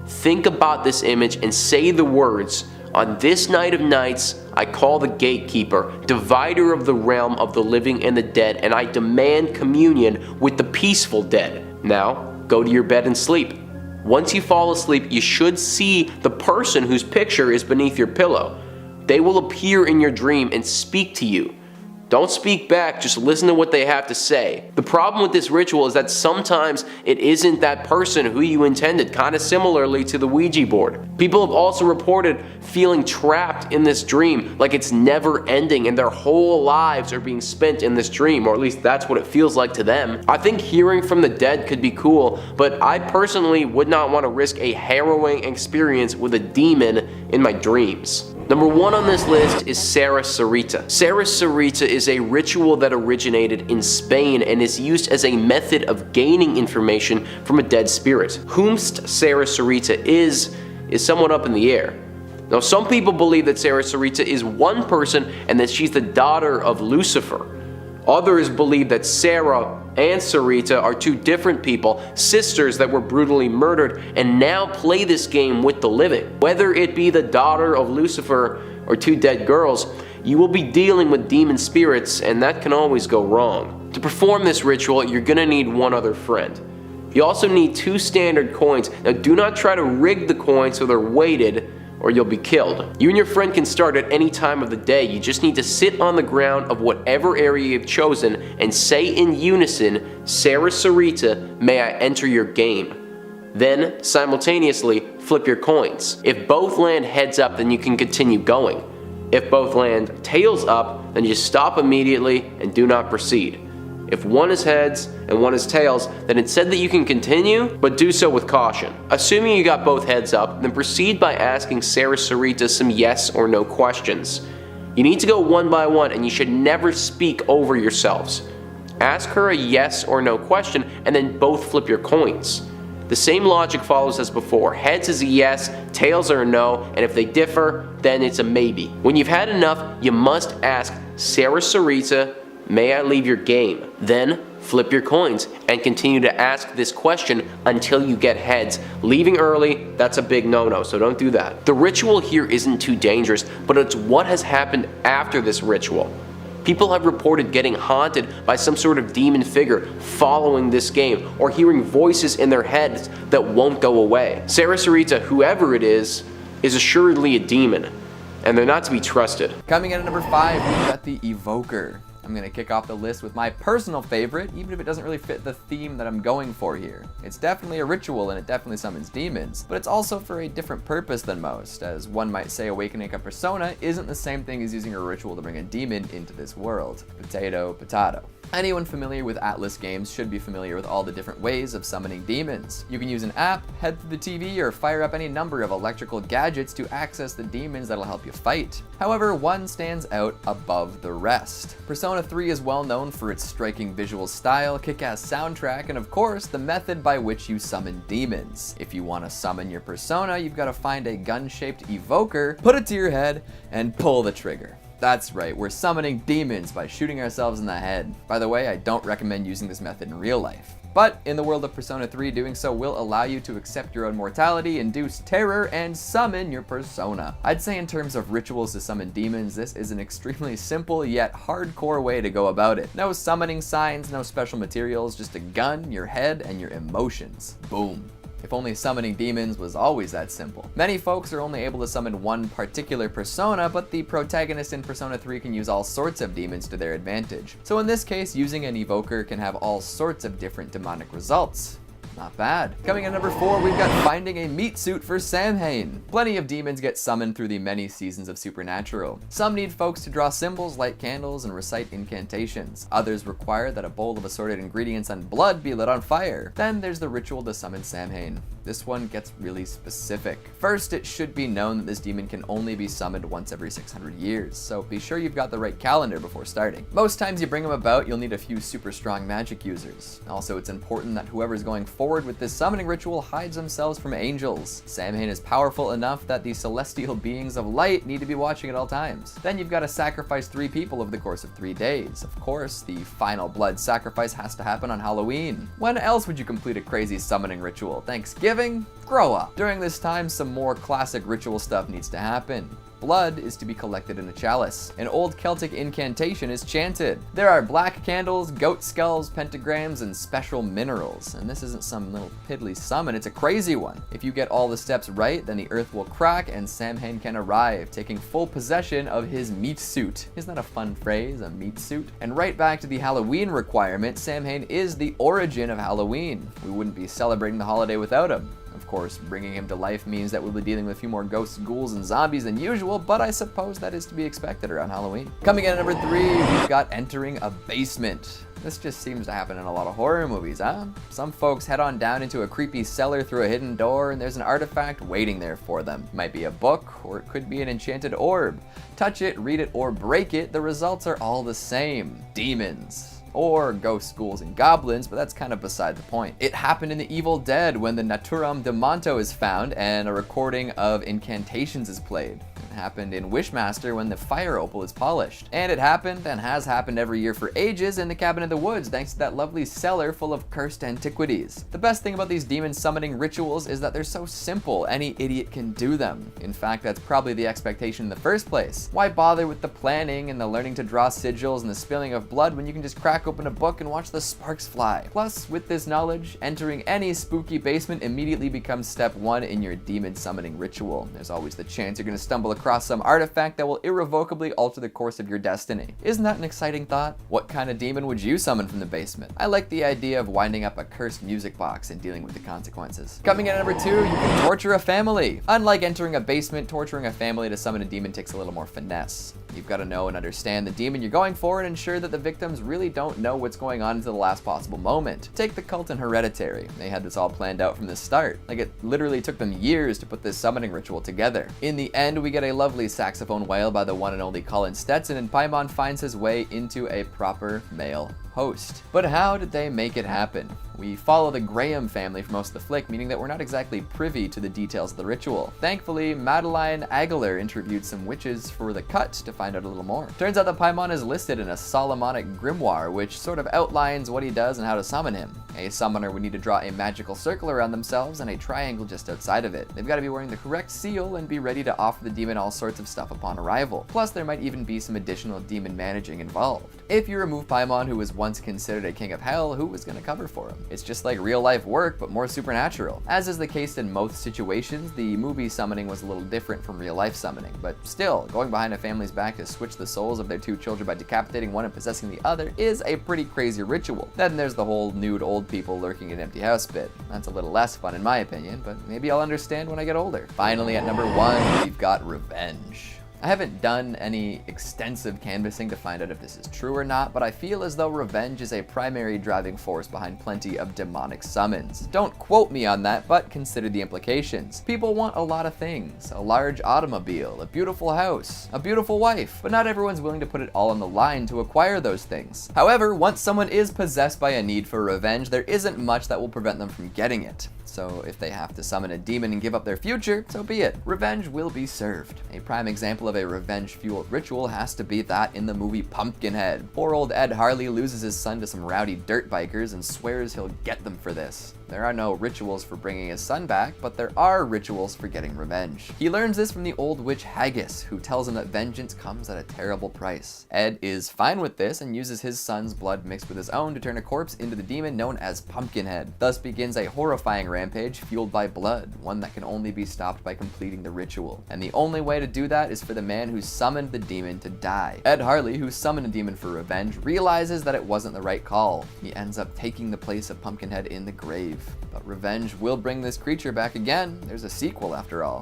Think about this image and say the words, "On this night of nights, I call the gatekeeper, divider of the realm of the living and the dead, and I demand communion with the peaceful dead." Now, go to your bed and sleep. Once you fall asleep, you should see the person whose picture is beneath your pillow. They will appear in your dream and speak to you. Don't speak back, just listen to what they have to say. The problem with this ritual is that sometimes it isn't that person who you intended, kind of similarly to the Ouija board. People have also reported feeling trapped in this dream, like it's never ending and their whole lives are being spent in this dream, or at least that's what it feels like to them. I think hearing from the dead could be cool, but I personally would not want to risk a harrowing experience with a demon in my dreams. Number 1 on this list is Ceremonies. Ceremonies is a ritual that originated in Spain and is used as a method of gaining information from a dead spirit. Whomst Ceremonies is somewhat up in the air. Now, some people believe that Ceremonies is one person and that she's the daughter of Lucifer. Others believe that Sarah and Sarita are two different people, sisters that were brutally murdered, and now play this game with the living. Whether it be the daughter of Lucifer or two dead girls, you will be dealing with demon spirits, and that can always go wrong. To perform this ritual, you're gonna need one other friend. You also need 2 standard coins. Now, do not try to rig the coins so they're weighted, or you'll be killed. You and your friend can start at any time of the day. You just need to sit on the ground of whatever area you've chosen and say in unison, "Sarah Sarita, may I enter your game?" Then, simultaneously, flip your coins. If both land heads up, then you can continue going. If both land tails up, then you stop immediately and do not proceed. If one is heads and one is tails, then it's said that you can continue, but do so with caution. Assuming you got both heads up, then proceed by asking Sarah Sarita some yes or no questions. You need to go one by one, and you should never speak over yourselves. Ask her a yes or no question, and then both flip your coins. The same logic follows as before. Heads is a yes, tails are a no, and if they differ, then it's a maybe. When you've had enough, you must ask Sarah Sarita, "May I leave your game?" Then flip your coins and continue to ask this question until you get heads. Leaving early, that's a big no-no, so don't do that. The ritual here isn't too dangerous, but it's what has happened after this ritual. People have reported getting haunted by some sort of demon figure following this game, or hearing voices in their heads that won't go away. Sarah Sarita, whoever it is assuredly a demon, and they're not to be trusted. Coming in at number 5, we've got the Evoker. I'm going to kick off the list with my personal favorite, even if it doesn't really fit the theme that I'm going for here. It's definitely a ritual and it definitely summons demons, but it's also for a different purpose than most, as one might say awakening a persona isn't the same thing as using a ritual to bring a demon into this world. Potato, potato. Anyone familiar with Atlas games should be familiar with all the different ways of summoning demons. You can use an app, head through the TV, or fire up any number of electrical gadgets to access the demons that'll help you fight. However, one stands out above the rest. Persona 3 is well known for its striking visual style, kick-ass soundtrack, and of course, the method by which you summon demons. If you want to summon your persona, you've got to find a gun-shaped evoker, put it to your head, and pull the trigger. That's right, we're summoning demons by shooting ourselves in the head. By the way, I don't recommend using this method in real life. But in the world of Persona 3, doing so will allow you to accept your own mortality, induce terror, and summon your persona. I'd say in terms of rituals to summon demons, this is an extremely simple yet hardcore way to go about it. No summoning signs, no special materials, just a gun, your head, and your emotions. Boom. If only summoning demons was always that simple. Many folks are only able to summon one particular persona, but the protagonist in Persona 3 can use all sorts of demons to their advantage. So in this case, using an evoker can have all sorts of different demonic results. Not bad. Coming in number 4, we've got finding a meat suit for Samhain. Plenty of demons get summoned through the many seasons of Supernatural. Some need folks to draw symbols, light candles, and recite incantations. Others require that a bowl of assorted ingredients and blood be lit on fire. Then there's the ritual to summon Samhain. This one gets really specific. First, it should be known that this demon can only be summoned once every 600 years, so be sure you've got the right calendar before starting. Most times you bring him about, you'll need a few super strong magic users. Also, it's important that whoever's going forward with this summoning ritual hides themselves from angels. Samhain is powerful enough that the celestial beings of light need to be watching at all times. Then you've got to sacrifice 3 people over the course of 3 days. Of course, the final blood sacrifice has to happen on Halloween. When else would you complete a crazy summoning ritual? Thanksgiving? Grow up. During this time, some more classic ritual stuff needs to happen. Blood is to be collected in a chalice. An old Celtic incantation is chanted. There are black candles, goat skulls, pentagrams, and special minerals. And this isn't some little piddly summon, it's a crazy one. If you get all the steps right, then the earth will crack and Samhain can arrive, taking full possession of his meat suit. Isn't that a fun phrase, a meat suit? And right back to the Halloween requirement, Samhain is the origin of Halloween. We wouldn't be celebrating the holiday without him. Of course, bringing him to life means that we'll be dealing with a few more ghosts, ghouls, and zombies than usual, but I suppose that is to be expected around Halloween. Coming in at number 3, we've got entering a basement. This just seems to happen in a lot of horror movies, huh? Some folks head on down into a creepy cellar through a hidden door, and there's an artifact waiting there for them. It might be a book, or it could be an enchanted orb. Touch it, read it, or break it, the results are all the same. Demons. Or ghosts, ghouls, and goblins, but that's kind of beside the point. It happened in The Evil Dead when the Naturam de Monto is found and a recording of incantations is played. It happened in Wishmaster when the fire opal is polished. And it happened and has happened every year for ages in the Cabin in the Woods thanks to that lovely cellar full of cursed antiquities. The best thing about these demon summoning rituals is that they're so simple, any idiot can do them. In fact, that's probably the expectation in the first place. Why bother with the planning and the learning to draw sigils and the spilling of blood when you can just crack open a book and watch the sparks fly? Plus, with this knowledge, entering any spooky basement immediately becomes step 1 in your demon summoning ritual. There's always the chance you're going to stumble across some artifact that will irrevocably alter the course of your destiny. Isn't that an exciting thought? What kind of demon would you summon from the basement? I like the idea of winding up a cursed music box and dealing with the consequences. Coming in at number 2, you can torture a family. Unlike entering a basement, torturing a family to summon a demon takes a little more finesse. You've got to know and understand the demon you're going for and ensure that the victims really don't know what's going on until the last possible moment. Take the cult in Hereditary. They had this all planned out from the start. Like, it literally took them years to put this summoning ritual together. In the end, we get a lovely saxophone wail by the one and only Colin Stetson, and Paimon finds his way into a proper male host. But how did they make it happen? We follow the Graham family for most of the flick, meaning that we're not exactly privy to the details of the ritual. Thankfully, Madeline Aguilar interviewed some witches for the cut to find out a little more. Turns out that Paimon is listed in a Solomonic grimoire, which sort of outlines what he does and how to summon him. A summoner would need to draw a magical circle around themselves and a triangle just outside of it. They've got to be wearing the correct seal and be ready to offer the demon all sorts of stuff upon arrival. Plus, there might even be some additional demon managing involved. If you remove Paimon, who was once considered a king of hell, who was going to cover for him? It's just like real life work, but more supernatural. As is the case in most situations, the movie summoning was a little different from real life summoning, but still, going behind a family's back to switch the souls of their 2 children by decapitating one and possessing the other is a pretty crazy ritual. Then there's the whole nude old people lurking in an empty house bit. That's a little less fun in my opinion, but maybe I'll understand when I get older. Finally, at number 1, we've got revenge. I haven't done any extensive canvassing to find out if this is true or not, but I feel as though revenge is a primary driving force behind plenty of demonic summons. Don't quote me on that, but consider the implications. People want a lot of things. A large automobile, a beautiful house, a beautiful wife, but not everyone's willing to put it all on the line to acquire those things. However, once someone is possessed by a need for revenge, there isn't much that will prevent them from getting it. So if they have to summon a demon and give up their future, so be it. Revenge will be served. A prime example of a revenge-fueled ritual has to be that in the movie Pumpkinhead. Poor old Ed Harley loses his son to some rowdy dirt bikers and swears he'll get them for this. There are no rituals for bringing his son back, but there are rituals for getting revenge. He learns this from the old witch Haggis, who tells him that vengeance comes at a terrible price. Ed is fine with this and uses his son's blood mixed with his own to turn a corpse into the demon known as Pumpkinhead. Thus begins a horrifying rampage fueled by blood, one that can only be stopped by completing the ritual. And the only way to do that is for the man who summoned the demon to die. Ed Harley, who summoned a demon for revenge, realizes that it wasn't the right call. He ends up taking the place of Pumpkinhead in the grave. But revenge will bring this creature back again. There's a sequel after all.